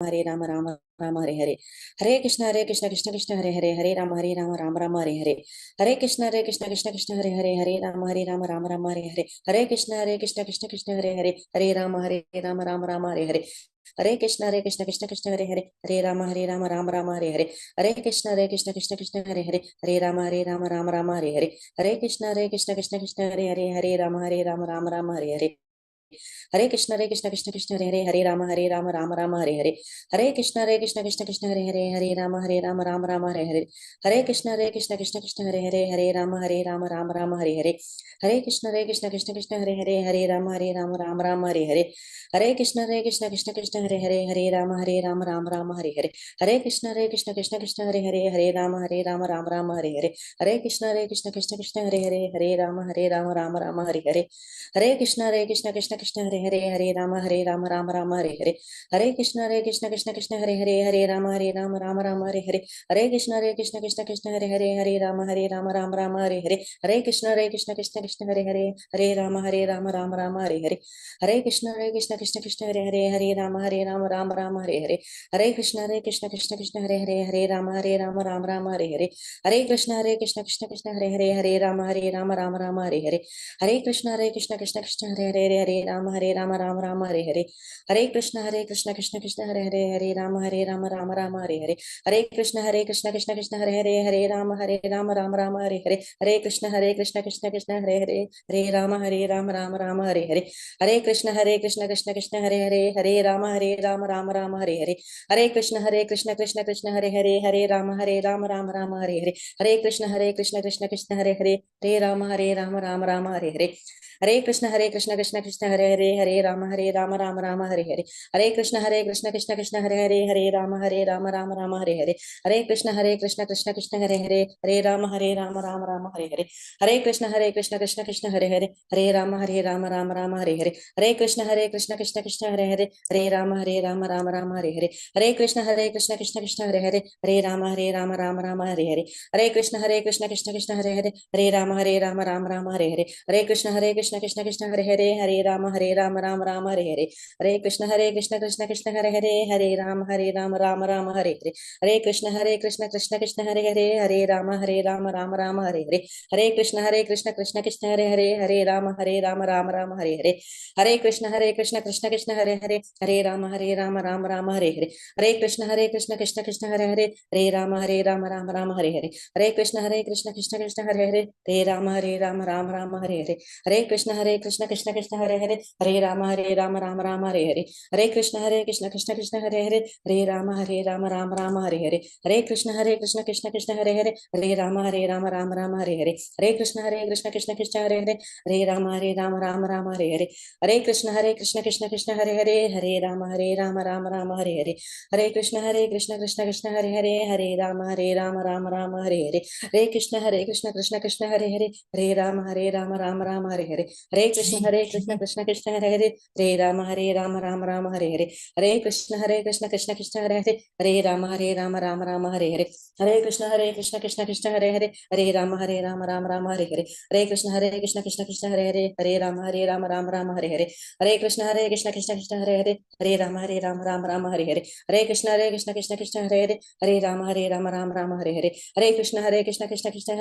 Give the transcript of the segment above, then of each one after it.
हरे राम राम राम हरे हरे, हरे कृष्ण कृष्ण कृष्ण हरे राम राम हरे हरे, हरे कृष्ण कृष्ण हरे राम राम हरे हरे, हरे कृष्ण कृष्ण हरे राम हरे हरे, हरे कृष्ण कृष्ण हरे राम हरे हरे, हरे कृष्ण कृष्ण कृष्ण हरे राम हरे हरे, हरे कृष्ण कृष्ण कृष्ण हरे राम हरे हरे, हरे कृष्ण कृष्ण कृष्ण हरे राम राम हरे हरे, हरे कृष्ण कृष्ण कृष्ण हरे राम हरे हरे, हरे कृष्ण कृष्ण कृष्ण हरे राम हरे हरे, हरे कृष्ण कृष्ण कृष्ण हरे राम हरे हरे, हरे कृष्ण कृष्ण हरे राम हरे हरे, हरे कृष्ण कृष्ण हरे राम हरे हरे, हरे कृष्ण कृष्ण हरे राम हरे हरे, हरे कृष्ण कृष्ण हरे राम हरे हरे, हरे कृष्ण कृष्ण हरे हरे, हरे कृष्ण कृष्ण हरे हरे, हरे कृष्ण कृष्ण हरे राम हरे हरे, हरे कृष्ण कृष्ण हरे राम हरे हरे, हरे कृष्ण कृष्ण हरे राम हरे हरे, हरे कृष्ण कृष्ण हरे राम हरे हरे, हरे कृष्ण कृष्ण हरे राम हरे हरे, हरे कृष्ण कृष्ण हरे राम हरे कृष्ण कृष्ण हरे कृष्ण कृष्ण हरे हरे, हरे कृष्ण कृष्ण हरे राम हरे कृष्ण हरे राम हरे हरे, हरे कृष्ण कृष्ण हरे राम हरे हरे, हरे कृष्ण कृष्ण हरे राम हरे हरे, हरे कृष्ण राम हरे हरे, हरे कृष्ण कृष्ण हरे राम हरे हरे, हरे कृष्ण कृष्ण हरे राम हरे हरे, हरे कृष्ण कृष्ण हरे राम हरे हरे, हरे कृष्ण कृष्ण कृष्ण हरे राम हरे हरे, हरे कृष्ण कृष्ण हरे राम हरे हरे, हरे कृष्ण कृष्ण हरे राम हरे हरे, हरे कृष्ण हरे राम हरे हरे, हरे कृष्ण कृष्ण हरे राम हरे हरे, हरे कृष्ण कृष्ण हरे राम हरे हरे, हरे कृष्ण कृष्ण कृष्ण हरे राम हरे हरे, हरे कृष्ण कृष्ण हरे राम हरे हरे, हरे कृष्ण कृष्ण कृष्ण हरे राम हरे हरे, हरे कृष्ण कृष्ण हरे राम हरे हरे, हरे कृष्ण कृष्ण हरे राम हरे हरे, हरे कृष्ण कृष्ण हरे राम हरे हरे, हरे कृष्ण कृष्ण हरे हरे, हरे कृष्ण कृष्ण हरे राम हरे हरे, हरे कृष्ण कृष्ण हरे राम हरे हरे, हरे कृष्ण कृष्ण हरे राम हरे हरे, हरे कृष्ण कृष्ण हरे राम हरे हरे, हरे कृष्ण कृष्ण हरे राम हरे हरे, हरे कृष्ण कृष्ण हरे राम हरे हरे, हरे कृष्ण कृष्ण हरे राम हरे हरे, हरे कृष्ण कृष्ण हरे राम हरे हरे, हरे कृष्ण कृष्ण हरे राम हरे हरे, हरे कृष्ण कृष्ण हरे राम हरे हरे, हरे कृष्ण कृष्ण हरे राम हरे हरे, हरे कृष्ण कृष्ण हरे राम हरे हरे, हरे कृष्ण कृष्ण हरे राम हरे हरे, हरे कृष्ण कृष्ण हरे राम हरे हरे, हरे कृष्ण कृष्ण हरे राम हरे हरे, हरे कृष्ण कृष्ण हरे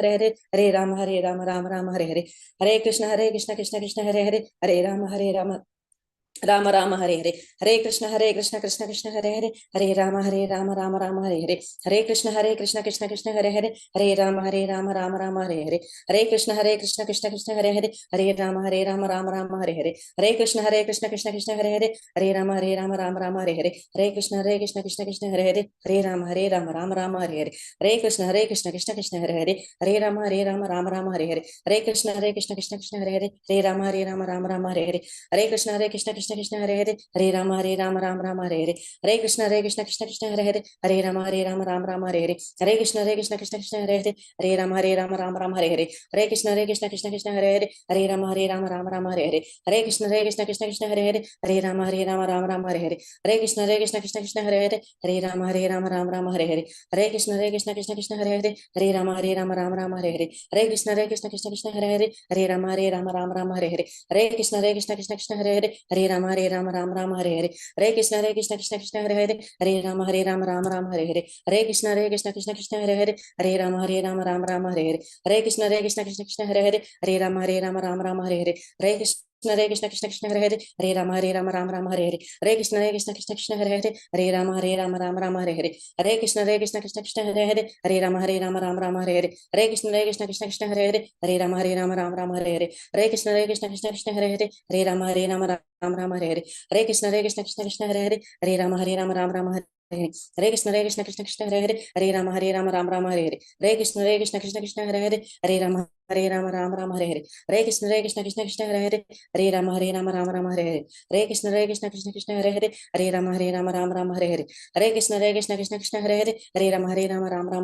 राम हरे हरे, हरे कृष्ण कृष्ण हरे राम हरे हरे, हरे कृष्ण कृष्ण हरे राम हरे हरे, हरे कृष्ण हरे राम हरे कृष्ण हरे हरे, हरे कृष्ण कृष्ण हरे राम हरे हरे, हरे कृष्ण कृष्ण हरे राम हरे हरे, हरे कृष्ण कृष्ण हरे राम हरे हरे, हरे कृष्ण कृष्ण हरे राम हरे हरे, हरे कृष्ण कृष्ण हरे राम हरे हरे, हरे कृष्ण कृष्ण हरे राम हरे हरे, हरे कृष्ण कृष्ण हरे राम हरे हरे, हरे कृष्ण कृष्ण हरे Rama Rama Hare Hare Hare Krishna Krishna Krishna Hare Hare Hare Rama Rama Hare Hare Hare Krishna Krishna Krishna Hare Hare Hare Rama Rama Hare Hare Hare Krishna Krishna Krishna Hare Hare Hare Rama Rama Hare Hare Hare Krishna Krishna Krishna Hare Hare Hare Rama Hare Hare Hare Krishna Krishna Krishna Hare Hare Hare Rama Hare Hare Hare Krishna Krishna Krishna Hare Hare Hare Rama Hare Hare Hare Krishna Krishna Krishna Hare Hare Hare Rama Hare Hare Hare Krishna Krishna Krishna Hare Hare Hare Rama Hare Hare Hare Krishna Krishna Krishna Hare Hare Hare Rama Hare Hare Krishna Krishna Krishna Hare Hare Hare Rama Hare Hare Hare Krishna Krishna Krishna Hare Hare Hare Rama Hare Hare Hare Krishna Krishna Krishna Hare Hare Hare Rama Hare Hare Hare Krishna Krishna Krishna Hare Hare Hare Rama Hare Hare Hare Krishna Krishna Krishna Hare Hare Hare Rama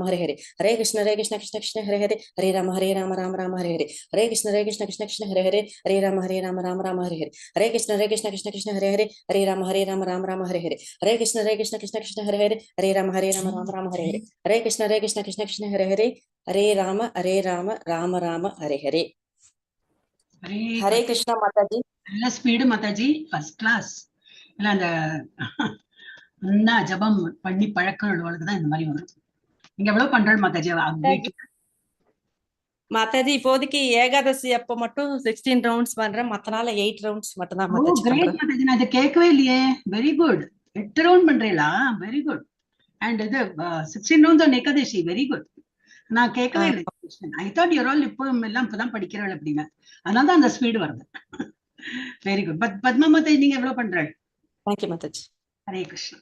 Hare Hare Hare Krishna Krishna Krishna Hare Hare Hare Rama Hare Hare Hare Krishna Krishna Krishna Hare Hare Hare Rama Hare Hare Hare Krishna Krishna Krishna Hare Hare Hare Rama Hare Hare Hare Krishna Krishna Krishna Hare Hare Hare Rama Hare Hare Hare Krishna Krishna Krishna Hare Hare Hare Rama Rama Rama Hare Hare Hare Krishna Mataji. நல்ல speed Mataji, first class. இல்ல அந்த என்ன ஜபம் பண்ணி பழக்கம் உள்ளவளுக்குதான் இந்த மாதிரி வரும். நீங்க எவ்வளவு பண்றாள் மாதாஜி? மாதாஜி இப்போதைக்கு ஏகாதசி அப்ப மட்டும் 16 ரவுண்ட்ஸ் பண்றேன், மத்த நாள் 8 ரவுண்ட்ஸ் மட்டும் தான் மாதாஜி. மாதாஜி நான் இதை கேட்கவே இல்லையே. Very good. 8 ரவுண்ட் பண்றீங்களா? Very good. அண்ட் இது 16 rounds on Ekadashi. Very good. நான் கேட்கவே இல்லை. ஐ தாட் யூர் ஆல் இப்போ எல்லாம் இப்பதான் படிக்கிறாள் அப்படிங்க. அதனாலதான் அந்த ஸ்பீடு வருது. Very good. பத்மா மாதாஜி நீங்க எவ்வளவு பண்றாள்? தேங்க்யூ மாதாஜி. ஹரே கிருஷ்ணா.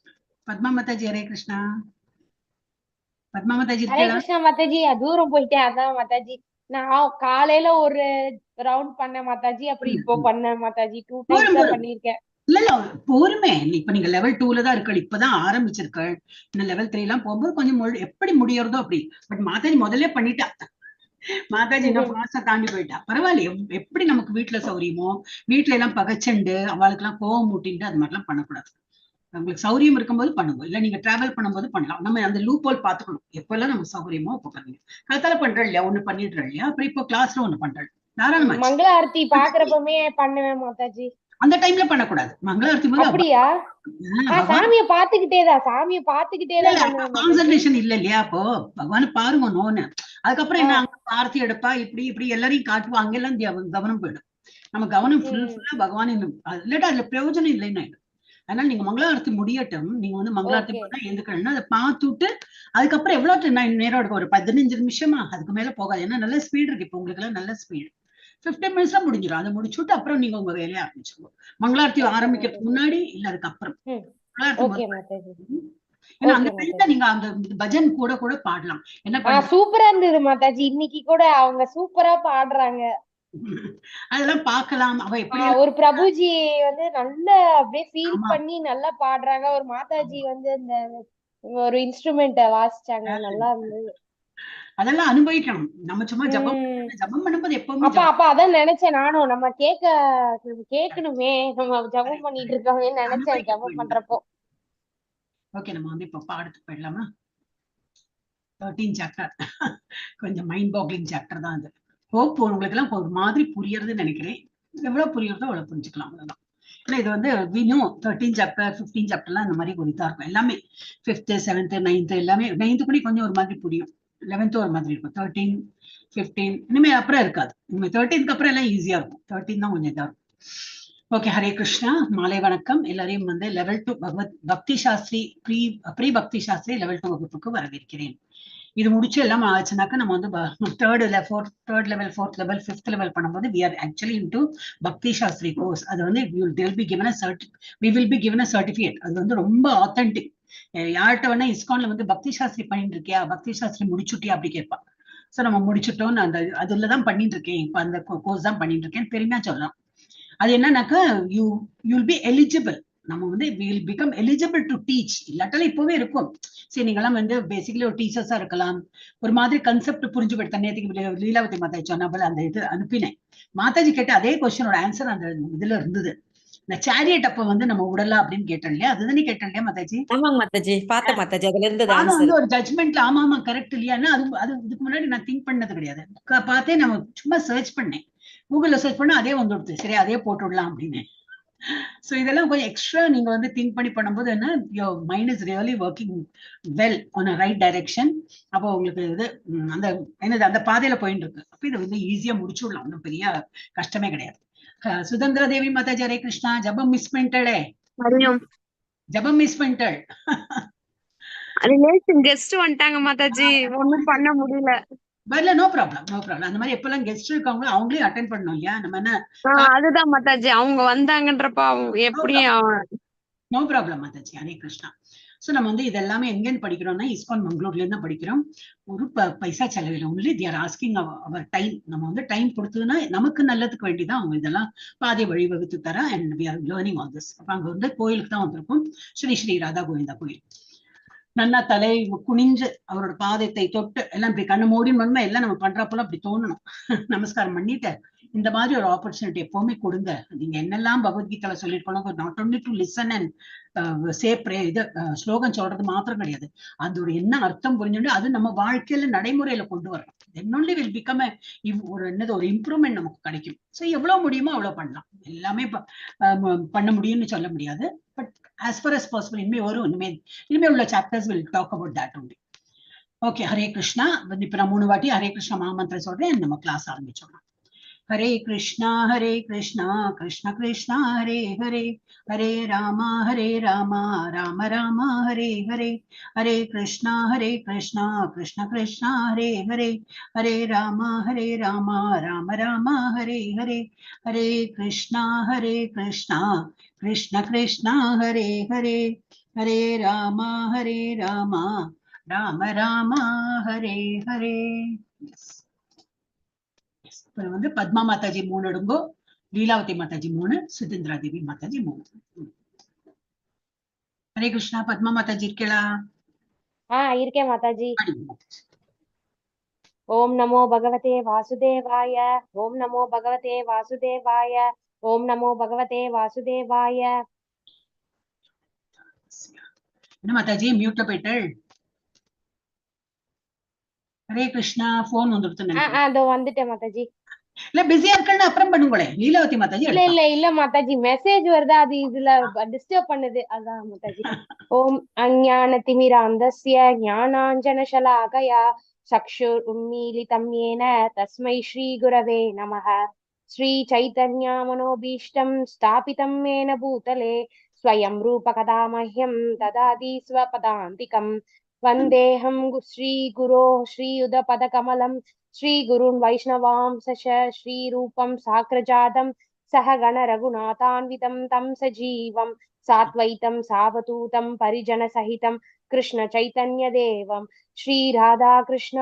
பத்மா மாதாஜி ஹரே கிருஷ்ணா. பத்மா மாதாஜி ஹரே கிருஷ்ணா மாதாஜி. தூரம் போயிட்டேன் அதான் மாதாஜி. நான் காலையில ஒரு ரவுண்ட் பண்ணேன் மாதாஜி, அப்புறம் இப்போ பண்ணேன் மாதாஜி. 2 டைம்ஸ் தான் பண்ணிருக்கேன். இல்ல இல்ல போருமே. இப்ப நீங்க லெவல் 2ல தான் இருக்கள், இப்பதான் ஆரம்பிச்சிருக்கள். இன்னும் லெவல் 3 எல்லாம் போகும்போது கொஞ்சம் எப்படி முடியறதோ அப்படி. பட் மாதாஜி முதல்ல பண்ணிட்டா. மாதாஜி என்ன பாச தாண்டி போயிட்டா. பரவாயில்ல. எப்படி நமக்கு வீட்டுல சௌரியமோ, வீட்டுல எல்லாம் பகச்சண்டு அவளுக்கு எல்லாம் கோவம் மூட்டிட்டு அது மாதிரிலாம் பண்ணக்கூடாது. உங்களுக்கு சௌரியம் இருக்கும்போது பண்ணுங்க, இல்ல நீங்க டிராவல் பண்ணும்போது பண்ணலாம். நம்ம அந்த லூப் ஹோல் பாத்துக்கணும். எப்பெல்லாம் நம்ம சௌகரியமோ அப்ப பண்ணுங்க. காலத்தால பண்றோம் இல்லையா, ஒண்ணு பண்ணிடுறோம் இல்லையா, அப்புறம் இப்போ கிளாஸ்ல ஒண்ணு பண்றோம். தாராளமா மங்கள ஆரத்தி பாக்குறப்பமே பண்ணுவேன் மாதாஜி. அந்த டைம்ல பண்ணக்கூடாது. மங்கள ஆரத்தி போது அப்படியா? சாமியை பாத்துக்கிட்டேதான் கான்சன்ட்ரேஷன் இல்ல இல்லையா, அப்போ பகவான பாருங்க நோன்னு. அதுக்கப்புறம் என்ன, அங்க ஆரத்தி எடுப்பா, இப்படி இப்படி எல்லாரையும் காட்டுவா, அங்கெல்லாம் கவனம் போயிடும். நம்ம கவனம் ஃபுல்லா பகவான் இல்லாட்டா அதுல பிரயோஜனம் இல்லைன்னு. அதனால நீங்க மங்களாரத்தி முடியட்டும். நீங்க வந்து மங்களாரத்தி பண்ணா எந்துக்கணும்னா அதை பார்த்துட்டு அதுக்கப்புறம் எவ்வளவு நேரம் எடுக்கும், ஒரு 15 நிமிஷமா, அதுக்கு மேல போகாது. ஏன்னா நல்ல ஸ்பீடு இருக்கு இப்ப உங்களுக்கு எல்லாம், நல்ல ஸ்பீடு. 15 மினிட்ஸ்ல முடிஞ்சிடும். அதை முடிச்சுட்டு அப்புறம் நீங்க உங்க வேலையை ஆரம்பிச்சுக்கோங்க. மங்களாரத்தி ஆரம்பிக்கிறதுக்கு முன்னாடி இல்ல அதுக்கப்புறம். ஏன்னா அந்த டைம்ல நீங்க அந்த பஜன் கூட கூட பாடலாம். என்ன சூப்பரா இருந்தது மாதாஜி. இன்னைக்கு கூட அவங்க சூப்பரா பாடுறாங்க. அதெல்லாம் பார்க்கலாம். அவ எப்படி ஒரு பிரபுஜி வந்து நல்ல அப்படியே ஃபீல் பண்ணி நல்லா பாடுறாங்க. ஒரு மாதாஜி வந்து இந்த ஒரு இன்ஸ்ட்ருமெண்ட்ட வாசிச்சாங்க, நல்லா இருந்தது. அதெல்லாம் அனுபவிக்கணும். நம்ம சும்மா ஜபம் பண்ணும்போது எப்பவுமே அப்ப அதான் நினைச்சேன் நானும், நம்ம கேட்கணுமே, நம்ம ஜபம் பண்ணிட்டு இருக்கோமே நினைச்சேன் ஜபம் பண்றப்போ. ஓகே, நம்ம வந்து இப்ப பாடத்துக்கு போயிடலாமா? 13 சாப்டர். கொஞ்சம் மைண்ட் பாக்லிங் சாப்டர் தான் அது. ஹோப் உங்களுக்கு எல்லாம் ஒரு மாதிரி புரியறதுன்னு நினைக்கிறேன். எவ்வளவு புரியறதோ அவ்வளவு புரிஞ்சுக்கலாம். அவ்வளவுதான். ஏன்னா இது வந்து வினும் 13 சாப்டர் 15 சாப்டர்லாம் இந்த மாதிரி ஒரு இதா இருக்கும். எல்லாமே 5th 7th 9th எல்லாமே. 9th கூட கொஞ்சம் ஒரு மாதிரி புரியும், 11th ஒரு மாதிரி இருக்கும். 13 15 இனிமே அப்புறம் இருக்காது. இனிமே 13th அப்புறம் எல்லாம் ஈஸியா இருக்கும். 13 தான் கொஞ்சம் இதா இருக்கும். ஓகே, ஹரே கிருஷ்ணா. மாலை வணக்கம். எல்லாரையும் வந்து லெவல் 2 பக்தி சாஸ்திரி ப்ரீ பக்தி சாஸ்திரி லெவல் 2 வகுப்புக்கு வரவேற்கிறேன். இது முடிச்சு எல்லாம் ஆச்சுனாக்கா நம்ம வந்து third level 4th level 5th level பண்ணும்போது we are actually into பக்தி சாஸ்திரி கோர்ஸ். அது வந்து we will be given a certificate. அது வந்து ரொம்ப ஆத்தென்டிக். யார்கிட்ட வேணா இஸ்கான்ல வந்து பக்தி சாஸ்திரி பண்ணிட்டு இருக்கியா, பக்தி சாஸ்திரி முடிச்சுட்டியா அப்படி கேட்பா. சோ நம்ம முடிச்சுட்டோம், அந்த அதுலதான் பண்ணிட்டு இருக்கேன், இப்ப அந்த கோர்ஸ் தான் பண்ணிட்டு இருக்கேன் பெருமையா சொல்லலாம். அது என்னன்னாக்கா you will be eligible. நம்ம வந்து we will become eligible to teach. இல்லாட்டாலும் இப்பவே இருக்கும். சரி, நீங்கெல்லாம் வந்து பேசிக்கலி ஒரு டீச்சர்ஸா இருக்கலாம். ஒரு மாதிரி கன்செப்ட் புரிஞ்சு போயிட்டு நேற்றுக்கு லீலாவதி மாதாஜி சொன்னாமல் அந்த இது அனுப்பினேன். மாதாஜி கேட்ட அதே கொஸ்டினோட ஆன்சர் அந்த இதுல இருந்தது. இந்த சேரியட் அப்ப வந்து நம்ம உடலாம் அப்படின்னு கேட்டோம் இல்லையா, அதுதானே கேட்டோம் இல்லையா மாதாஜி? ஆமாங்க மாதாஜி, பார்த்த மாதாஜி. அதுல இருந்து வந்து ஒரு ஜட்மெண்ட்ல ஆமா கரெக்ட் இல்லையான்னு அது இதுக்கு முன்னாடி நான் திங்க் பண்ணது கிடையாது. பார்த்தே நம்ம சும்மா சர்ச் பண்ணேன், கூகுள்ல சர்ச் பண்ணா அதே வந்துடுது. சரி, அதே போட்டு விடலாம் அப்படின்னு. சோ இதெல்லாம் கொஞ்சம் எக்ஸ்ட்ரா நீங்க வந்து திங்க் பண்ணி பண்ணும்போது என்ன, your mind is really working well on a right direction. அப்போ உங்களுக்கு இது அந்த என்னது அந்த பாதையில போயிட்டு இருக்கு. அப்ப இதை வந்து ஈஸியா முடிச்சு விடலாம், ஒன்றும் பெரிய கஷ்டமே கிடையாது. சுதந்திர தேவி மாதாஜி ஹரே கிருஷ்ணா. ஜபம் மிஸ் பண்ணிட்டாளே, ஹரியோம். ஜபம் மிஸ் பண்ணிட்டாள். ரிலேஷன் கெஸ்ட் வந்துட்டாங்க மாதாஜி, ஒண்ணும் பண்ண முடியல. வரல, நோ ப்ராப்ளம் நோ ப்ராப்ளம். அந்த மாதிரி எப்பெல்லாம் கெஸ்ட் இருக்காங்களோ அவங்களே அட்டென்ட் பண்ணணும் இல்லையா, நம்ம என்ன. அதுதான் மாதாஜி, அவங்க வந்தாங்கன்றப்ப எப்படி no problem Mataji, Hare Krishna. So நம்ம வந்து இதெல்லாமே எங்கேருந்து படிக்கிறோம்னா இஸ்கான் மங்களூர்ல இருந்து படிக்கிறோம். ஒரு பைசா செலவில்லை. Only they are asking our time. நம்ம வந்து டைம் கொடுத்ததுன்னா நமக்கு நல்லதுக்கு வேண்டிதான் அவங்க இதெல்லாம் பாதை வழிவகுத்து தர. And we are learning all this. அப்ப அங்க வந்து கோயிலுக்கு தான் வந்திருக்கும், ஸ்ரீ ஸ்ரீ ராதா கோவிந்தா கோயில். நன்னா தலை குனிஞ்சு அவரோட பாதத்தை தொட்டு எல்லாம் இப்படி கண்ணு மூடி மண்மை எல்லாம் நம்ம பண்றப்பெல்லாம் அப்படி தோணணும். நமஸ்காரம் பண்ணிட்டு இந்த மாதிரி ஒரு ஆப்பர்ச்சுனிட்டி எப்பவுமே கொடுங்க. நீங்க என்னெல்லாம் பகவத்கீதையில சொல்லிருக்கணும், not only to listen and இது ஸ்லோகன் சொல்றது மாத்திரம் கிடையாது, அதோட என்ன அர்த்தம் புரிஞ்சுட்டு அது நம்ம வாழ்க்கையில நடைமுறையில கொண்டு வரணும். தென் ஒன்லி வில் பிகம் ஒரு என்னது ஒரு இம்ப்ரூவ்மெண்ட் நமக்கு கிடைக்கும். சோ எவ்வளவு முடியுமோ அவ்வளவு பண்ணலாம். எல்லாமே பண்ண முடியும்னு சொல்ல முடியாது. But as far as possible, இனிமே உள்ள chapters will talk about that only. Okay, Hare Krishna. இப்ப நான் 3 வாட்டி ஹரே கிருஷ்ணா மகாமந்திரம் சொல்றேன், நம்ம கிளாஸ் ஆரம்பிச்சோம். ஹரே கிருஷ்ணா கிருஷ்ணா கிருஷ்ணா ஹரே ஹரே, ஹரே ராமா ராமா ராமா ஹரே ஹரே, ஹரே கிருஷ்ணா கிருஷ்ணா கிருஷ்ணா ஹரே ஹரே, ஹரே ராமா ராமா ராமா ஹரே ஹரே, ஹரே கிருஷ்ணா கிருஷ்ணா கிருஷ்ணா ஹரே ஹரே, ஹரே ராமா ராமா ராமா ஹரே ஹரே. வந்து பத்மா மாதாஜி 3 எடுங்கோ, லீலாவதி மாதாஜி 3, சுதந்திரா தேவி மாதாஜி 3. ஹரே கிருஷ்ணா. பத்மா மாதாஜி இருக்கலா? இருக்கேன் மாதாஜி. ஓம் நமோ பகவதே வாசுதேவாய, ஓம் நமோ பகவதே வாசுதேவாய, ஓம் நமோ பகவதே வாசுதேவாய. என்ன மாதாஜி மியூட்ல போயிட்டாள்? ஹரே கிருஷ்ணா. போன் வந்துடுது. அதோ வந்துட்டேன் மாதாஜி. இல்ல பிஸியா இருக்கேன்னு அப்புறம் பண்ணுங்களே, லீலாவதி மாதாஜி. இல்ல மாதாஜி, மெசேஜ் வருதா, அது இதுல டிஸ்டர்ப் பண்ணுது, அதான் மாதாஜி. ஓம் அஞ்ஞான திமிராந்தஸ்ய ஞானாஞ்சன ஷலாகயா சக்ஷுர் உன்மீலிதம் ஏன தஸ்மை ஸ்ரீ குரவே நமः. ஸ்ரீ சைதன்ய மனோபீஷ்டம் ஸ்தாபிதம் ஏன பூதலே ஸ்வயம் ரூப கதா மஹ்யம் ததாதி ஸ்வபதாந்திகம். வந்தேஹம் ஸ்ரீ குரோ ஸ்ரீயுத பதகமலம் ஸ்ரீ குருன் வைஷ்ணவாம்ச ஸ்ரீ ரூபம் சாக்ரஜாதம் சஹ கண ரகுநாதான்விதம் தம் சஜீவம் சாத்வைத்தம் சாவதூதம் பரிஜன சகிதம் கிருஷ்ண சைதன்ய தேவம் ஸ்ரீ ராதா கிருஷ்ண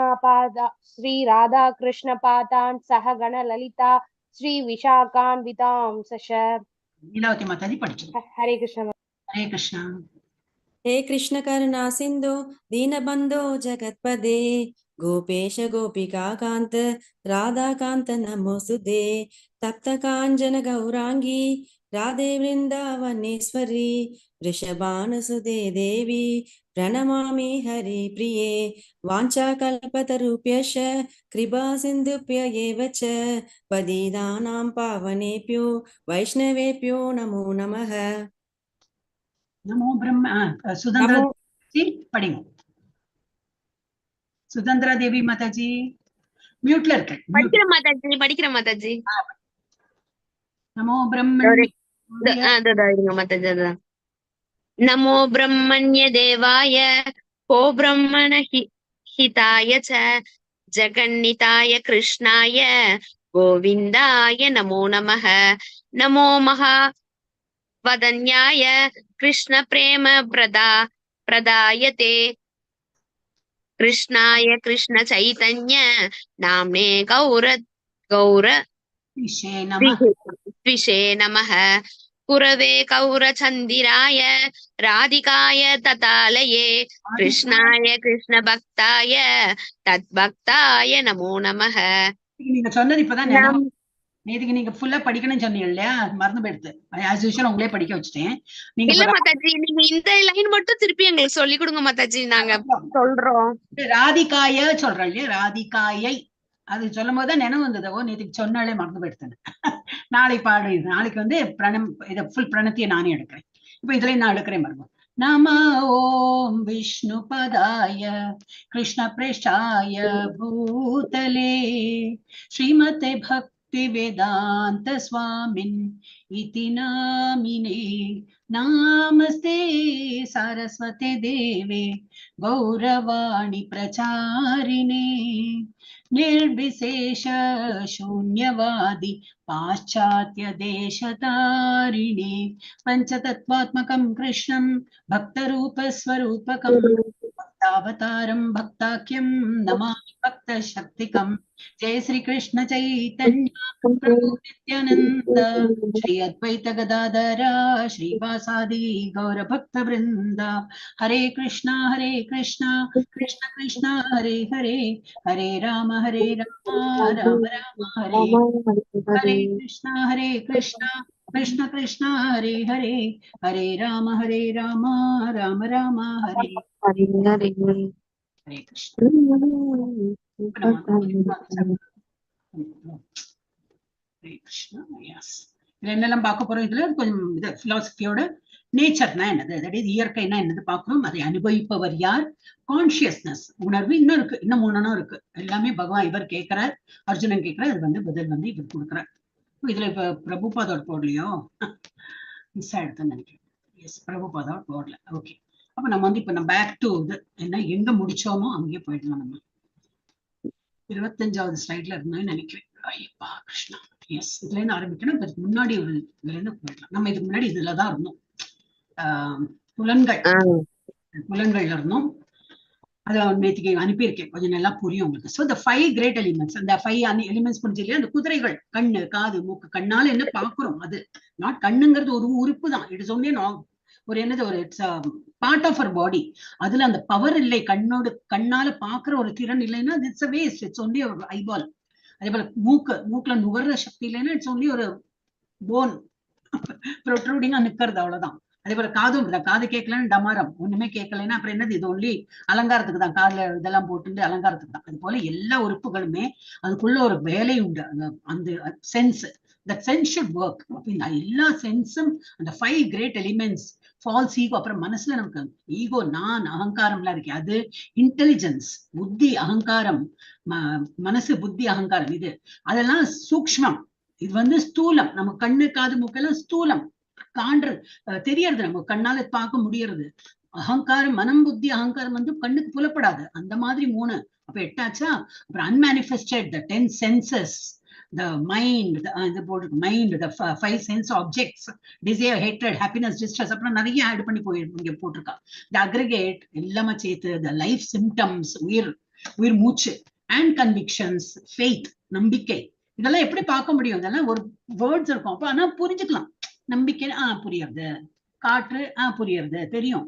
பாதான் சஹ கண லலிதா ஸ்ரீ விஷாகான்விதாம் சஷ. லீலாவதி மாதாஜி படிச்சு. ஹரே கிருஷ்ண. ஹரே கிருஷ்ணா. हे कृष्ण करुणा सिंधु दीनबंधो जगत्पदे गोपेश गोपिका कांत राधा कांत नमोस्तुते तप्त कांचन गौरांगी राधे वृंदावनेश्वरी वृषभानुसुते देवी प्रणमामि हरि प्रिये वाञ्छाकल्पतरुभ्यश्च कृपा सिन्धुभ्य एव च पतितानां पावनेभ्यो वैष्णवेभ्यो नमो नमः. நமோ பிரம்ம. சுதந்திரா படிங்க. சுதந்திரா தேவி மாதாஜி மியூட்ல இருக்கு. படிக்கிற மாதாஜி. நமோ பிரம்ம மாதாஜி. நமோ பிரம்மண்ய தேவாய கோ பிரம்மண ஹிதாய ச ஜகன்னிதாய கிருஷ்ணாய கோவிந்தாய நமோ நமः. நமோ மகா வதன்யாய கிருஷ்ண பிரேம பிரதாயதே கிருஷ்ணாய கிருஷ்ண சைதன்ய நாம்னே த்விஷே நமः. குரவே கௌரசந்திராய ராதிகாய ததாலயே கிருஷ்ணாய கிருஷ்ண பக்தாய தத்பக்தாய நமோ நமः. நீங்க சொன்னது இப்பதான் நேத்துக்கு நீங்க ஃபுல்லா படிக்கணும்னு சொன்னீங்க இல்லையா, மறந்து போயிடுது. ஆஸ் யூசுவல் உங்களே படிக்க வச்சுட்டேன். இல்ல மாதாஜி, நீங்க இந்த லைன் மட்டும் திருப்பி எங்களுக்கு சொல்லி கொடுங்க மாதாஜி, நாங்க சொல்றோம். ராதிகாய சொல்றேன் இல்லையா, ராதிகாயை அது சொல்லும் போதுதான் நினைவு வந்தது. ஓ நேற்றுக்கு சொன்னாலே மறந்து போயிடுத்தேன். நாளை பாடு. இது நாளைக்கு வந்து இதை ஃபுல் பிரணத்தியை நானே எடுக்கிறேன். இப்ப இதுல நான் எடுக்கிறேன் பாருங்க. நம ஓம் விஷ்ணுபதாய கிருஷ்ண பிரேஷ்டாய பூதலே ஸ்ரீமதே பக்தி வேதாந்த ஸ்வாமின் இதி நாமினே நாமஸ்தே சரஸ்வதே தேவே கௌரவாணி பிரச்சாரிணே निर्विशेष शून्यवादी पाश्चात्य देशतारिणे पंचतत्वात्मकं कृष्णं भक्तरूपस्वरूपकं भक्तावतारं भक्ताख्यं नमामि भक्तशक्तिकं जय श्री कृष्ण चैतन्य प्रभु नित्यानंद श्री अद्वैत गदाधर श्रीवासादि गौर भक्त वृंद हरे कृष्णा कृष्ण कृष्ण हरे हरे हरे राम राम राम हरे हरे कृष्ण कृष्ण कृष्ण हरे हरे हरे राम राम राम हरे हरे कृष्ण. हरे कृष्ण. यस, இதுல என்னெல்லாம் பார்க்க போறோம்? இதுல கொஞ்சம் இது பிலாசபியோட நேச்சர்னா என்னது, தட் இஸ் இயற்கைனா என்னது பார்க்கணும். அதை அனுபவிப்பவர் யார்? கான்சியஸ்னஸ், உணர்வு. இன்னும் இருக்கு, இன்னும் மூணும் இருக்கு. எல்லாமே பகவான் இவர் கேட்கிறார், அர்ஜுனன் கேட்கிறார், அது வந்து பதில் வந்து இவர் கொடுக்குறார். இதுல இப்ப பிரபுபாதோட போடலையோ, மிஸ் ஆயிடுதுன்னு நினைக்கிறேன். எஸ், பிரபுபாதோட போடல. ஓகே, அப்ப நம்ம வந்து இப்ப நம்ம பேக் டு இது என்ன, எங்க முடிச்சோமோ அங்கேயே போயிடலாம். நம்ம 25வது ஸ்லைட்ல இருந்தோம்னு நினைக்கிறேன். ஐயப்பா கிருஷ்ணா. எஸ், இதுல இருந்து ஆரம்பிக்கணும். இதுக்கு முன்னாடி ஒரு இதுல இருந்து போயிடலாம். நம்ம இதுக்கு முன்னாடி இதுலதான் இருந்தோம். புலன்கள்ல இருந்தோம். அதை நேற்றுக்கு அனுப்பியிருக்கேன், கொஞ்சம் நல்லா புரியும் உங்களுக்கு. ஸோ த 5 கிரேட் எலிமெண்ட்ஸ், அந்த 5 எலிமெண்ட்ஸ் புரிஞ்சு இல்லையா? அந்த குதிரைகள், கண்ணு, காது, மூக்கு. கண்ணால என்ன பாக்குறோம், அது நாட் கண்ணுங்கிறது ஒரு உறுப்பு தான். இட் இஸ் ஒன்லி ஒரு என்னது, ஒரு இட்ஸ் பார்ட் ஆஃப் அவர் பாடி. அதுல அந்த பவர் இல்லை, கண்ணால பாக்குற ஒரு திறன் இல்லைன்னா it's a waste. It's only ஒரு ஐபால். அதே போல மூக்குல நுகர்ற சக்தி இல்லைன்னா இட்ஸ் ஒன்லி ஒரு போன் ப்ரொட்ரூடிங்கா நிக்கிறது, அவ்வளவுதான். அதே போல காதும், காது கேட்கலன்னு டமாரம், ஒண்ணுமே கேட்கலன்னா அப்புறம் என்னது, இது ஒன்லி அலங்காரத்துக்கு தான். காதுல இதெல்லாம் போட்டு அலங்காரத்துக்கு தான். அது போல எல்லா உறுப்புகளுமே அதுக்குள்ள ஒரு வேலை உண்டு. அந்த sense, that sense should work. எல்லா சென்ஸும் அந்த 5 கிரேட் எலிமெண்ட்ஸ், ஃபால்ஸ் ஈகோ, அப்புறம் மனசுல நமக்கு ஈகோ, நான், அகங்காரம் எல்லாம் இருக்கு. அது இன்டெலிஜென்ஸ், புத்தி, அகங்காரம், மனசு, புத்தி, அகங்காரம், இது அதெல்லாம் சூக்ஷ்மம். இது வந்து ஸ்தூலம். நம்ம கண்ணு, காது, மூக்கெல்லாம் ஸ்தூலம், காண்றது, தெரியறது, நம்ம கண்ணால பார்க்க முடியறது. அகங்காரம், மனம், புத்தி, அகங்காரம் வந்து கண்ணுக்கு புலப்படாது. அந்த மாதிரி 3. அப்ப 8 ஆச்சா? அப்புறம் unmanifested, the 10 senses, the mind, the mind, the 5 sense objects, desire, hatred, happiness, distress, அப்புறம் நிறைய ஆட் பண்ணி இங்க போட்டிருக்கா. the aggregate எல்லாமே சேர்த்து, the life symptoms, உயிர் மூச்சு, and convictions, faith, நம்பிக்கை. இதெல்லாம் எப்படி பார்க்க முடியும்? இதெல்லாம் ஒரு வேர்ட்ஸ் இருக்கும். அப்ப ஆனா புரிஞ்சுக்கலாம். நம்பிக்கை புரியுறது, காற்று புரியுறது, தெரியும்.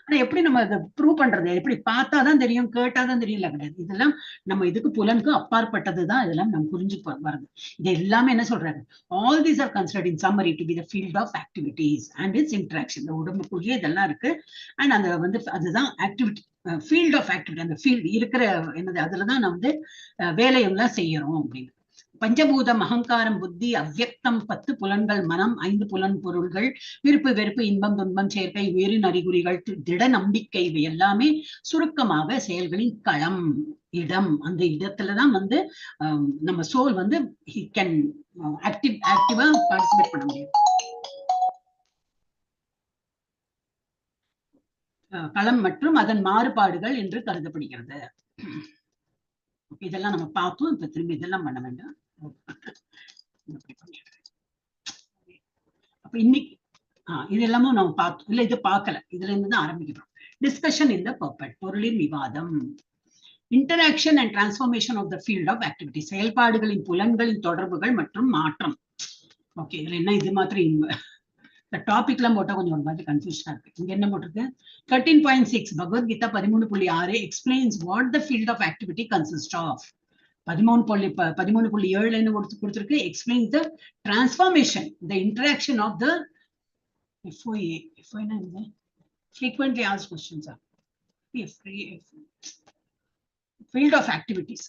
ஆனா எப்படி நம்ம அதை ப்ரூவ் பண்றது? எப்படி பார்த்தாதான் தெரியும், கேட்டாதான் தெரியல கிடையாது. இதெல்லாம் நம்ம இதுக்கு புலனுக்கு அப்பாற்பட்டதுதான். இதெல்லாம் நம்ம புரிஞ்சு வருது. இது எல்லாமே என்ன சொல்றாரு? All these are considered in summary to be the field of activities and its interaction. இந்த உடம்புக்குள்ளேயே இதெல்லாம் இருக்கு. அண்ட் அந்த வந்து அதுதான் ஆக்டிவிட்டி, ஃபீல்ட் ஆஃப் ஆக்டிவிட்டி. அந்த ஃபீல்டு இருக்கிற என்னது, அதுலதான் நம்ம வந்து வேலையெல்லாம் செய்யறோம் அப்படின்னு. பஞ்சபூதம், அகங்காரம், புத்தி, அவ்யக்தம், 10 புலன்கள், மனம், 5 புலன் பொருள்கள், விருப்பு, வெறுப்பு, இன்பம், துன்பம், சேர்க்கை, உயிரின் அறிகுறிகள், திட நம்பிக்கை, இவை எல்லாமே சுருக்கமாக செயல்களின் களம், இடம். அந்த இடத்துலதான் வந்து நம்ம சோல் வந்து கேன் ஆக்டிவா பார்ட்டிசிபேட் பண்ண முடியும். களம் மற்றும் அதன் மாறுபாடுகள் என்று கருதப்படுகிறது. இதெல்லாம் நம்ம பார்த்தோம். இப்ப திரும்பி இதெல்லாம் பண்ண வேண்டாம். அப்ப இன்னைக்கு இது எல்லாமும் நம்ம பார்த்தோம் இல்ல, இது பார்க்கல. இதுல இருந்து தான் ஆரம்பிக்கிறோம். டிஸ்கஷன் இன் த பர்பட், பொருளின் விவாதம். Interaction and transformation of the field of activity, செயல்பாடுகளின் புலன்களின் தொடர்புகள் மற்றும் மாற்றம். ஓகே, இதுல என்ன இது மாதிரி இந்த டாபிக் எல்லாம் போட்டா கொஞ்சம் ஒரு மாதிரி கன்ஃபியூஷனா இருக்கு. இங்க என்ன போட்டிருக்கு? 13.6 Bhagavad Gita 13.6 explains what the field of activity consist of. 13.7 என்ன கொடுத்திருக்கு? Explains the transformation, the interaction of the FOA. frequently asked questions are field of activities.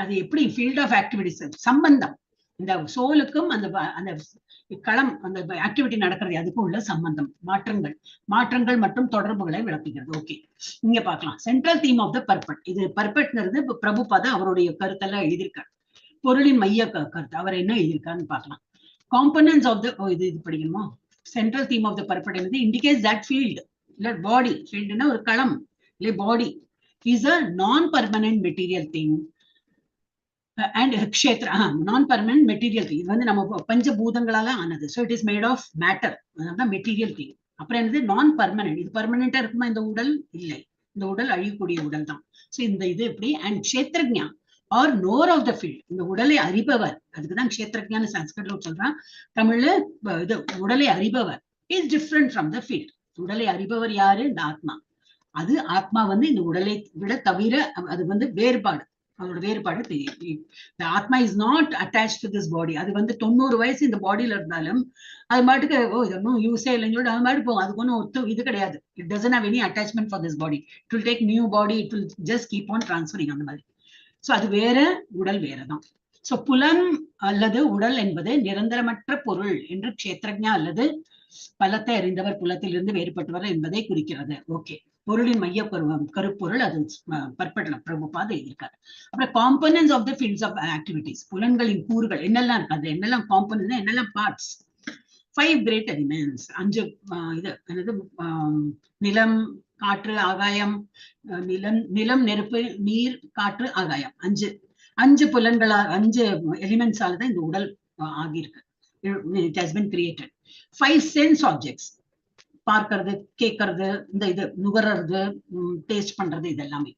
அது எப்படி ஃபீல்ட் ஆஃப் ஆக்டிவிட்டிஸ் சம்பந்தம், இந்த சோலுக்கும் அந்த அந்த களம், அந்த ஆக்டிவிட்டி நடக்கிறது அதுக்கும் உள்ள சம்பந்தம், மாற்றங்கள் மற்றும் தொடர்புகளை விளக்குகிறது. ஓகே, இங்க பார்க்கலாம். Central theme of the purport. இது பர்பட்ங்கிறது பிரபுபாதா அவருடைய கருத்தெல்லாம் எழுதியிருக்காரு. பொருளின் மைய கருத்து அவர் என்ன எழுதியிருக்காருன்னு பார்க்கலாம். காம்பனன்ட்ஸ் ஆஃப் த இது படிக்கணுமா? சென்ட்ரல் தீம் ஆஃப் த பர்பட் என்னது? இண்டிகேட்ஸ் தட் ஃபீல்ட் இல்ல பாடி, ஃபீல்டுன்னா ஒரு களம் இல்ல பாடி இஸ் அ நான் permanent material thing and kshetra non-permanent material thing. இது வந்து நம்ம பஞ்சபூதங்களால ஆனது. So it is made of matter. அதான் மெட்டீரியல் திங். அப்புறம் என்னது? நான் பர்மனன்ட். இது பர்மனண்டா இருக்குமா இந்த உடல்? இல்லை, இந்த உடல் அழியக்கூடிய உடல் தான். ஸோ இந்த இது எப்படி? அண்ட் க்ஷேத்ரஜ்ஞா are knower of the field, இந்த உடலை அறிபவர், அதுக்குதான் க்ஷேத்ரஜ்ஞான்னு சன்ஸ்கிருத்ல சொல்றான். தமிழ்ல இது உடலை அறிபவர் is different from the field. உடலை அறிபவர் யாரு? இந்த ஆத்மா. அது ஆத்மா வந்து இந்த உடலை விட தவிர அது வந்து வேறுபாடு, அதோட வேறுபாடு தெரியும். ஆத்மா is not attach to this body. அது வந்து 90 வயசு இந்த பாடியில இருந்தாலும் அது மாட்டுக்கு இதொன்னும் யூஸே இல்லைங்களோட அது மாதிரி போகும். அதுக்கு ஒன்றும் இது கிடையாது. It doesn't have any attachment for this body. It will take new body, it will just keep on transferring அந்த மாதிரி. ஸோ அது வேற, உடல் வேறதான். ஸோ புலன் அல்லது உடல் என்பது நிரந்தரமற்ற பொருள் என்று க்ஷேத்ரஜ்ஞா அல்லது பலத்தை அறிந்தவர் புலத்திலிருந்து வேறுபட்டவர் என்பதை குறிக்கிறது. ஓகே, பொருளின் மைய கருப்பொருள் அது பர்பட்ல பிரபுபாதா எழுதியிருக்காரு. அப்புறம் components of the fields of activities, புலன்களின் கூறுகள் என்னெல்லாம் இருக்கு, அது என்னெல்லாம் காம்பனன்ட், என்னெல்லாம் பார்ட்ஸ். 5 great elements. 5 இது என்னது? நிலம், காற்று, ஆகாயம். நிலம், நெருப்பு, நீர், காற்று, ஆகாயம். 5 புலன்களா, 5 எலிமெண்ட்ஸால தான் இந்த உடல் ஆகியிருக்கு. It has been created. 5 sense objects. பார்க்கறது, கேட்கறது, இந்த இது நுகர்றது, டேஸ்ட் பண்றது, இது எல்லாமே.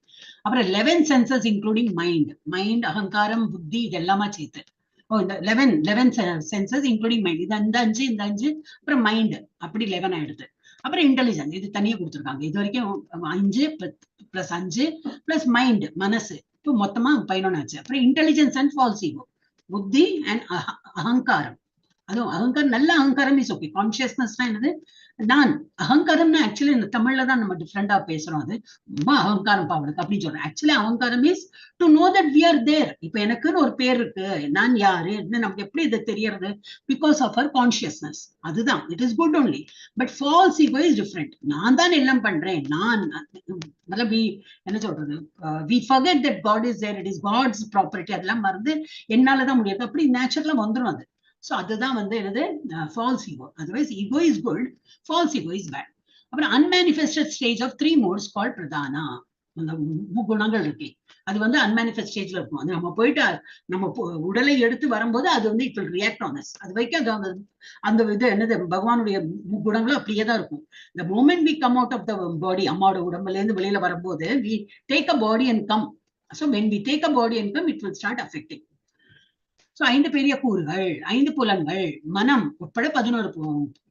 அப்புறம் 11 சென்சஸ் இன்க்ளூடிங் மைண்ட், அகங்காரம், புத்தி, இது எல்லாமே சேர்த்து. இந்த 11 சென்சஸ் இன்க்ளூடிங் மைண்ட். இது இந்த 5 அப்புறம் மைண்ட், அப்படி 11 ஆயிடுது. அப்புறம் இன்டெலிஜென்ஸ், இது தனியா கொடுத்துருக்காங்க. இது வரைக்கும் 5 + 5 + மைண்ட், மனசு, இப்போ மொத்தமா 11 ஆச்சு. அப்புறம் இன்டெலிஜென்ஸ் அண்ட் ஃபால்ஸ் ஈகோ, புத்தி அண்ட் அகங்காரம். அதுவும் அகங்காரம், நல்ல அகங்காரம் இஸ் ஓகே. கான்சியஸ்னஸ்னா என்னது? நான் அகங்காரம்னா ஆக்சுவலி இந்த தமிழ்ல தான் நம்ம டிஃப்ரெண்டா பேசுறோம். அது ரொம்ப அகங்காரம் பாவனுக்கு அப்படின்னு சொல்றோம். ஆக்சுவலி அகங்காரம் is to know that we are there. இப்ப எனக்குன்னு ஒரு பேர் இருக்கு, நான் யாரு, நமக்கு எப்படி இது தெரியறது? Because of our consciousness. அதுதான், it is good only. But false ego is different. நான் தான் எல்லாம் பண்றேன், நான் என்ன சொல்றது? We forget that God is there, it is God's property. அதெல்லாம் மறந்து என்னாலதான் முடியாது, அப்படி நேச்சுரலா வந்துடும் அது. So அதுதான் வந்து என்னது? False ego. Otherwise ego is good, false ego is bad. அப்புறம் unmanifested stage of 3 modes called பிரதானா. அந்த குணங்கள் இருக்கு, அது வந்து அன்மேனிஃபெஸ்ட் ஸ்டேஜ்ல இருக்கும். அது நம்ம போயிட்டு நம்ம உடலை எடுத்து வரும்போது அது வந்து it will react on us. அது வரைக்கும் அது அந்த இது என்னது? பகவானுடைய குணங்களும் அப்படியே தான் இருக்கும். The moment we come out of the body, அம்மாவோட உடம்புல இருந்து வெளியில வரும்போது we take a body and come. So when we take a body and come, it will start affecting. So 5 பெரிய கூறுகள், 5 புலன்கள், மனம் உட்பட 11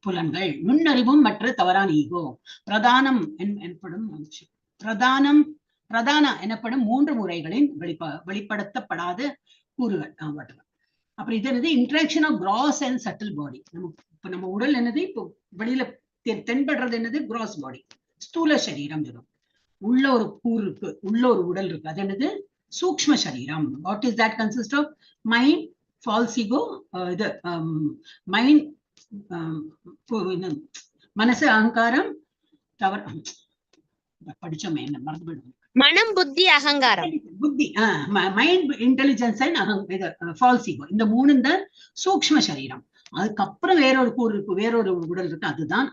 புலன்கள், நுண்ணறிவும் மற்ற தவறான ஈகோ, பிரதானம் எனப்படும் 3 முறைகளின் வெளிப்படுத்தப்படாத கூறுகள். அப்புறம் இது என்னது? Interaction of gross and subtle body. நம்ம உடல் என்னது? இப்போ வெளியில தென்படுறது என்னது? கிராஸ் பாடி, ஸ்தூல சரீரம். உள்ள ஒரு கூறு இருக்கு, உள்ள ஒரு உடல் இருக்கு, அது என்னது? சூக்ஷ்ம சரீரம். What is that? Consist of mind, false ego, இது மைண்ட், மனசு, அகங்காரம், தவறு படிச்சோமே, என்ன மறந்து போயிடும். மனம், புத்தி, அகங்காரம். புத்தி, mind, intelligence and false ego. இந்த 3 தான் சூக்ஷ்ம சரீரம். அதுக்கப்புறம் வேறொரு கூறு இருக்கு, வேறொரு உடல் இருக்கு, அதுதான்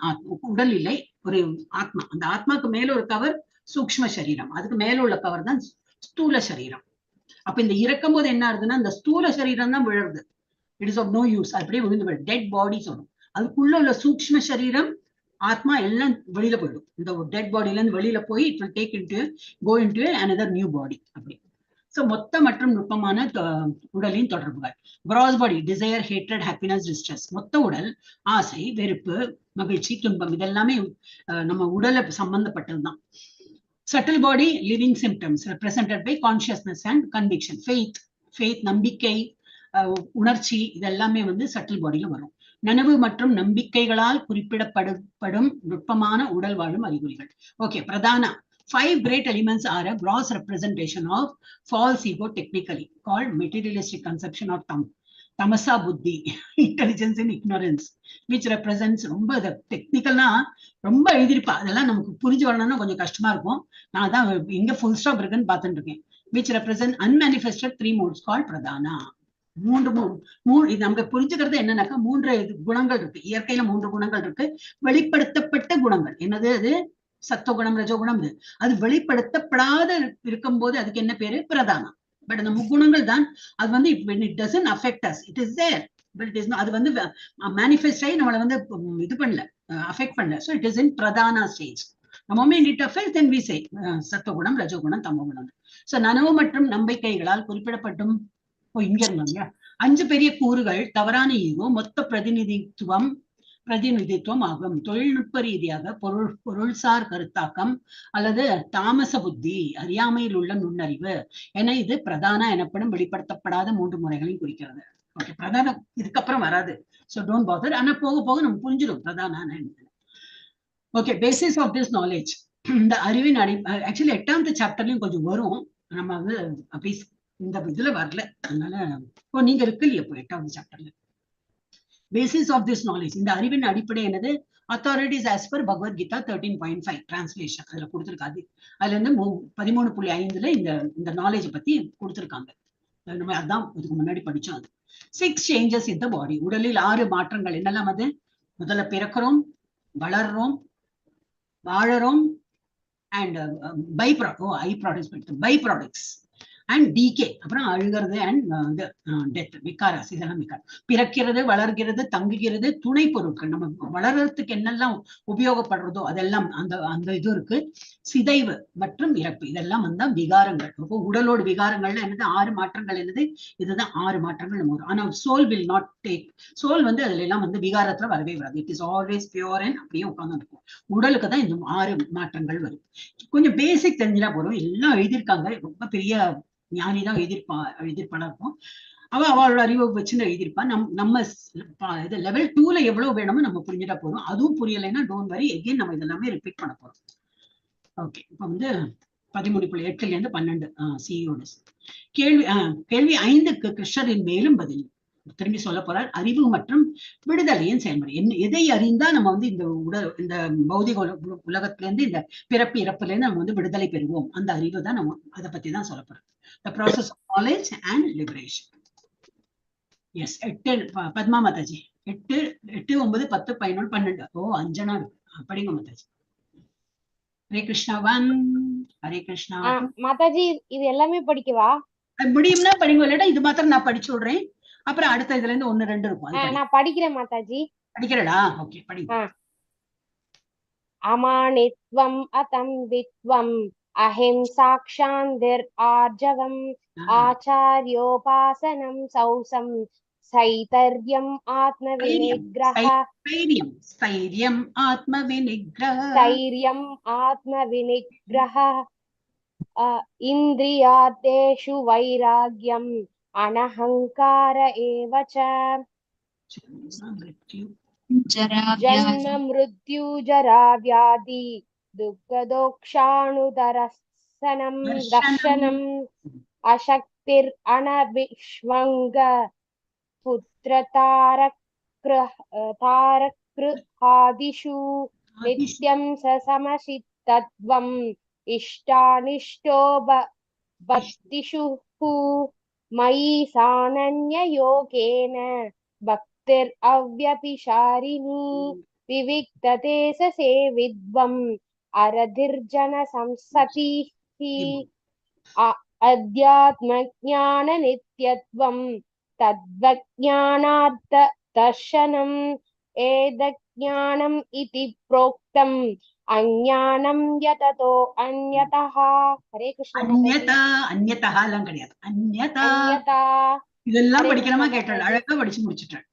உடல் இல்லை, ஒரு ஆத்மா. அந்த ஆத்மாக்கு மேல ஒரு கவர் சூக்ஷ்ம சரீரம், அதுக்கு மேல உள்ள கவர் தான் ஸ்தூல சரீரம். அப்ப இந்த இறக்கும் போது என்ன ஆகுதுன்னா, இந்த ஸ்தூல சரீரம் தான் விழுறது. It is of no use. அப்படியே விழுந்து போயிடும், டெட் பாடி சொல்லும். அதுக்குள்ள உள்ள சூக்ஷ்ம சரீரம், ஆத்மா எல்லாம் வெளியில போயிடும். இந்த டெட் பாடியில இருந்து வெளியில போய் it will take go into another new body. அப்படி. சோ மொத்த மற்றும் நுட்பமான உடலின் தொடர்புகள். Gross body, desire, hatred, happiness, distress. மொத்த உடல், ஆசை, வெறுப்பு, மகிழ்ச்சி, துன்பம், இதெல்லாமே நம்ம உடலை சம்பந்தப்பட்டதுதான். Subtle body, living symptoms represented by consciousness and conviction. Faith, நம்பிக்கை, உணர்ச்சி, இதெல்லாமே வந்து சட்டில் பாடியில வரும். நனவு மற்றும் நம்பிக்கைகளால் குறிப்பிடப்படும் நுட்பமான உடல் வாழும் அறிகுறிகள். ஓகே, பிரதான 5 great elements are a gross representation of false ego, technically called materialistic conception of tamasa buddhi, intelligence and ignorance, which represents ரொம்ப டெக்னிக்கல்னா ரொம்ப எழுதிருப்பா, அதெல்லாம் நமக்கு புரிஞ்சு வரணும்னா கொஞ்சம் கஷ்டமா இருக்கும். நான் தான் எங்க ஃபுல் ஸ்டாப் இருக்குன்னு பார்த்துட்டு இருக்கேன். which represent unmanifested 3 modes called pradhana. இது நமக்கு புரிஞ்சுக்கிறது என்னன்னாக்கா 3 குணங்கள் இருக்கு. இயற்கையில 3 குணங்கள் இருக்கு. வெளிப்படுத்தப்பட்ட குணங்கள் என்னது? அது சத்துவகுணம், ரஜோகுணம். அது வெளிப்படுத்தப்படாத இருக்கும்போது அதுக்கு என்ன பேரு? பிரதானம். பட் அந்த முக்குணங்கள் தான் அது வந்து it doesn't affect us, it is there, but it is not, அது வந்து manifest ஆகி நம்மளை வந்து இது பண்ணல, அஃபெக்ட் பண்ணல. so it is in pradhana stage. the moment it affects, then we say சத்துவகுணம், ரஜோகுணம், தமோகுணம். so நனவு மற்றும் நம்பிக்கைகளால் குறிப்பிடப்பட்டும் இங்க இருந்தாங்க 5 பெரிய கூறுகள் தவறான ஈகோ, மொத்த பிரதிநிதித்துவம் ஆகும். தொழில்நுட்ப ரீதியாக பொருள்சார் கருத்தாக்கம் அல்லது தாமச புத்தி, அறியாமையில் உள்ள நுண்ணறிவு என இது பிரதான எனப்படும் வெளிப்படுத்தப்படாத 3 முறைகளையும் குறிக்கிறது. ஓகே, பிரதானம் இதுக்கப்புறம் வராது. So don't bother. ஆனா போக போக நம்ம புரிஞ்சிடும் பிரதான. Okay, basis of this knowledge. இந்த அறிவின் ஆக்சுவலி 8th சாப்டர்லயும் கொஞ்சம் வரும். நம்ம வந்து அப்படி இந்த இதுல வரல, அதனால நீங்க இருக்கு இல்லையா இப்போ 8th சாப்டர்ல. பேசிஸ் ஆஃப் திஸ் நாலேஜ், இந்த அறிவின் அடிப்படை என்னது? Authorities as per Bhagavad Gita 13.5 translation அதுல கொடுத்திருக்காது. அதுல இருந்து 13.5 இந்த நாலேஜ் பத்தி கொடுத்திருக்காங்க. நம்ம அதான் இதுக்கு முன்னாடி படிச்சோம். அது 6 சேஞ்சஸ் இன் த பாடி, உடலில் 6 மாற்றங்கள். என்னெல்லாம் அது? முதல்ல பிறக்கிறோம், வளர்றோம், வாழறோம், and byproducts and decay, அப்புறம் அழுகிறது அண்ட் டெத், விகாராஸ். இதெல்லாம் பிறக்கிறது, வளர்கிறது, தங்குகிறது, துணை பொருட்கள். நம்ம வளர்றதுக்கு என்னெல்லாம் உபயோகப்படுறதோ அதெல்லாம் அந்த இது இருக்கு. சிதைவு மற்றும் இறப்பு, இதெல்லாம் வந்து விகாரங்கள். அப்போ உடலோட விகாரங்கள்ல என்னது? 6 மாற்றங்கள். என்னது? இதுதான் 6 மாற்றங்கள் நம்ம வரும். ஆனா soul will not take, soul வந்து அதுல எல்லாம் வந்து விகாரத்துல வரவே வராது. It is always pure and அப்படியே உட்கார்ந்து இருக்கும். உடலுக்கு தான் இந்த 6 மாற்றங்கள் வரும். கொஞ்சம் பேசிக் தெரிஞ்சுனா போறோம். எல்லாம் எழுதியிருக்காங்க, ரொம்ப பெரிய ஞானிதான் எழுதியிருப்பானா இருக்கும். அவளோட அறிவை வச்சுன்னு எழுதியிருப்பான். நம்ம இது லெவல் 2ல எவ்வளவு வேணுமோ நம்ம புரிஞ்சுட்டா போறோம். அதுவும் புரியலைன்னா டோன்ட் வரி, எகைன் நம்ம இதெல்லாமே ரிப்பீட் பண்ண போறோம். ஓகே, இப்ப வந்து 13.8ல இருந்து 12 சியோட கேள்வி 5க்கு கிருஷ்ணரின் மேலும் பதில் திரும்பி சொல்ல போறார். அறிவு மற்றும் விடுதலையின் செயல்முறை. எதை அறிந்தா நம்ம வந்து இந்த பௌதிக உலகத்துல இருந்து, இந்த பிறப்பு இறப்புல இருந்து நம்ம வந்து விடுதலை பெறுவோம், அந்த அறிவு தான் நம்ம அதை பத்தி தான் சொல்ல போறோம். The process of knowledge and liberation. Yes, 8 Padma Mataji 8, 9, 10, 11, 12. ஓ, அஞ்சனா படிங்க மாதாஜி. ஹரே கிருஷ்ணா. ஹரே கிருஷ்ணா. மாதாஜி இது எல்லாமே படிக்கவா? முடியும்னா படிங்க, இல்லடா இது மாத்திரம் நான் படிச்சு விடுறேன். அப்புறம் அடுத்த இதுல இருந்து 1, 2 இருக்கும். நான் படிக்கிறேன் மாதாஜி. படிக்கிறடா? ஓகே, படிங்க. அமானித்வம் அதம் வித்வம் அஹிம்சாக்ஷாந்திர் ஆர்ஜவம் ஆச்சார்யோபாசனம் சௌசம் சைதர்யம் ஆத்ம விநிக்ரஹ. ஸ்தைர்யம் ஆத்ம விநிக்ரஹ. இந்திரியார்த்தேஷு வைராக்யம் அனஹங்கார ஏவச. ஜன்ம மிருத்யு ஜரா வியாதி துக்கதோக்ஷாணுதர்சனம் தர்ஷனம் அசக்திர் அனபிஷ்வங்க புத்ர தாரக்ருஹாதிஷு நித்யம் சமசித்தத்வம் இஷ்டானிஷ்டோ பக்திஷு மயி சானன்ய யோகேன பக்திர் அவ்யபிசாரிணி விவிக்ததே சேவித்வம் அரதிர்ஜன சம்சதிஹி அத்யாத்ம ஞான நித்யத்வம் தத்வஞானார்த்த தர்ஷனம் ஏதஞானம் இதி ப்ரோக்தம் அஞ்ஞானம் யததோ அன்யதஹ. ஹரே கிருஷ்ணா. அன்யதா எல்லாம் கிடையாது, அன்யதா. இதெல்லாம் படிக்கணுமா கேட்டாள், அழகா படிச்சு முடிச்சுட்டாள்.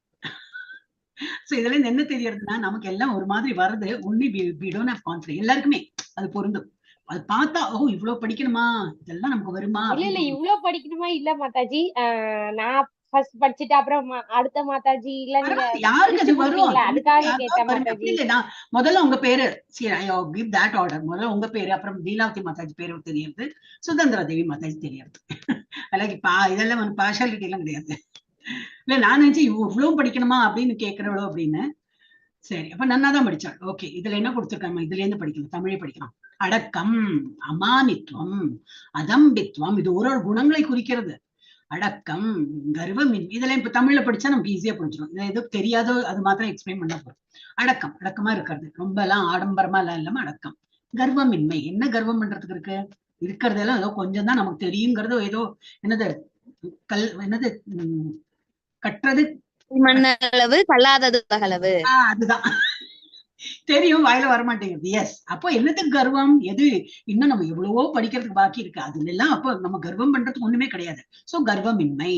சோ இதுல இருந்து என்ன தெரியறதுன்னா, நமக்கு எல்லாம் ஒரு மாதிரி வருது. Only we don't have confidence. எல்லாருக்குமே அது பொருந்தும். அது பார்த்தா ஓ இவ்வளவு படிக்கணுமா, இதெல்லாம் நமக்கு வருமா? இல்ல இவ்வளவு படிக்கணுமா இல்ல மாதாஜி. நான் ஃபர்ஸ்ட் படிச்சுட்டு அப்புறம் அடுத்த மாதாஜி இல்ல நீங்க யாருக்கு அது வரும் அதுக்காக கேட்டேன் மாதாஜி. நான் முதல்ல உங்க பேரு give that order. முதல்ல உங்க பேரு, அப்புறம் லீலாவதி மாதாஜி பேரு தெரியுது, சுதந்திரா தேவி மாதாஜி தெரியாது. அல்லாக்கி இதெல்லாம் வந்து பார்ஷாலிட்டி எல்லாம் கிடையாது. இல்ல நான் நினைச்சு இவ்வளவு படிக்கணுமா அப்படின்னு கேட்கிறவளோ அப்படின்னு. சரி, அப்ப நன்னாதான் படிச்சாள். ஓகே, இதுல என்ன கொடுத்துருக்காங்க, இதுல இருந்து படிக்கணும், தமிழே படிக்கலாம். அடக்கம், அமானித்துவம், அதம்பித்துவம், இது ஒரு குணங்களை குறிக்கிறது. அடக்கம், கர்வம், இதெல்லாம் இப்ப தமிழ்ல படிச்சா நமக்கு ஈஸியா புரிஞ்சிடும். இதை எதுவும் தெரியாதோ அது மாத்திரம் எக்ஸ்பிளைன் பண்ண போறோம். அடக்கம், அடக்கமா இருக்கிறது, ரொம்ப எல்லாம் ஆடம்பரமா எல்லாம் இல்லாம அடக்கம். கர்வமின்மை, என்ன கர்வம் பண்றதுக்கு இருக்கு, இருக்கிறதெல்லாம் ஏதோ கொஞ்சம் தான் நமக்கு தெரியுங்கிறதோ, ஏதோ என்னது என்னது கற்றது மண்ணளவு கல்லாதது பகலவு. அதுதான் தெரியும், வாயில வரமாட்டேங்குது. எஸ், அப்போ என்னதுக்கு கர்வம், எது இன்னும் நம்ம எவ்வளவோ படிக்கிறதுக்கு பாக்கி இருக்கு, அதுல எல்லாம் அப்போ நம்ம கர்வம் பண்றதுக்கு ஒண்ணுமே கிடையாது. சோ கர்வமின்மை.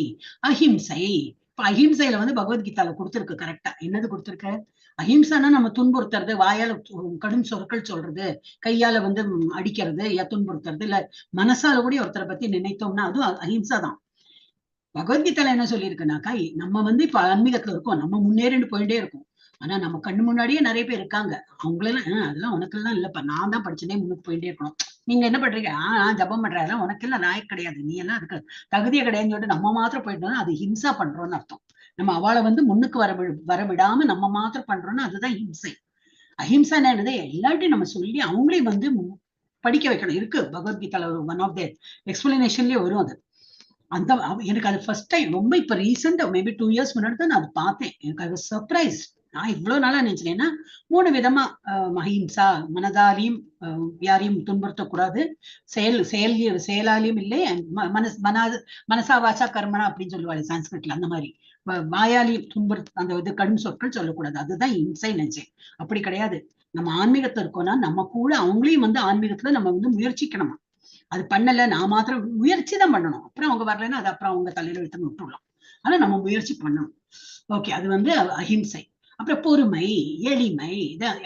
அஹிம்சை, இப்ப அஹிம்சையில வந்து பகவத்கீதால கொடுத்திருக்கு கரெக்டா. என்னது கொடுத்திருக்கு, அஹிம்சைன்னா நம்ம துன்புறுத்துறது, வாயால கடும் சொற்கள் சொல்றது, கையால வந்து அடிக்கிறது, துன்புறுத்துறது, இல்ல மனசால கூட ஒருத்தரை பத்தி நினைத்தோம்னா அதுவும் அஹிம்சா தான். பகவத்கீதையில என்ன சொல்லியிருக்குனாக்கா, நம்ம வந்து இப்ப ஆன்மீகத்துல இருக்கோம், நம்ம முன்னேறிட்டு போயிட்டே இருக்கோம். ஆனா நம்ம கண்ணு முன்னாடியே நிறைய பேர் இருக்காங்க, அவங்களெல்லாம் அதெல்லாம் உனக்கெல்லாம் இல்லப்பா, நான் தான் படிச்சதே முன்னுக்கு போயிட்டே இருக்கணும். நீங்க என்ன பண்றீங்க, ஜபம் பண்றதெல்லாம் உனக்கெல்லாம் லாயக் கிடையாது, நீ எல்லாம் அதுக்கு தகுதியே கிடையாதுன்னு சொல்லிட்டு நம்ம மாத்திரம் போயிட்டோம்னா அது ஹிம்சா பண்றோம்னு அர்த்தம். நம்ம அவளை வந்து முன்னுக்கு வர விடாம நம்ம மாத்திரம் பண்றோம்னா அதுதான் ஹிம்சை. அஹிம்சா என்னது, எல்லாத்தையும் நம்ம சொல்லி அவங்களையும் வந்து படிக்க வைக்கணும். இருக்கு பகவத்கீதால ஒன் ஆஃப் த எக்ஸ்பிளனேஷன்லயே வரும் அது. அந்த எனக்கு அது ஃபர்ஸ்ட் டைம், ரொம்ப இப்ப ரீசெண்டா மேபி 2 years முன்னாடி தான் நான் அது பார்த்தேன். எனக்கு அது சர்ப்ரைஸ். நான் இவ்வளவு நாளா நினைச்சேன், ஏன்னா 3 விதமா அஹிம்சா, மனதாலையும் யாரையும் துன்புறுத்தக்கூடாது, செயலாலையும் இல்லை, மனசா வாசா கர்மனா அப்படின்னு சொல்லுவாரு சான்ஸ்கிரிட்ல, அந்த மாதிரி வாயாலையும் அந்த இது கடும் சொற்கள் சொல்லக்கூடாது, அதுதான் இம்சை நினைச்சேன். அப்படி கிடையாது. நம்ம ஆன்மீகத்துல இருக்கோம்னா நம்ம கூட அவங்களையும் வந்து ஆன்மீகத்துல நம்ம வந்து முயற்சிக்கணுமா. அது பண்ணல, நான் மாத்திரம் முயற்சி தான் பண்ணணும், அப்புறம் அவங்க வரலன்னா அது அப்புறம் அவங்க தலையில எடுத்து விட்டுடலாம். ஆனா நம்ம முயற்சி பண்ணணும். ஓகே, அது வந்து அஹிம்சை. அப்புறம் பொறுமை, எளிமை,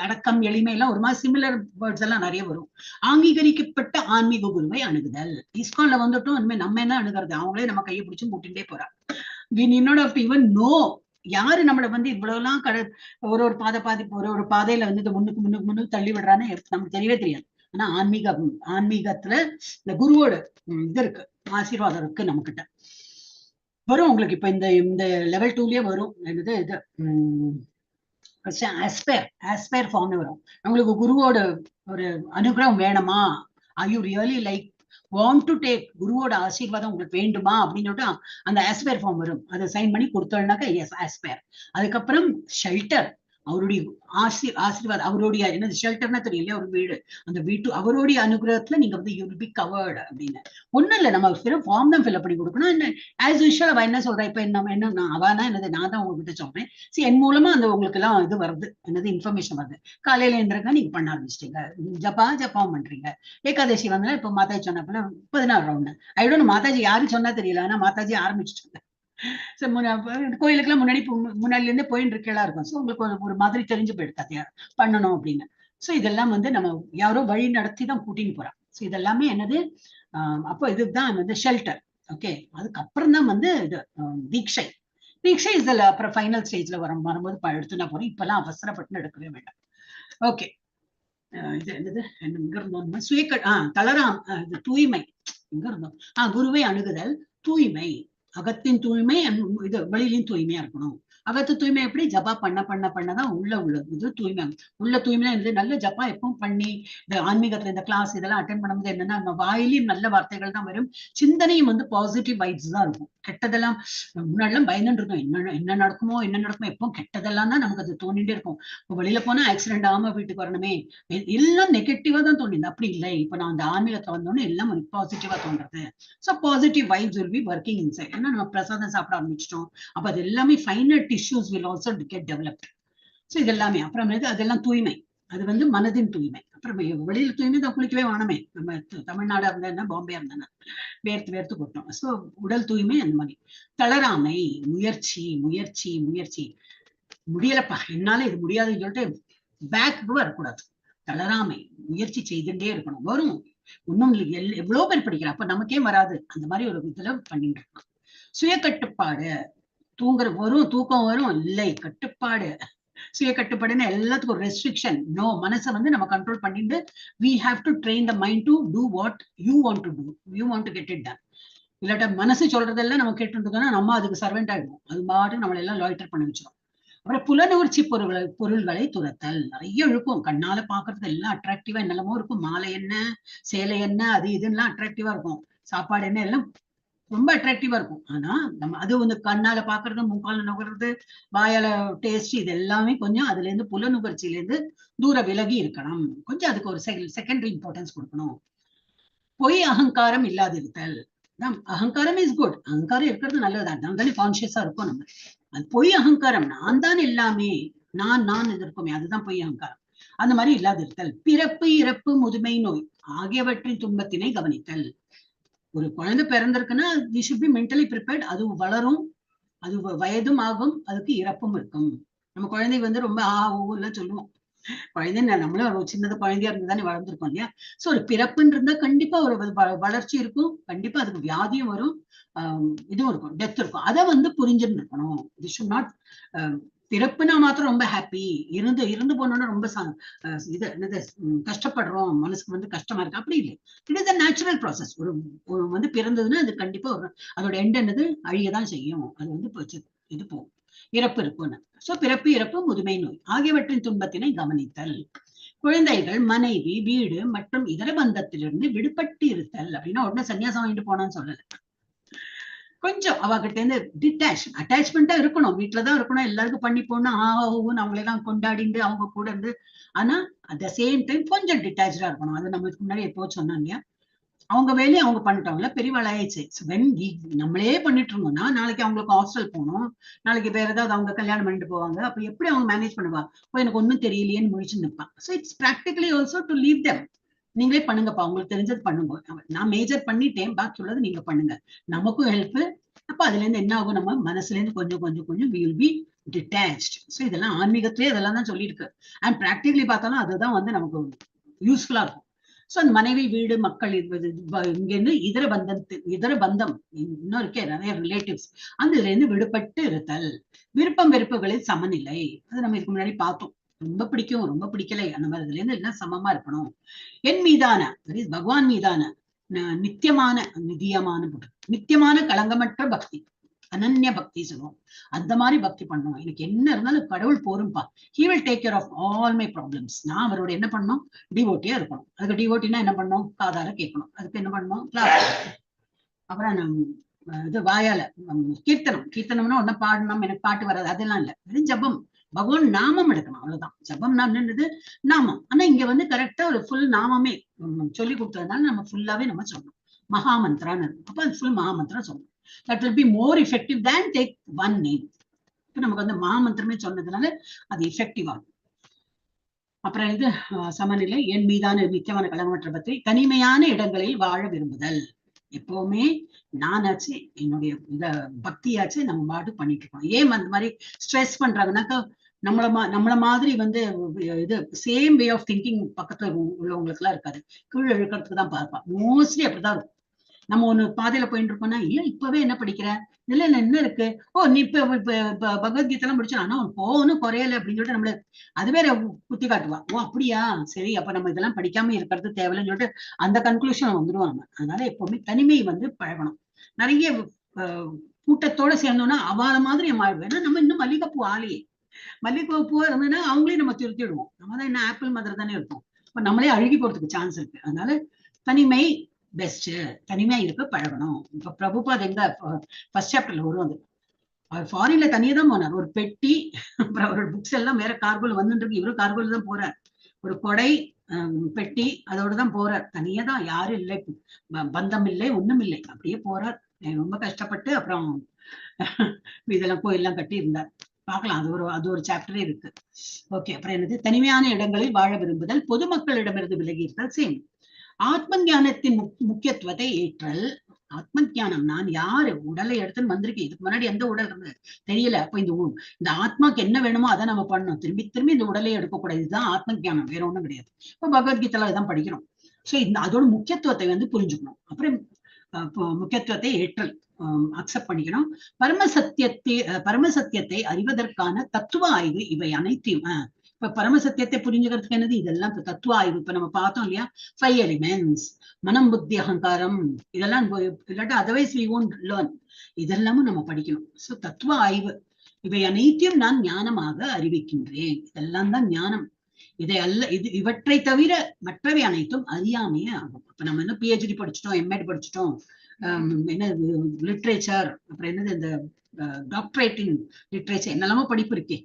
அடக்கம், எளிமை எல்லாம் ஒரு மாதிரி சிமிலர் வேர்ட்ஸ் எல்லாம் நிறைய வரும். அங்கீகரிக்கப்பட்ட ஆன்மீக குருவை அணுகுதல். இஸ்கான்ல வந்துட்டும் இனிமே நம்ம என்ன அணுகிறது, அவங்களே நம்ம கையை பிடிச்சு கூட்டிகிட்டே போறா. ஈவன் நோ யாரு நம்மளை வந்து இவ்வளவு எல்லாம் ஒரு பாதையில வந்து முன்னுக்கு தள்ளி விடுறான்னு நமக்கு தெரியவே தெரியாது. ஆனா ஆன்மீகத்துல இந்த குருவோட இது இருக்கு, ஆசீர்வாதம் இருக்கு நம்ம கிட்ட. வரும் உங்களுக்கு இப்ப இந்த லெவல் 2லயே வரும், என்னது இது ஆஸ்பயர் ஃபார்ம் வரும். உங்களுக்கு குருவோட ஒரு அனுகிரகம் வேணுமா, are you really like want to take, குருவோட ஆசீர்வாதம் உங்களுக்கு வேண்டுமா அப்படின்னு சொல்லிட்டு அந்த ஆஸ்பயர் ஃபார்ம் வரும். அதை சைன் பண்ணி கொடுத்தோம்னாக்கா எஸ் ஆஸ்பயர். அதுக்கப்புறம் ஷெல்டர், அவருடைய ஆசீர்வாதம், அவருடைய என்னது ஷெல்டர்னா தெரியல, ஒரு வீடு, அந்த வீட்டு அவருடைய அனுகிரகத்துல நீங்க வந்து யூ வில் பி கவர்டு அப்படின்னு. ஒண்ணும் இல்லை, நம்ம ஃபார்ம் தான் ஃபில்அப் பண்ணி கொடுக்கணும். ஆஸ் யூஷுவல் அவ என்ன சொல்றா, இப்ப என்ன அவனா என்னது, நான் தான் உங்ககிட்ட சொல்றேன், சரி என் மூலமா அந்த உங்களுக்கு எல்லாம் இது வருது, என்னது இன்ஃபர்மேஷன் வருது. காலையில எழுந்திருக்க நீங்க பண்ண ஆரம்பிச்சிட்டீங்க, ஜபம் பண்றீங்க. ஏகாதசி வந்தா இப்ப மாதாஜி சொன்ன 14 round, I don't know Mataji யாரும் சொன்னா தெரியல, ஆனா மாதாஜி ஆரம்பிச்சுட்டாங்க. கோயிலுக்குலாம் முன்னாடில இருந்தே போயிட்டு இருக்கா இருக்கும். சோ உங்களுக்கு ஒரு மாதிரி தெரிஞ்சு போயிடுது பண்ணணும் அப்படின்னு. சோ இதெல்லாம் வந்து நம்ம யாரோ வழி நடத்தி தான் கூட்டின்னு போறோம். சோ இதெல்லாமே என்னது, அப்போ இதுதான் வந்து ஷெல்டர். ஓகே, அதுக்கப்புறம் தான் வந்து இது தீட்சை. தீட்சை இதுல அப்புறம் ஃபைனல் ஸ்டேஜ்ல வரும்போது எடுத்துனா போறோம். இப்பெல்லாம் அவசரப்பட்டு எடுக்கவே வேண்டாம். ஓகே, இது என்னது எங்க இருந்தோம், தளராம் தூய்மை, எங்க இருந்தோம், குருவை அணுகுதல், தூய்மை, அகத்தின் தூய்மை, இது வெளியிலையும் தூய்மையா இருக்கணும். அகத்து தூய்மை எப்படி, ஜபா பண்ணதான் உள்ளது தூய்மை. உள்ள தூய்மையா இருந்து நல்ல ஜபா எப்பவும் பண்ணி, இந்த ஆன்மீகத்துல இந்த கிளாஸ் இதெல்லாம் அட்டென்ட் பண்ணும்போது என்னன்னா நம்ம வாயிலையும் நல்ல வார்த்தைகள் தான் வரும், சிந்தனையும் வந்து பாசிட்டிவ் வைப்ஸ் தான் இருக்கும். கெட்டதெல்லாம் முன்னாடிலாம் பயந்துட்டு இருக்கோம், என்ன நடக்குமோ எப்பவும் கெட்டதெல்லாம் தான் நமக்கு அது தோண்டிட்டே இருக்கும். இப்போ வெளியில போனா ஆக்சிடென்ட் ஆகாம வீட்டுக்கு வரணுமே, எல்லாம் நெகட்டிவா தான் தோணுது. அப்படி இல்லை, இப்ப நான் அந்த ஆன்மீகத்துல வந்தோடனே எல்லாம் பாசிட்டிவா தோன்றது. So positive vibes will be working inside. ஏன்னா நம்ம பிரசாதம் சாப்பிட ஆரம்பிச்சிட்டோம், அப்ப அது எல்லாமே finer tissues will also get developed. So இது எல்லாமே அப்புறம் அதெல்லாம் தூய்மை, அது வந்து மனதின் தூய்மை. அப்புறம் வெளியில தூய்மை தான், குளிக்கவே வேணுமே, நம்ம தமிழ்நாடா இருந்தா பாம்பே இருந்தா வேர்த்து கொட்டும். சோ உடல் தூய்மை அந்த மாதிரி. தளராமை, முயற்சி, முடியலப்பா என்னால இது முடியாதுன்னு சொல்லிட்டு பேக்கு வரக்கூடாது. தளராமை, முயற்சி செய்துட்டே இருக்கணும். வரும், இன்னும் எவ்வளவு பேர் படிக்கிறா, அப்ப நமக்கே வராது, அந்த மாதிரி ஒரு இதுல பண்ணிட்டு இருக்கோம். சுய கட்டுப்பாடு, தூக்கம் வரும் இல்லை, கட்டுப்பாடு, சுய கட்டுப்பாடுன்னு எல்லாத்துக்கும் ஒரு ரெஸ்ட்ரிக்ஷன். நோ, மனசை வந்து நம்ம கண்ட்ரோல் பண்ணிட்டு we have to train the mind to do what you want to do, you want to get it done. இல்லாட்டா மனசு சொல்றதெல்லாம் நம்ம கேட்டு இருந்தோம்னா நம்ம அதுக்கு சர்வெண்ட் ஆயிடுவோம், அது பாட்டு நம்மள எல்லாம் லாய்டர் பண்ணி வச்சிடும். அப்புறம் புலனுணர்ச்சி பொருள்களை துரத்தல். நிறைய இருக்கும், கண்ணால பாக்குறது எல்லாம் அட்ராக்டிவா என்னெல்லாமோ இருக்கும், மாலை என்ன, சேலை என்ன, அது இதுலாம் அட்ராக்டிவா இருக்கும், சாப்பாடு என்ன எல்லாம் ரொம்ப அட்ராக்டிவா இருக்கும். ஆனா நம்ம அது வந்து கண்ணால பாக்குறது, மூக்கால நுகர்றது, வாயால டேஸ்ட், இது எல்லாமே கொஞ்சம் அதுல இருந்து புலனுணர்ச்சியில இருந்து தூர விலகி இருக்கணும். கொஞ்சம் அதுக்கு ஒரு செகண்டரி இம்பார்ட்டன்ஸ் கொடுக்கணும். பொய் அகங்காரம் இல்லாதிருத்தல். அகங்காரம் இஸ் குட், அகங்காரம் இருக்கிறது நல்லதுதான், நம்ம தானே கான்சியஸா இருக்கும். நம்ம அது பொய் அகங்காரம், நான் தான் எல்லாமே, நான் இது இருக்குமே, அதுதான் பொய் அகங்காரம். அந்த மாதிரி இல்லாதிருத்தல். பிறப்பு இறப்பு முதுமை நோய் ஆகியவற்றின் துன்பத்தினை கவனித்தல். ஒரு குழந்தை பிறந்திருக்குன்னா we should be mentally prepared. அது வளரும், அது வயதும் ஆகும், அதுக்கு இறப்பும் இருக்கும். நம்ம குழந்தை வந்து ரொம்ப எல்லாம் சொல்லுவோம், குழந்தை நம்மளும் ஒரு சின்னது குழந்தையா இருந்து தானே வளர்ந்துருக்கோம் இல்லையா. சோ ஒரு பிறப்புன்னு இருந்தா கண்டிப்பா ஒரு வளர்ச்சி இருக்கும், கண்டிப்பா அதுக்கு வியாதியும் வரும், இதுவும் இருக்கும், டெத் இருக்கும். அதை வந்து புரிஞ்சுன்னு இருக்கணும். இது ஷுட் நாட் பிறப்புனா மாத்திரம் ரொம்ப ஹாப்பி, இருந்து போனோம்னா ரொம்ப இது என்னது கஷ்டப்படுறோம், மனசுக்கு வந்து கஷ்டமா இருக்கு, அப்படி இல்லை. It is a natural process. ஒரு வந்து பிறந்ததுன்னா அது கண்டிப்பா ஒரு அதோட எண்ட் என்னது அழியதான் செய்யும், அது வந்து இது போகும், இறப்பு இருக்கும்னு. சோ பிறப்பு இறப்பு முதுமை நோய் ஆகியவற்றின் துன்பத்தினை கவனித்தல். குழந்தைகள், மனைவி, வீடு மற்றும் இதர பந்தத்திலிருந்து விடுபட்டு இருத்தல். அப்படின்னா உடனே சன்னியாசம் வாங்கிட்டு போனான்னு சொல்லல, கொஞ்சம் அவகிட்ட இருந்து அட்டாச்மெண்டா இருக்கணும், வீட்டுலதான் இருக்கணும், எல்லாருக்கும் பண்ணி போகணும், அவங்களெல்லாம் கொண்டாடிட்டு அவங்க கூட இருந்து. ஆனா அட் த சேம் டைம் கொஞ்சம் டிட்டாச்சா இருக்கணும். அது நம்மளுக்கு முன்னாடி எப்போ சொன்னாங்க இல்லையா, அவங்க வேலையை அவங்க பண்ணிட்டாங்களா, பெரியவாளாயிடுச்சு. நம்மளே பண்ணிட்டு இருந்தோம்னா நாளைக்கு அவங்களுக்கு ஹாஸ்டல் போகணும், நாளைக்கு வேற ஏதாவது அவங்க கல்யாணம் பண்ணிட்டு போவாங்க, அப்ப எப்படி அவங்க மேனேஜ் பண்ணுவா, எனக்கு ஒன்னும் தெரியலையேன்னு முடிச்சு நிற்பான். So it's practically also to leave them. நீங்களே பண்ணுங்கப்பா, உங்களுக்கு தெரிஞ்சது பண்ணுங்க, நான் மேஜர் பண்ணிட்டேன், பாக்கி உள்ளது நீங்க பண்ணுங்க, நமக்கும் ஹெல்ப். அப்ப அதுல இருந்து என்ன ஆகும், நம்ம மனசுல இருந்து கொஞ்சம் கொஞ்சம் கொஞ்சம் we will be detached. So இதெல்லாம் ஆன்மீகத்திலே அதெல்லாம் தான் சொல்லியிருக்கு. அண்ட் ப்ராக்டிகலி பார்த்தாலும் அதுதான் வந்து நமக்கு யூஸ்ஃபுல்லா இருக்கும். சோ அந்த மனைவி, வீடு, மக்கள், இங்க இருந்து இதர பந்தம் இன்னும் இருக்கே நிறைய ரிலேட்டிவ்ஸ், அந்த இதுல இருந்து விடுபட்டு இருத்தல். விருப்பம் வெறுப்புகளில் சமநிலை, அது நம்ம இதுக்கு முன்னாடி பார்த்தோம். ரொம்ப பிடிக்கும், ரொம்ப பிடிக்கலை, அந்த மாதிரி இதுல இருந்து எல்லாம் சமமா இருக்கணும். என் மீதான, பகவான் மீதான நித்தியமான களங்கமற்ற பக்தி, அனன்ய பக்தி சொல்லுவோம். அந்த மாதிரி பக்தி பண்ணுவோம். எனக்கு என்ன இருந்தாலும் கடவுள் போரும்பா, he will take care of all my problems. நான் அவரோட என்ன பண்ணணும், டிவோட்டியா இருக்கணும். அதுக்கு டிவோட்டினா என்ன பண்ணணும், காதால கேட்கணும். அதுக்கு என்ன பண்ணணும், கிளாஸ். அப்புறம் இது வாயால கீர்த்தனம்னா ஒன்னும் பாடணும், எனக்கு பாட்டு வராது, அதெல்லாம் இல்லை, வெறும் ஜபம், பகவான் நாமம் எடுக்கணும், அவ்வளவுதான். ஜபம்னா என்னது, நாமம். ஆனா இங்க வந்து கரெக்டா ஒரு ஃபுல் நாமமே சொல்லி கொடுத்ததுனால நம்ம ஃபுல்லாவே நம்ம சொல்லணும், மகாமந்திரான்னு. அப்ப அது ஃபுல் மகாமந்திரம் சொல்லணும். That will be more effective than take one name. இப்ப நமக்கு வந்து மகாமந்திரமே சொன்னதுனால அது எஃபெக்டிவா. அப்புறம் இது சமநிலை. என் மீதான நித்தியமான களங்கமற்ற பக்தி. தனிமையான இடங்களில் வாழ விரும்புதல். எப்பவுமே நானாச்சு, என்னுடைய இந்த பக்தியாச்சு நம்ம பாட்டு பண்ணிட்டு இருக்கோம். ஏன் அந்த மாதிரி ஸ்ட்ரெஸ் பண்றாங்கன்னாக்கா, நம்மள மாதிரி வந்து இது சேம் வே ஆஃப் திங்கிங் பக்கத்துல உள்ளவங்களுக்கு எல்லாம் இருக்காது, கீழே இழுக்கிறதுக்கு தான் பார்ப்பா. மோஸ்ட்லி அப்படிதான் இருக்கும். நம்ம ஒண்ணு பாதையில போயிட்டு இருக்கோம்னா, இல்ல இப்பவே என்ன படிக்கிற, இல்ல என்ன இருக்கு, நீ இப்ப பகவத்கீதை எல்லாம் முடிச்சா, ஆனா போகணும் குறையல அப்படின்னு சொல்லிட்டு நம்மள அது வேற குத்தி காட்டுவா. அப்படியா, சரி, அப்ப நம்ம இதெல்லாம் படிக்காம இருக்கிறது தேவையில்லைன்னு சொல்லிட்டு அந்த கன்க்ளூஷன் வந்துடுவாங்க. அதனால எப்பவுமே தனிமை வந்து பழகணும். நிறைய கூட்டத்தோட சேர்ந்தோம்னா அவாத மாதிரி மாறிடுவோம். ஏன்னா நம்ம இன்னும் மல்லிகைப்பூ ஆலையே, மல்லிகைப்பூ இருந்ததுன்னா அவங்களையும் நம்ம திருத்திடுவோம். நம்ம தான் என்ன ஆப்பிள் மாதிரி தானே இருப்போம். இப்ப நம்மளே அழுகி போறதுக்கு சான்ஸ் இருக்கு. அதனால தனிமை பெஸ்ட், தனிமையா இருக்க பழகணும். இப்ப பிரபுபாத் எங்க ஃபர்ஸ்ட் சாப்டர்ல வரும், அது அவர் ஃபாரின்ல தனியா தான் போனார். ஒரு பெட்டி, அப்புறம் அவரோட புக்ஸ் எல்லாம் வேற கார்கோல வந்துட்டு இருக்கு, இவரும் கார்கோல தான் போறார். ஒரு கொடை, பெட்டி, அதோட தான் போறார். தனியா தான், யாரும் இல்லை, பந்தம் இல்லை, ஒண்ணும் இல்லை, அப்படியே போறார். ரொம்ப கஷ்டப்பட்டு அப்புறம் இதெல்லாம் கோயிலெல்லாம் கட்டி இருந்தார். பார்க்கலாம், அது ஒரு சாப்டரே இருக்கு. ஓகே. அப்புறம் என்னது, தனிமையான இடங்களில் வாழ விரும்புதல். பொதுமக்களிடமிருந்து விலகி இருத்தல். சேம். ஆத்ம ஞானத்தின் முக்கியத்துவத்தை ஏற்றல். ஆத்ம ஞானம், நான் யாரு, உடலை எடுத்துன்னு வந்திருக்கேன், இதுக்கு முன்னாடி எந்த உடல் இருந்தது தெரியல. அப்ப இந்த ஆத்மாக்கு என்ன வேணுமோ அதை நம்ம பண்ணணும், திரும்பி திரும்பி இந்த உடலையே எடுக்கக்கூடாது. இதுதான் ஆத்ம ஞானம், வேற ஒண்ணும் கிடையாது. இப்ப பகவத்கீதையில இதான் படிக்கிறோம். சோ அதோட முக்கியத்துவத்தை வந்து புரிஞ்சுக்கணும். அப்புறம் முக்கியத்துவத்தை ஏற்றல், அக்செப்ட் பண்ணிக்கணும். பரமசத்தியத்தை அறிவதற்கான தத்துவ ஆய்வு இவை அனைத்தையும் இப்ப பரமசத்தியத்தை புரிஞ்சுக்கிறதுக்கு என்னது இதெல்லாம் இப்ப தத்துவ ஆய்வு. இப்ப நம்ம பார்த்தோம் இல்லையா, 5 எலிமெண்ட்ஸ், மனம் புத்தி அகங்காரம், இதெல்லாம் இல்லாட்டா அதர்வைஸ் வி won't learn. இதெல்லாமும் நம்ம படிக்கணும். சோ தத்துவ ஆய்வு இவை அனைத்தையும் நான் ஞானமாக அறிவிக்கின்றேன். இதெல்லாம் தான் ஞானம். இவற்றை தவிர மற்றவை அனைத்தும் அறியாமையே ஆகும். இப்ப நம்ம என்ன PhD படிச்சுட்டோம், MAd படிச்சுட்டோம், என்ன லிட்ரேச்சர், அப்புறம் என்னது இந்த டாக்டரேட் இன் லிட்ரேச்சர், என்னெல்லாமோ படிப்பு இருக்கே,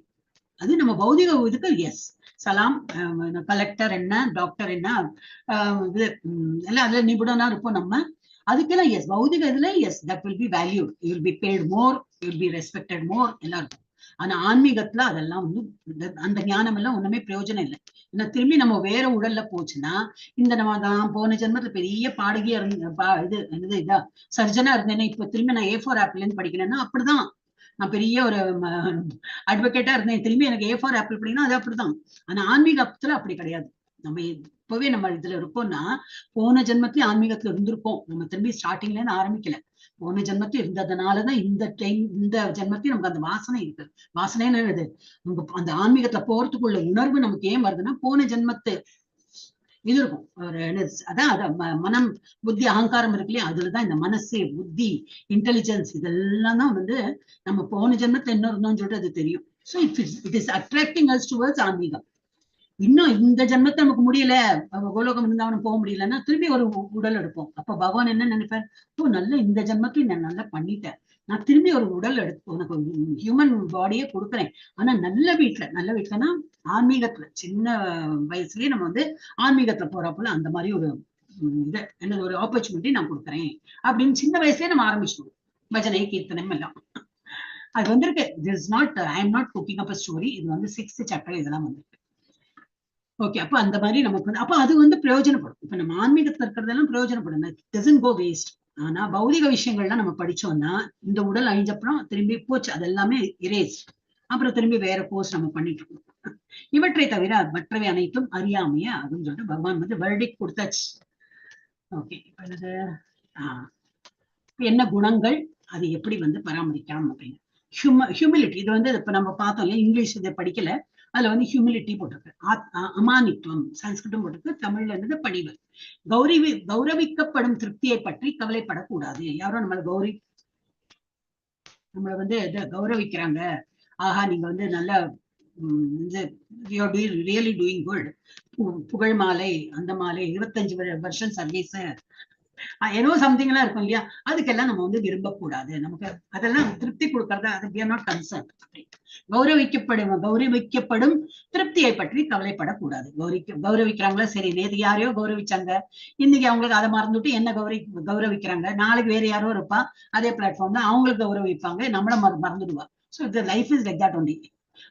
அது நம்ம பௌதிக இதுக்கு எஸ் சலாம், கலெக்டர் என்ன, டாக்டர் என்ன, இது எல்லாம் அதுல நிபுணனா இருப்போம் நம்ம. அதுக்கெல்லாம் எஸ் பௌதிக இதுல yes that will be valued, you will be paid more, you will be respected more, எல்லாம் இருக்கும். ஆனா ஆன்மீகத்துல அதெல்லாம் வந்து அந்த ஞானம் எல்லாம் ஒண்ணுமே பிரயோஜனம் இல்லை. ஏன்னா திரும்பி நம்ம வேற உடல்ல போச்சுன்னா, இந்த நம்ம போன ஜென்மத்துல பெரிய பாடகியா இது என்னது இதா சர்ஜனா இருந்தேன்னா, இப்ப திரும்பி நான் A4 ஆப்பிள்னு படிக்கிறேன்னா அப்படிதான். நான் பெரிய ஒரு அட்வொகேட்டா இருந்தேன், திரும்பி எனக்கு A4 ஆப்பிள் படிக்கணும், அது அப்படிதான். ஆனா ஆன்மீகத்துல அப்படி கிடையாது. நம்ம இப்பவே நம்ம இதுல இருக்கோம்னா போன ஜென்மத்திலேயே ஆன்மீகத்துல இருந்திருக்கோம். நம்ம திரும்பி ஸ்டார்டிங்ல இருந்து ஆரம்பிக்கல. போன ஜென்மத்தில் இருந்ததுனாலதான் இந்த ஜென்மத்தையும் நமக்கு அந்த வாசனை இருக்கு. வாசனைன்னு என்னது, அந்த ஆன்மீகத்துல போறதுக்குள்ள உணர்வு நமக்கு ஏன் வருதுன்னா, போன ஜென்மத்து இது இருக்கும். ஒரு அதான் மனம் புத்தி அகங்காரம் இருக்கு இல்லையா, அதுலதான் இந்த மனசு புத்தி இன்டெலிஜென்ஸ் இதெல்லாம் தான் வந்து நம்ம போன ஜென்மத்துல என்ன இருந்தோம்னு சொல்லிட்டு அது தெரியும். So it is attracting us towards ஆன்மீகம். இன்னும் இந்த ஜென்மத்தை நமக்கு முடியல, கோலோகம் இருந்தாலும் போக முடியலன்னா திரும்பி ஒரு உடல் எடுப்போம். அப்ப பகவான் என்ன நினைப்பார், ஓ நல்ல இந்த ஜென்மத்தையும் நான் நல்லா பண்ணிட்டேன், நான் திரும்பி ஒரு உடல் எடுத்து உனக்கு ஹியூமன் பாடியே கொடுக்குறேன். ஆனா நல்ல வீட்டுலன்னா ஆன்மீகத்துல சின்ன வயசுலயே நம்ம வந்து ஆன்மீகத்துல போறப்பல அந்த மாதிரி ஒரு இது என்ன ஒரு ஆப்பர்ச்சுனிட்டி நான் கொடுக்குறேன் அப்படின்னு சின்ன வயசுலயே நம்ம ஆரம்பிச்சிடுவோம். பஜனை கீர்த்தனம் எல்லாம் அது வந்திருக்கு. This not I am not cooking up story. இது வந்து 6th சாப்டர் இதெல்லாம் வந்திருக்கு. ஓகே, அப்ப அந்த மாதிரி நமக்கு வந்து அப்ப அது வந்து பிரயோஜனப்படும். இப்ப நம்ம ஆன்மீகத்துல இருக்கிறதெல்லாம் பிரயோஜனப்படும், டசன்ட் கோ வேஸ்ட். ஆனா பௌதிக விஷயங்கள்லாம் நம்ம படிச்சோம்னா இந்த உடல் அழிஞ்சப்புறம் திரும்பி போச்சு, அது எல்லாமே இரேஸ். அப்புறம் திரும்பி வேற கோர்ஸ் நம்ம பண்ணிட்டு இருக்கோம். இவற்றை தவிர மற்றவை அனைத்தும் அறியாமையே அப்படின்னு சொல்லிட்டு பகவான் வந்து வெர்டிக்ட் கொடுத்தாச்சு. ஓகே, இப்ப என்னது என்ன குணங்கள், அது எப்படி வந்து பராமரிக்கலாம் அப்படின்னு. ஹியூமிலிட்டி, இது வந்து இப்ப நம்ம பார்த்தோம் இல்லையா, இங்கிலீஷ் இதை படிக்கல, அதுல வந்து ஹியூமிலிட்டி போட்டிருக்கு. அமானித்துவம் சன்ஸ்கிருதம் போட்டிருக்கு, தமிழ்ல இருந்தது பணிவு. கௌரவிக்கப்படும் திருப்தியை பற்றி கவலைப்படக்கூடாது. யாரும் நம்மளை வந்து கௌரவிக்கிறாங்க, ஆஹா நீங்க வந்து நல்ல ரியலி டூயிங் குட், புகழ் மாலை, அந்த மாலை, 25 வருஷம் சர்வீஸ், ஏதோ சம்திங் எல்லாம் இருக்கும் இல்லையா, அதுக்கெல்லாம் நம்ம வந்து விரும்பக்கூடாது. நமக்கு அதெல்லாம் திருப்தி கொடுக்கறதா, அது we are not concerned. கௌரவிக்கப்படும் திருப்தியை பற்றி கவலைப்படக்கூடாது. கௌரவிக்கிறாங்களா, சரி நேற்று யாரையோ கௌரவிச்சாங்க, இன்னைக்கு அவங்களுக்கு அதை மறந்துட்டு என்ன கௌரவிக்கிறாங்க, நாளைக்கு வேற யாரோ இருப்பா அதே பிளாட்ஃபார்ம்ல அவங்களுக்கு கௌரவிப்பாங்க, நம்மள மறந்துடுவா. ஸோ இந்த life is like that only.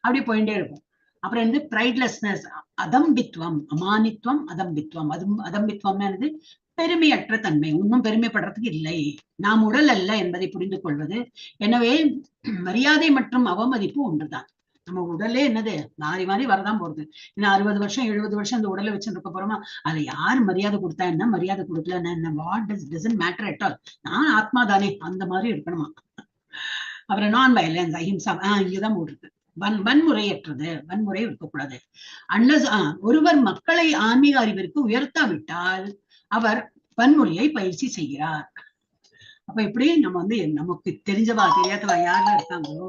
அப்படியே போயிட்டே இருக்கும். அப்புறம் வந்து பிரைட்லெஸ்னஸ், அதம்பித்வம், அமானித்வம், அதம்பித்வம். அதம்பித்வம்னா என்னது, பெருமையற்ற தன்மை, இன்னும் பெருமைப்படுறதுக்கு இல்லை, நாம் உடல் அல்ல என்பதை புரிந்து கொள்வது. எனவே மரியாதை மற்றும் அவமதிப்பு ஒன்றுதான். நம்ம உடலே என்னது மாறி மாறி வரதான் போறது. இன்னும் 60 வருஷம் 70 வருஷம் அந்த உடலை வச்சுட்டு இருக்க போறோமா, அதை யார் மரியாதை கொடுத்தா என்ன, மரியாதை கொடுக்கல என்ன, what doesn't matter at all. நான் ஆத்மா தானே, அந்த மாதிரி இருக்கணுமா. அப்புறம் நான் வயலன்ஸ், அஹிம்சா, இங்கதான் போட்டிருக்கு. வன்முறையற்றது, வன்முறை இருக்கக்கூடாது. அன்லஸ் ஒருவர் மக்களை ஆன்மீக அறிவிற்கு உயர்த்தாவிட்டால் அவர் வன்முறையை பயிற்சி செய்கிறார். அப்ப இப்படி நம்ம வந்து நமக்கு தெரிஞ்சவா தெரியாதவா யாரெல்லாம் இருக்காங்களோ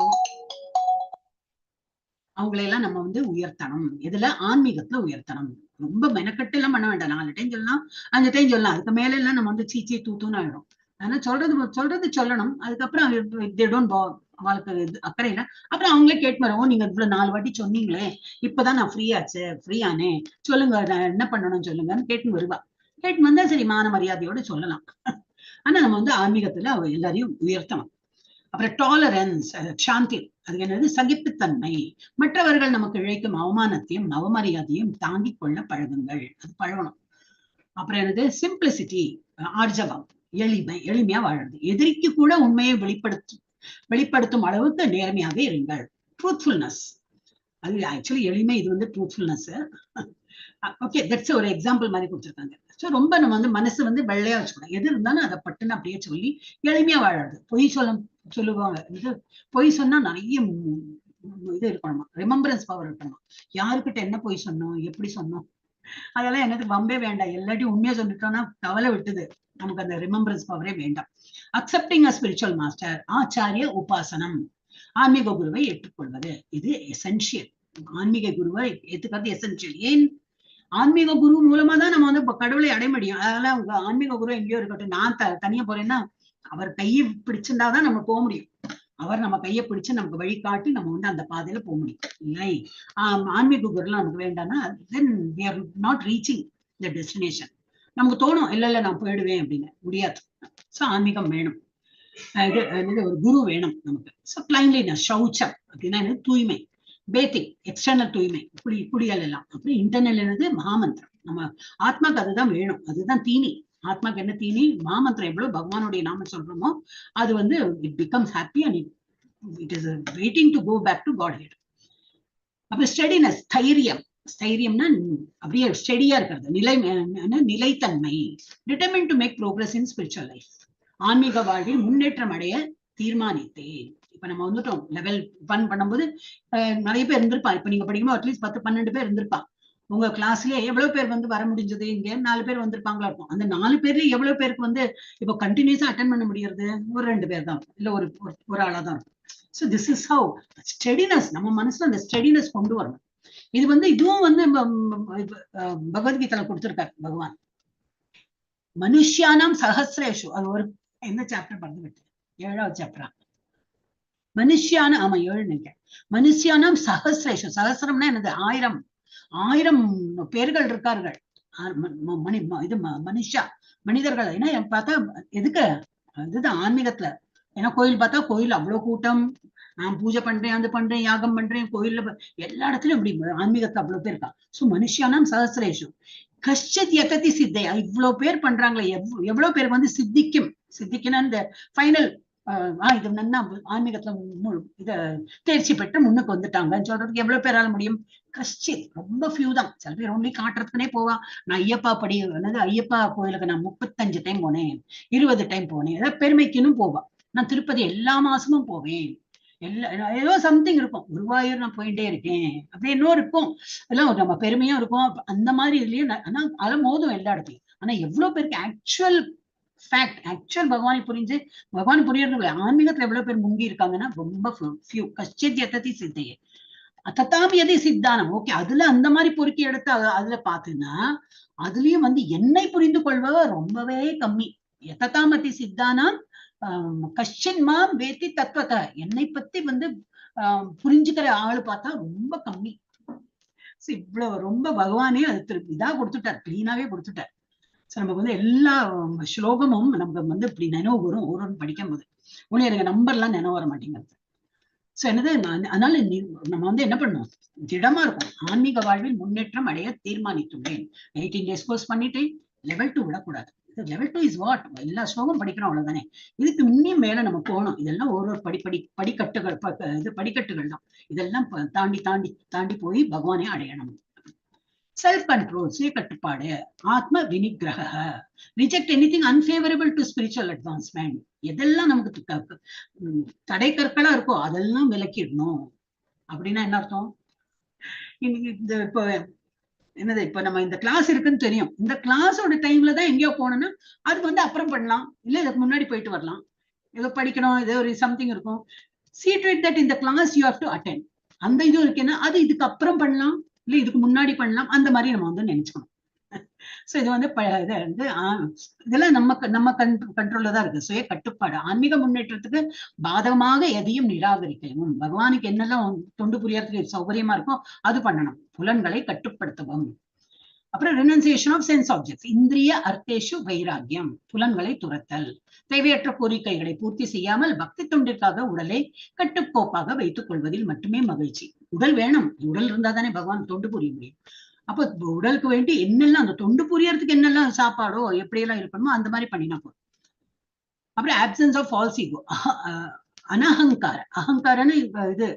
அவங்களையெல்லாம் நம்ம வந்து உயர்த்தணும். இதுல ஆன்மீகத்துல உயர்த்தணும். ரொம்ப மெனக்கட்டு எல்லாம் பண்ண வேண்டாம். 4 டைம் சொல்லலாம், 5 டைம் சொல்லலாம், அதுக்கு மேல எல்லாம் நம்ம வந்து சீச்சி தூத்துன்னு ஆயிடும். ஆனா சொல்றது சொல்லணும். அதுக்கப்புறம் அவளுக்கு அக்கறை இல்லை. அப்புறம் அவங்களே கேட்டு வரோம், நீங்க இவ்வளவு 4 வாட்டி சொன்னீங்களே, இப்பதான் நான் ஃப்ரீயானே, சொல்லுங்க நான் என்ன பண்ணணும்னு சொல்லுங்கன்னு கேட்டு வருவா. கேட்டு வந்தா சரி மான மரியாதையோட சொல்லலாம். ஆனா நம்ம வந்து ஆன்மீகத்துல எல்லாரையும் உயர்த்தணும். அப்புறம் டாலரன்ஸ், சாந்தி, அது என்னது, சகிப்புத்தன்மை. மற்றவர்கள் நமக்கு இழைக்கும் அவமானத்தையும் அவமரியாதையும் தாங்கிக் கொள்ள பழகுங்கள், அது பழகணும். அப்புறம் என்னது, சிம்பிளிசிட்டி, ஆர்ஜவம், எளிமையா வாழறது. எதிரிக்கு கூட உண்மையை வெளிப்படுத்தும் அளவுக்கு நேர்மையாக இருங்கள். ட்ரூத்ஃபுல்னஸ், அது ஆக்சுவலி எளிமை, இது வந்து ட்ரூத்ஃபுல்னஸ். ஓகே, தட்ஸ் ஒரு எக்ஸாம்பிள் மாதிரி கொடுத்துருக்காங்க. சோ ரொம்ப நம்ம வந்து மனசு வந்து வெள்ளையா வச்சுக்கணும். எது இருந்தாலும் அதை பட்டுன்னு அப்படியே சொல்லி எளிமையா வாழறது. பொய் சொல்லுவாங்க. இது பொய் சொன்னா நிறைய இது இருக்கணுமா, ரிமெம்பரன்ஸ் பவர் இருக்கணுமா. யாருக்கிட்ட என்ன பொய் சொன்னோம், எப்படி சொன்னோம், அதெல்லாம் எனக்கு வம்பே வேண்டாம். எல்லாத்தையும் உண்மையா சொல்லிட்டோம்னா கவலை விட்டுது. நமக்கு அந்த ரிமெம்பரன்ஸ் பவரே வேண்டாம். அக்செப்டிங் அ ஸ்பிரிச்சுவல் மாஸ்டர், ஆச்சாரிய உபாசனம், ஆன்மீக குருவை ஏற்றுக்கொள்வது, இது எசென்சியல். ஆன்மீக குருவை ஏத்துக்கிறது எசென்சியல். ஏன்? ஆன்மீக குரு மூலமா தான் நம்ம வந்து கடவுளை அடைய முடியும். அதெல்லாம் உங்க ஆன்மீக குரு எங்கேயோ இருக்கட்டும், நான் தனியா போறேன்னா அவர் கையை பிடிச்சிருந்தாதான் நம்ம போக முடியும். அவர் நம்ம கையை பிடிச்சு நமக்கு வழிகாட்டி நம்ம வந்து அந்த பாதையில போக முடியும். இல்லை ஆன்மீக குருலாம் நமக்கு வேண்டாம்னா தென் we are not reaching the destination. நமக்கு தோணும் இல்ல நான் போயிடுவேன் அப்படின்னு, முடியாது. சோ ஆன்மீகம் வேணும். இது ஒரு குரு வேணும் நமக்கு. சோ கிளைன்லினஸ், சௌச்சம் அப்படின்னா என்ன? தூய்மை, பேத்திங், எக்ஸ்டர்னல் தூய்மை, குடியல் எல்லாம். அப்புறம் இன்டர்னல் என்னது? மகாமந்திரம். நம்ம ஆத்மாக்கு அதுதான் வேணும், அதுதான் தீனி. ஆத்மாக்கு என்ன தீனி? மகாமந்திரம். எவ்வளவு பகவானுடைய நாமம் சொல்றோமோ அது வந்து it becomes happy and it is waiting to go back to Godhead. அப்புறம் ஸ்டெடினஸ், தைரியம். தைரியம்னா அப்படியே ஸ்டெடியா இருக்கிறது, நிலைத்தன்மை. Determined to make progress in spiritual life. ஆன்மீக வாழ்வில் முன்னேற்றம் அடைய தீர்மானித்தேன். இப்ப நம்ம வந்துட்டோம் லெவல் 1 பண்ணும்போது நிறைய பேர் இருந்திருப்பா. இப்ப நீங்க படிக்கும்போது அட்லீஸ்ட் 10-12 பேர் இருந்திருப்பா. உங்க கிளாஸ்லயே எவ்வளவு பேர் வந்து வர முடிஞ்சது? இங்க 4 பேர் வந்திருப்பாங்களா இருக்கும். அந்த 4 பேர்ல எவ்வளவு பேருக்கு வந்து இப்போ கண்டினியூஸா அட்டென்ட் பண்ண முடியறது? ஒரு 2 பேர் தான், இல்ல ஒரு ஆளா தான் இருக்கும். So this is how steadiness, நம்ம மனசுல அந்த ஸ்டெடினஸ் கொண்டு வரணும். இது வந்து இதுவும் வந்து பகவத்கீதையில கொடுத்திருக்காரு பகவான். மனுஷியானாம் சஹசிரேஷு, அது ஒரு என்ன சாப்டர் பறந்துவிட்டு, 7வது சாப்டரா? மனுஷியான, ஆமா 7 நினைக்கிறேன். மனுஷியானாம் சஹசிரேஷு, சஹசிரம்னா என்னது? 1000 பேர்கள் இருக்கார்கள். இது மனுஷா, மனிதர்கள். ஏன்னா பார்த்தா எதுக்கு? அதுதான் ஆன்மீகத்துல. ஏன்னா கோயில் பார்த்தா கோயில் அவ்வளவு கூட்டம், நான் பூஜை பண்றேன், அது பண்றேன், யாகம் பண்றேன், கோயில்ல எல்லா இடத்துலயும் இப்படி ஆன்மீகத்துல அவ்வளவு பேர் இருக்கா. சோ மனுஷியானாம் சஹசிரேஷு கஷ்டித் யததி சித்தையா, இவ்வளவு பேர் பண்றாங்களே, எவ்வளவு பேர் வந்து சித்திக்குன்னா இந்த ஃபைனல் இது என்னன்னா ஆன்மீகத்துல இத தேர்ச்சி பெற்று முன்னுக்கு வந்துட்டாங்கன்னு சொல்றதுக்கு எவ்வளவு பேரால முடியும்? கஷ்டித், ரொம்ப ஃபியூ தான். சில பேர் ஒன்லி காட்டுறதுக்குனே போவா. நான் ஐயப்பா ஐயப்பா கோயிலுக்கு நான் 35 டைம் போனேன், 20 டைம் போனேன், ஏதாவது பெருமைக்குன்னு போவா. நான் திருப்பதி எல்லா மாசமும் போவேன், ஏதோ சம்திங் இருக்கும். குருவாயூர் நான் போயிட்டே இருக்கேன் அப்படி இன்னும் இருக்கும். எல்லாம் நம்ம பெருமையும் இருக்கும். அந்த மாதிரி இதுலயும் ஆனா அதை மோதும் எல்லா இடத்துலயும். ஆனா எவ்வளவு பேருக்கு ஆக்சுவல் ஃபேக்ட், ஆக்சுவல் பகவானை புரிஞ்சு பகவான் புரியறது ஆன்மீகத்துல எவ்வளவு பேர் முங்கி இருக்காங்கன்னா ரொம்ப ஃபியூ. கஷ்டித் யததி சித்தையே ததாமி யதி சித்தானம். ஓகே, அதுல அந்த மாதிரி பொறுக்கி எடுத்து அதுல பாத்தீங்கன்னா அதுலயும் வந்து என்னை புரிந்து கொள்வவ ரொம்பவே கம்மி. எததாமதி சித்தானம் கஷ்டின் மாம் வேத்தி தத்வத, என்னை பத்தி வந்து புரிஞ்சுக்கிற ஆளு பார்த்தா ரொம்ப கம்மி. இவ்வளவு ரொம்ப பகவானே அது இதா கொடுத்துட்டார், கிளீனாவே கொடுத்துட்டார். நமக்கு வந்து எல்லா ஸ்லோகமும் நமக்கு வந்து இப்படி நினைவு வரும் ஒரு படிக்கும் போது. உடனே எனக்கு நம்பர்லாம் நினைவு வர மாட்டேங்கிறது. சோ என்னது, அதனால நம்ம வந்து என்ன பண்ணணும்? திடமா இருக்கும். ஆன்மீக வாழ்வில் முன்னேற்றம் அடைய தீர்மானித்துள்ளேன். 18 days கோர்ஸ் பண்ணிட்டேன். லெவல் 2 விடக்கூடாது. Level 2 is what? எல்லா ஸ்லோகம் படிக்கிறோம் அவ்வளவுதானே. இதுக்கு இன்னும் மேல நம்ம போகணும். இதெல்லாம் ஒரு படிக்கட்டுகள், படிக்கட்டுகள் தான். இதெல்லாம் தாண்டி தாண்டி தாண்டி போய் பகவானே அடையணும். செல்ஃப் கண்ட்ரோல், சுய கட்டுப்பாடு, ஆத்ம வினிகிரக, reject anything unfavourable to spiritual advancement. எதெல்லாம் நமக்கு தடை கற்களா இருக்கோ அதெல்லாம் விலக்கிடணும். அப்படின்னா என்ன அர்த்தம்? இந்த இப்போ என்னது, இப்ப நம்ம இந்த கிளாஸ் இருக்குன்னு தெரியும், இந்த கிளாஸோட டைம்ல தான் எங்கேயோ போனோம்னா அது வந்து அப்புறம் பண்ணலாம், இல்ல இதுக்கு முன்னாடி போயிட்டு வரலாம். ஏதோ படிக்கணும், ஏதோ ஒரு சம்திங் இருக்கும். See to it that in the class you have to attend. அந்த இது இருக்குன்னா அது இதுக்கு அப்புறம் பண்ணலாம், இல்ல இதுக்கு முன்னாடி பண்ணலாம், அந்த மாதிரி நம்ம வந்து நினைச்சுக்கணும். சோ இது வந்து இதெல்லாம் நம்ம கண்ட்ரோல்ல தான் இருக்கு. சுய கட்டுப்பாடு. ஆன்மீக முன்னேற்றத்துக்கு பாதகமாக எதையும் நிராகரிக்கவும், பகவானுக்கு என்னெல்லாம் தொண்டு புரியறதுக்கு சௌகரியமா இருக்கும் அது பண்ணணும். புலன்களை கட்டுப்படுத்தவும். அப்புறம் ரெனன்சியேஷன் ஆஃப் சென்ஸ் ஆப்ஜெக்ட்ஸ், இந்திரிய அர்த்தேஷு வைராக்கியம், புலன்களை துரத்தல். தேவையற்ற கோரிக்கைகளை பூர்த்தி செய்யாமல் பக்தி தொண்டிற்காக உடலை கட்டுக்கோப்பாக வைத்துக் கொள்வதில் மட்டுமே மகிழ்ச்சி. உடல் வேணும், உடல் இருந்தா தானே பகவான் தொண்டு புரிய முடியும். அப்ப உடலுக்கு வேண்டி என்னெல்லாம் அந்த தொண்டு புரியறதுக்கு என்னெல்லாம் சாப்பாடோ எப்படியெல்லாம் இருக்கணுமோ அந்த மாதிரி பண்ணினா போதும். அப்புறம் ஆப்சன்ஸ் ஆஃப் ஃபால்ஸ் ஈகோ, அனஹங்கார. அகங்காரன்னு இது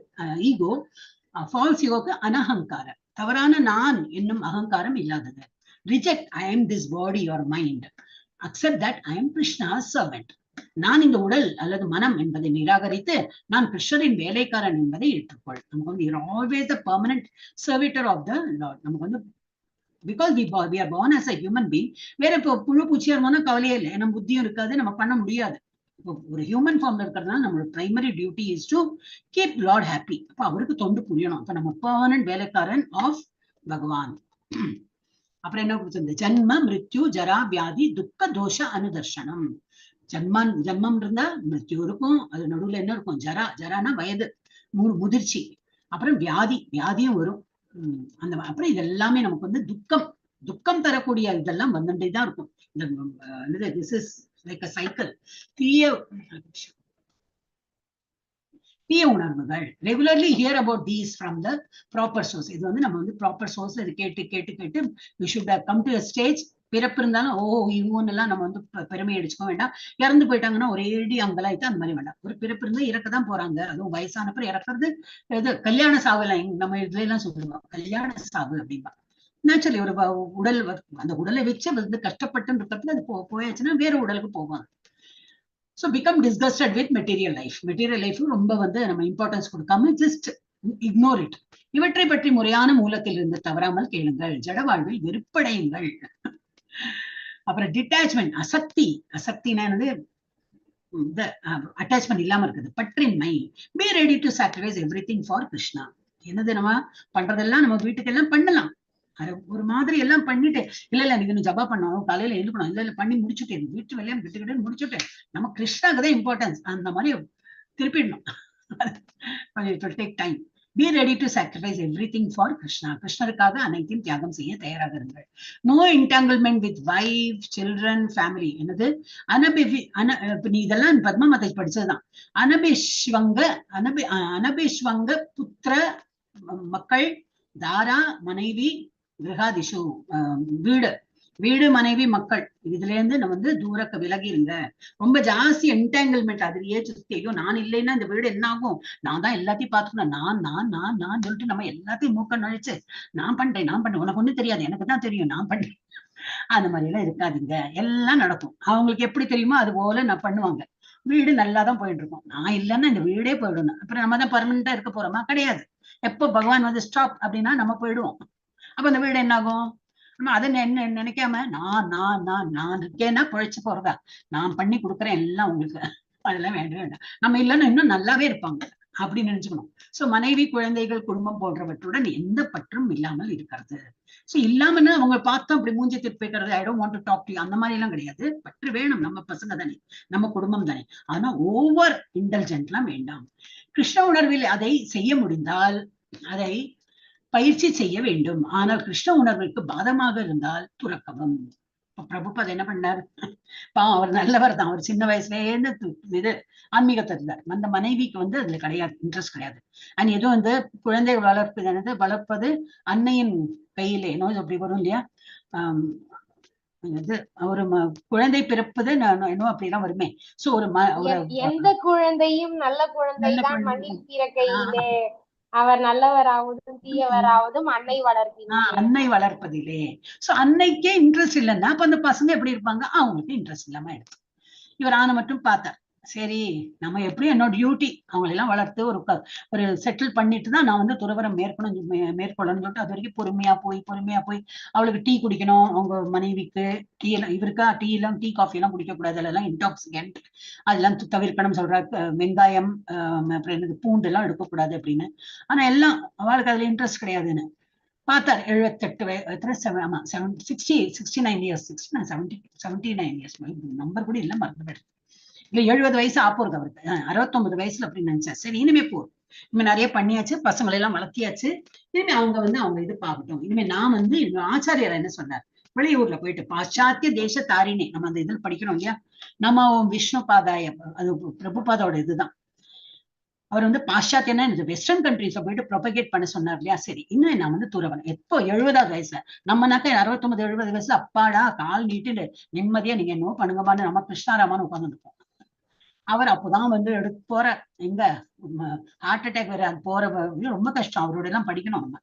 ஈகோ, ஃபால்ஸ் ஈகோக்கு அனஹங்கார, தவறான நான் என்னும் அகங்காரம் இல்லாதது. Reject, I am this body or mind. Accept that I am Krishna's servant. நான் இந்த உடல் அல்லது மனம் என்பதை நிராகரித்து நான் கிருஷ்ணரின் வேலைக்காரன் என்பதை ஏற்றுக்கொள். நமக்கு வந்து always a permanent servitor of the Lord. நமக்கு வந்து because we are born as a human being. வேற இப்போ புழு பூச்சியா இருந்தாலும் கவலையே இல்லை, நம்ம புத்தியும் இருக்காது, நம்ம பண்ண முடியாது. ஒரு ஹியூமன் ஃபார்ம்ல இருக்கிறதுனால நம்மளோட primary duty is to keep Lord happy. அப்ப அவருக்கு தொண்டு புரியணும். அப்ப நம்ம பெர்மனன்ட் வேலைக்காரன் ஆஃப் பகவான். அப்புறம் என்ன கொடுத்திருந்த ஜன்ம மிருத்யு ஜரா வியாதி துக்க தோஷ அனுதர்ஷனம். ஜன்மம் இருந்தா மிருத்யு இருக்கும், அது நடுவுல என்ன இருக்கும், ஜரானா வயது முதிர்ச்சி, அப்புறம் வியாதியும் வரும். அந்த அப்புறம் இது எல்லாமே நமக்கு வந்து துக்கம் தரக்கூடிய இதெல்லாம் வந்துட்டே தான் இருக்கும். இந்த this is like a cycle. தீய உணர்வுகள் regularly here about these from the proper source. இது வந்து நம்ம வந்து ப்ராப்பர் சோர்ஸ் இது கேட்டு we should have come to a stage. பிறப்பு இருந்தாலும் இவன்னு எல்லாம் நம்ம வந்து பெருமை அடிச்சுக்க வேண்டாம். இறந்து போயிட்டாங்கன்னா ஒரேடி அங்கலாய்த்து அந்த மாதிரி வேண்டாம். ஒரு பிறப்பு இருந்தா இறக்கதான் போறாங்க. அதுவும் வயசானப்பறம் இறக்குறது இது கல்யாண சாவு. நம்ம இதுல எல்லாம் சொல்லுவோம் கல்யாண சாவு அப்படின்பா. நேச்சுரலி ஒரு உடல் அந்த உடலை வச்சு வந்து கஷ்டப்பட்டு இருக்கிறதுல அது போயாச்சுன்னா வேற உடலுக்கு போவாங்க. So become disgusted with material life. Material life ரொம்ப வந்து நம்ம இம்பார்ட்டன்ஸ் கொடுக்காம ஜஸ்ட் இக்னோர் இட். இவற்றை பற்றி முறையான மூலத்தில் இருந்து தவறாமல் கேளுங்கள். ஜட வாழ்வில் வெறுப்படையுங்கள். அப்புறம் டிட்டாச்மெண்ட், அசக்தினா இந்த அட்டாச்மெண்ட் இல்லாம இருக்குது, பற்றின்மை. Be ready to sacrifice everything for Krishna. என்னது நம்ம பண்றதெல்லாம் நம்ம வீட்டுக்கு எல்லாம் பண்ணலாம். ஒரு மாதிரி எல்லாம் பண்ணிட்டு இல்ல நீங்க இன்னும் ஜபா பண்ணணும், காலையில எழுப்பணும், இல்ல பண்ணி முடிச்சுட்டேன், வீட்டு வேலையும் விட்டுக்கிட்டு முடிச்சுட்டேன், நம்ம கிருஷ்ணாக்கு தான் இம்பார்ட்டன்ஸ், அந்த மாதிரி திருப்பிடணும். It will take time. Be ready to sacrifice everything for Krishna. கிருஷ்ணருக்காக அனைத்தையும் தியாகம் செய்ய தயாராக இருங்கள். No entanglement with wife, children, family. என்னது நீ இதெல்லாம் பத்மாவதி படிச்சதுதான். அனபிஸ்வங்க புத்திர மக்கள், தாரா மனைவி, கிரகாதிஷு வீடு மனைவி மக்கள், இதுல இருந்து நம்ம வந்து தூரக்க விலகி இருங்க. ரொம்ப ஜாஸ்தி என்டாங்கிள்மெண்ட் அதுலயே சுத்தி, ஐயோ நான் இல்லைன்னா இந்த வீடு என்ன ஆகும், நான் தான் எல்லாத்தையும் பாத்துக்கணும், நான் சொல்லிட்டு நம்ம எல்லாத்தையும் மூக்க நுழைச்சு நான் பண்றேன் உனக்கு ஒண்ணும் தெரியாது எனக்கு தான் தெரியும் நான் பண்றேன், அந்த மாதிரி எல்லாம் இருக்காதீங்க. எல்லாம் நடக்கும், அவங்களுக்கு எப்படி தெரியுமோ அது போல நான் பண்ணுவாங்க. வீடு நல்லாதான் போயிட்டு இருக்கும். நான் இல்லைன்னா இந்த வீடே போயிடணும். அப்புறம் நம்ம தான் பர்மனண்டா இருக்க போறோமா? கிடையாது. எப்போ பகவான் வந்து ஸ்டாப் அப்படின்னா நம்ம போயிடுவோம். அப்ப அந்த வீடு என்ன ஆகும்? நம்ம அதை நினைக்காம நான் இருக்கேன்னா பொழைச்சு போறதா, நான் பண்ணி கொடுக்குறேன் எல்லாம் உங்களுக்கு, அதெல்லாம் வேண்டாம். நம்ம இல்லைன்னா இன்னும் நல்லாவே இருப்பாங்க அப்படின்னு நினைச்சுக்கணும். சோ மனைவி, குழந்தைகள், குடும்பம் போன்றவற்றுடன் எந்த பற்றும் இல்லாமல் இருக்கிறது. சோ இல்லாமன்னு அவங்க பார்த்தோம் அப்படி மூஞ்சி திருப்பி வைக்கிறது, I don't want to talk to you, அந்த மாதிரி எல்லாம் கிடையாது. பற்று வேணும், நம்ம பசங்க தானே, நம்ம குடும்பம் தானே. ஆனா ஓவர் இன்டெலிஜென்ட் எல்லாம் வேண்டாம். கிருஷ்ண உணர்வில் அதை செய்ய முடிந்தால் அதை பயிற்சி செய்ய வேண்டும். ஆனால் கிருஷ்ண உணர்வுக்கு பாதமாக இருந்தால் துறக்கவும். பிரபுபாத் என்ன பண்ணார்? அவர் நல்லவர் தான். அவர் சின்ன வயசுலேயே இது ஆன்மீகத்தை இருந்தார். அந்த மனைவிக்கு வந்து அதுல கிடையாது, இன்ட்ரெஸ்ட் கிடையாது. அண்ட் ஏதோ வந்து குழந்தை வளர்ப்பது அன்னையின் கையிலே நோய் அப்படி வரும் இல்லையா, ஒரு குழந்தை பிறப்பது என்னோ அப்படிலாம் வருமே. சோ ஒரு எந்த குழந்தையும் நல்ல குழந்தை தான் மண்ணின் பிறக்கையிலே, அவர் நல்லவராவதும் தீயவராவதும் அன்னை வளர்ப்பதிலே. சோ அன்னைக்கே இன்ட்ரெஸ்ட் இல்லைன்னா அப்ப அந்த பசங்க எப்படி இருப்பாங்க? அவங்களுக்கு இன்ட்ரெஸ்ட் இல்லாம எடுத்து இவர் ஆன மட்டும் பார்த்தார். சரி நம்ம எப்படியும் என்னோட டியூட்டி அவங்களெல்லாம் வளர்த்து ஒரு செட்டில் பண்ணிட்டு தான் நான் வந்து துறவரம் மேற்கொள்ளணும்னு சொல்லிட்டு அது வரைக்கும் பொறுமையா போய் அவளுக்கு டீ குடிக்கணும், அவங்க மனைவிக்கு டீ எல்லாம், இவருக்கா டீ காஃபி எல்லாம் குடிக்க கூடாது, அதெல்லாம் இன்டாக்சிகன்ட், அதெல்லாம் தவிர்க்கணும் சொல்றாரு. வெங்காயம் அப்புறம் என்னது பூண்டு எல்லாம் எடுக்கக்கூடாது அப்படின்னு. ஆனா எல்லாம் அவளுக்கு அதுல இன்ட்ரெஸ்ட் கிடையாதுன்னு பார்த்தார். 69 இயர்ஸ் நம்பர் கூட இல்ல, மறந்துவிடு. இல்ல 70 வயசு ஆப்போறது அவருக்கு, 69 வயசுல அப்படின்னு நினைச்சேன். சரி இனிமே போதும், இனிமே நிறைய பண்ணியாச்சு, பசங்களை எல்லாம் வளர்த்தியாச்சு, இனிமே அவங்க இது பார்க்கட்டும். இனிமே நான் வந்து ஆச்சாரியர் என்ன சொன்னார், வெளியூர்ல போயிட்டு பாশ্চাத்ய தேச தாரிணி, நம்ம அந்த இதில் படிக்கணும் இல்லையா, நம்ம விஷ்ணு பாதாய, அது பிரபுபாதோட இதுதான். அவர் வந்து பாশ্চাத்யன்னா இந்த வெஸ்டர்ன் கண்ட்ரிஸ்ல போயிட்டு ப்ரொபகேட் பண்ண சொன்னார் இல்லையா. சரி இன்னும் நான் வந்து துறவன் எப்போ 70வது வயசுல, நம்மனாக்க 69-70 வயசுல அப்பாடா கால் நீட்டு நிம்மதியா நீங்க என்ன பண்ணுங்கம்மான்னு நம்ம கிருஷ்ணாராமான்னு உட்கார்ந்து இருப்போம். அவர் அப்போதான் வந்து எடுத்து போற, எங்க ஹார்ட் அட்டாக் வேற, அது போற ரொம்ப கஷ்டம். அவரோட எல்லாம் படிக்கணும் நம்ம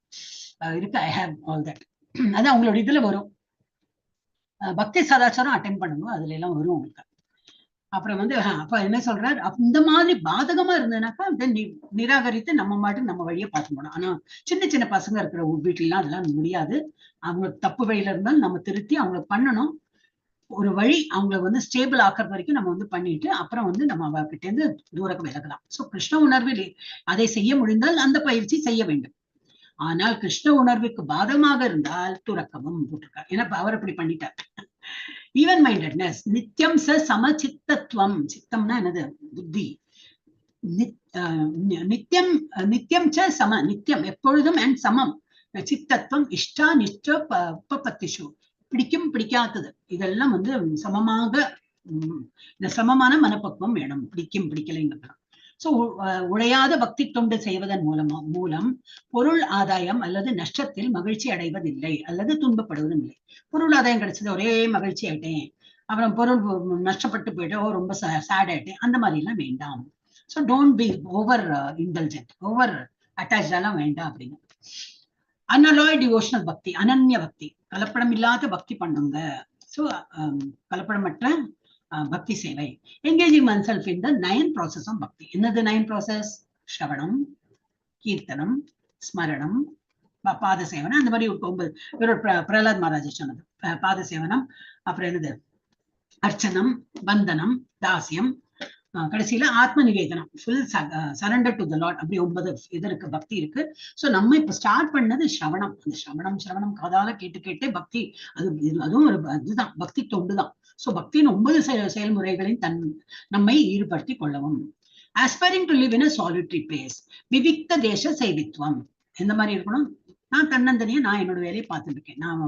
இருக்கு. I have all that. அது அவங்களோட இதுல வரும். பக்தி சதாச்சாரம் அட்டென்ட் பண்ணணும், அதுல எல்லாம் வரும் உங்களுக்கு. அப்புறம் வந்து அப்ப என்ன சொல்றாரு, இந்த மாதிரி பாதகமா இருந்ததுனாக்கா நிராகரித்து நம்ம மாட்டு நம்ம வழியை பார்த்து போனோம். ஆனா சின்ன சின்ன பசங்க இருக்கிற வீட்டுல எல்லாம் அதெல்லாம் முடியாது. அவங்க தப்பு வழியில இருந்தாலும் நம்ம திருத்தி அவங்களை பண்ணணும். ஒரு வழி அவங்களை வந்து ஸ்டேபிள் ஆக்குற வரைக்கும் நம்ம வந்து பண்ணிட்டு அப்புறம் வந்து நம்ம அவகிட்ட இருந்து தூரக்கு விலகலாம். சோ கிருஷ்ண உணர்வில் அதை செய்ய முடிந்தால் அந்த பயிற்சி செய்ய வேண்டும். ஆனால் கிருஷ்ண உணர்வுக்கு பாதகமாக இருந்தால் துறக்கவும் போட்டிருக்கார். ஏன்னா அவர் அப்படி பண்ணிட்டார். ஈவன் மைண்டட்னஸ், நித்தியம் ச சமசித்தத்துவம். சித்தம்னா என்னது? புத்தி. நித்தியம் நித்தியம் ச சம, நித்தியம் எப்பொழுதும் அண்ட் சமம். சித்தத்துவம் இஷ்டா நிஷ்ட பத்திஷு, பிடிக்கும் பிடிக்காதது இதெல்லாம் வந்து சமமாக, இந்த சமமான மனப்பக்குவம் வேணும். பிடிக்கும் பிடிக்கலைங்கிறதுலாம். சோ உழையாத பக்தி தொண்டு செய்வதன் மூலம் பொருள் ஆதாயம் அல்லது நஷ்டத்தில் மகிழ்ச்சி அடைவதில்லை அல்லது துன்பப்படுவதும் இல்லை. பொருள் ஆதாயம் கிடைச்சது ஒரே மகிழ்ச்சி ஆயிட்டேன், அப்புறம் பொருள் நஷ்டப்பட்டு போயிட்டு ரொம்ப சேட் ஆயிட்டேன், அந்த மாதிரி எல்லாம் வேண்டாம். So don't be over intelligent, over attach எல்லாம் வேண்டாம் அப்படின்னு. அனலாய் டிவோஷனல் பக்தி, அனன்ய பக்தி, கலப்படம் இல்லாத பக்தி பண்ணுங்க. சோ கலப்படமற்ற பக்தி சேவை. Engaging oneself in the 9 process of பக்தி. என்னது 9 process? ஸ்ரவணம், கீர்த்தனம், ஸ்மரணம், பாத சேவனம், அந்த மாதிரி 9. இவரோட பிரகலாத் மகாராஜ் சொன்னது பாத சேவனம். அப்புறம் என்னது? அர்ச்சனம், வந்தனம், தாசியம், கடைசியில ஆத்ம நிவேதனம், full surrender to the Lord. அப்படி 9 இது இருக்கு, பக்தி இருக்கு. சோ நம்ம இப்ப ஸ்டார்ட் பண்ணது ஸ்ரவணம். அந்த ஸ்ரவணம் காதால கேட்டு கேட்டே பக்தி, அதுவும் ஒரு இதுதான், பக்தி தொண்டுதான். சோ பக்தியின் 9 செயல்முறைகளின் நம்மை ஈடுபடுத்தி கொள்ளவும். Aspiring to live in a solitary place, விவிக்த தேச சேவித்வம். எந்த மாதிரி இருக்கணும்? நான் தன்னந்தனியா நான் என்னோட வேலையை பார்த்துட்டு இருக்கேன். நான்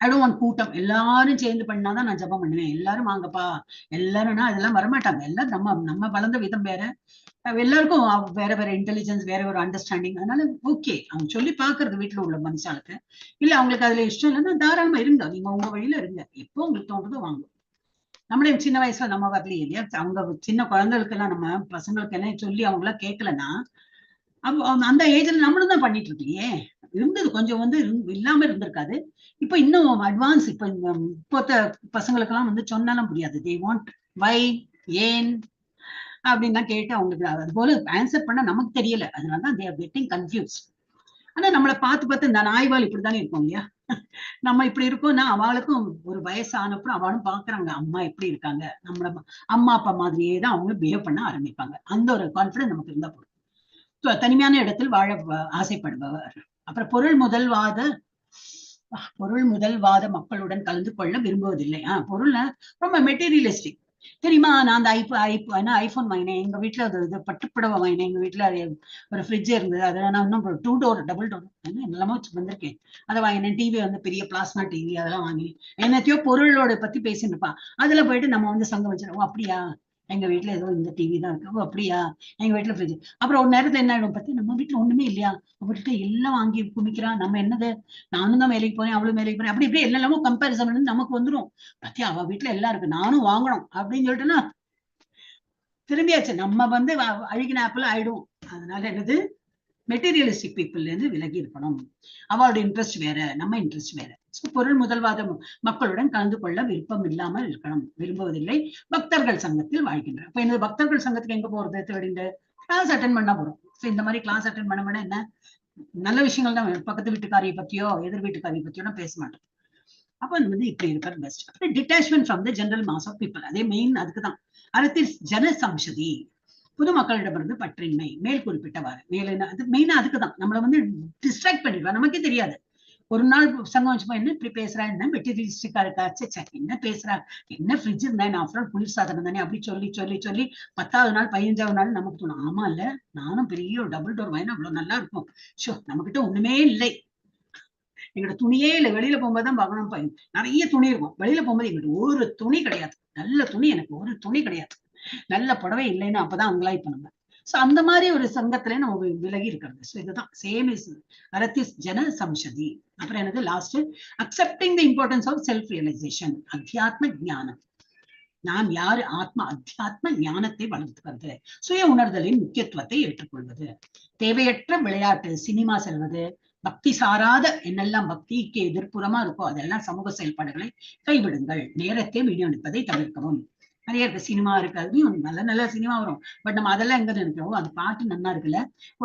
ஐ டோன்ட் வாண்ட் கூட்டம். எல்லாரும் சேர்ந்து பண்ணாதான் நான் ஜபம் பண்ணுவேன். எல்லாரும் வாங்கப்பா எல்லாரும்னா அதெல்லாம் வரமாட்டாங்க. எல்லாம் நம்ம வளர்ந்த விதம் வேற, எல்லாருக்கும் வேற வேற இன்டெலிஜென்ஸ், வேற ஒரு அண்டர்ஸ்டாண்டிங். அதனால ஓகே, அவங்க சொல்லி பாக்குறது வீட்டுல உள்ள மனுஷாளுக்கு. இல்ல அவங்களுக்கு அதுல இஷ்டம் இல்லைன்னா தாராளமா இருங்க, நீங்க உங்க வழியில இருங்க, எப்போ உங்களுக்கு தோன்றதோ வாங்க. நம்மளே சின்ன வயசுல நம்ம வரலையே இல்லையா? அவங்க சின்ன குழந்தைகளுக்கு எல்லாம் நம்ம பசங்களுக்கு எல்லாம் சொல்லி அவங்கள கேட்கலன்னா அந்த ஏஜ்ல நம்மளும் தான் பண்ணிட்டு இருக்கலையே. இருந்தது கொஞ்சம் வந்து இல்லாம இருந்திருக்காது. இப்ப இன்னும் அட்வான்ஸ். இப்போத்த பசங்களுக்கு எல்லாம் வந்து சொன்னாலும் புரியாது. தே வாண்ட் வை, ஏன் அப்படின்னா கேட்டு அவங்களுக்கு அது போல ஆன்சர் பண்ண நமக்கு தெரியல. அதனாலதான் தே ஆர் கெட்டிங் கன்ஃபியூஸ். ஆனா நம்மளை பார்த்து இந்த நாய்வால் இப்படித்தானே இருக்கும் இல்லையா? நம்ம இப்படி இருக்கோம்னா அவளுக்கும் ஒரு வயசானப்பறம் அவளும் பாக்குறாங்க அம்மா எப்படி இருக்காங்க, நம்மள அம்மா அப்பா மாதிரியே தான் அவங்களும் பிஹேவ் பண்ண ஆரம்பிப்பாங்க. அந்த ஒரு கான்பிடன்ஸ் நமக்கு இருந்தா போதும். தனிமையான இடத்தில் வாழ ஆசைப்படுபவர். அப்புறம் பொருள் முதல்வாத மக்களுடன் கலந்து கொள்ள விரும்புவதில்லை. பொருள்ல ரொம்ப மெட்டீரியலிஸ்டிக். தெரியுமா, நான் அந்த ஐபோன் வாங்கினேன், எங்க வீட்டுல அது பட்டுப்புடவை வாங்கினேன், எங்க வீட்டுல ஒரு ஃப்ரிட்ஜ் இருந்தது, அதை நான் இன்னும் 2 டோர் டபுள் டோர் என்னெல்லாமோ வந்திருக்கேன், அதை வாங்கினேன். டிவி வந்து பெரிய பிளாஸ்மா டிவி அதெல்லாம் வாங்கினேன். என்னத்தையோ பொருளோட பத்தி பேசிட்டு இருப்பான். அதுல போயிட்டு நம்ம வந்து சங்கம் வச்சிருக்கோம். அப்படியா, எங்க வீட்டுல ஏதோ இந்த டிவி தான் இருக்கு. அப்படியா, எங்க வீட்டுல ஃப்ரிட்ஜ். அப்புறம் ஒரு நேரத்துல என்ன ஆயிடும் பத்தி, நம்ம வீட்டுல ஒண்ணுமே இல்லையா, அவர்கிட்ட எல்லாம் வாங்கி குமிக்கிறான். நம்ம என்னது, நானும் தான் வேலைக்கு போறேன், அவளும் வேலைக்கு போறேன், அப்படி இப்படி எல்லாமோ கம்பேரிசன் பண்ணி நமக்கு வந்துடும். பத்தியா அவ வீட்டுல எல்லாம் இருக்கு, நானும் வாங்கணும் அப்படின்னு சொல்லிட்டுன்னா திரும்பியாச்சு. நம்ம வந்து அழுகின ஆப்பிள் ஆயிடும். அதனால என்னது, மெட்டீரியலிஸ்டிக் பீப்புள்ல இருந்து விலகி இருக்கணும். அவளோட இன்ட்ரெஸ்ட் வேற, நம்ம இன்ட்ரெஸ்ட் வேற. பொருள் முதல்வாத மக்களுடன் கலந்து கொள்ள விருப்பம் இல்லாமல் இருக்கணும், விரும்புவதில்லை. பக்தர்கள் சங்கத்தில் வாழ்கின்றனர். இப்ப இந்த பக்தர்கள் சங்கத்துக்கு எங்க போறது? தேடிண்டு கிளாஸ் அட்டென்ட் பண்ணா போறோம். இந்த மாதிரி கிளாஸ் அட்டென்ட் பண்ண என்ன நல்ல விஷயங்கள் தான். பக்கத்து வீட்டுக்காரியை பத்தியோ எதிர் வீட்டுக்காரியை பத்தியோ பேச மாட்டோம். அப்ப வந்து இப்படி இருக்கிறது best. Detachment from the general mass of people, அதே மெயின் அதுக்குதான். அடுத்து ஜன சம்சதி, பொதுமக்களிடமிருந்து பற்றின்மை. மேல் குறிப்பிட்டவாறு மெயினா அதுக்குதான். நம்மள வந்து டிஸ்ட்ராக்ட் பண்ணிடுவா, நமக்கே தெரியாது. ஒரு நாள் சங்கம் வச்சுப்பா, என்ன இப்படி பேசுறா, என்ன மெட்டீரியலிஸ்டிக்கா இருக்கா, என்ன பேசுறா, என்ன ஃப்ரிட்ஜ் இருந்தா என்ன, ஆஃப்டர் குளிர் சாதனம் தானே, அப்படி சொல்லி சொல்லி சொல்லி 10வது நாள் 15வது நாள் நமக்கு தோணும், ஆமா இல்ல நானும் பெரிய ஒரு டபுள் டோர் வாங்கினா அவ்வளவு நல்லா இருக்கும். ஷோ நம்மகிட்ட ஒண்ணுமே இல்லை, எங்களோட துணியே இல்லை. வெளியில போகும்போதுதான் பார்க்கணும், நிறைய துணி இருக்கும். வெளியில போகும்போது எங்கிட்ட ஒரு துணி கிடையாது, நல்ல துணி எனக்கு ஒரு துணி கிடையாது, நல்ல புடவை இல்லைன்னு அப்பதான் அவங்களாய் பண்ணுங்க. சோ அந்த மாதிரி ஒரு சங்கத்துல நம்ம விலகி இருக்கிறது. சோ இதுதான் சேம் இஸ் அரத்திஸ் ஜன சம்சதி. அப்புறம் என்னது last, accepting the importance of self realisation, அத்தியாத்ம ஞானம். நான் யாரு, அத்தியாத்ம ஞானத்தை வளர்த்துக்கிறது, சுய உணர்தலின் முக்கியத்துவத்தை ஏற்றுக்கொள்வது, தேவையற்ற விளையாட்டு, சினிமா செல்வது, பக்தி சாராத என்னெல்லாம் பக்திக்கு எதிர்ப்புறமா இருக்கோ அதெல்லாம் சமூக செயல்பாடுகளை கைவிடுங்கள். நேரத்தை வீணடிப்பதை தவிர்க்கவும். நிறைய இருக்கு, சினிமா இருக்கு, அதுலயும் நல்ல நல்ல சினிமா வரும். பட் நம்ம அதெல்லாம் எங்க நினைக்கிறோம், அது பாட்டு நன்னா இருக்குல்ல,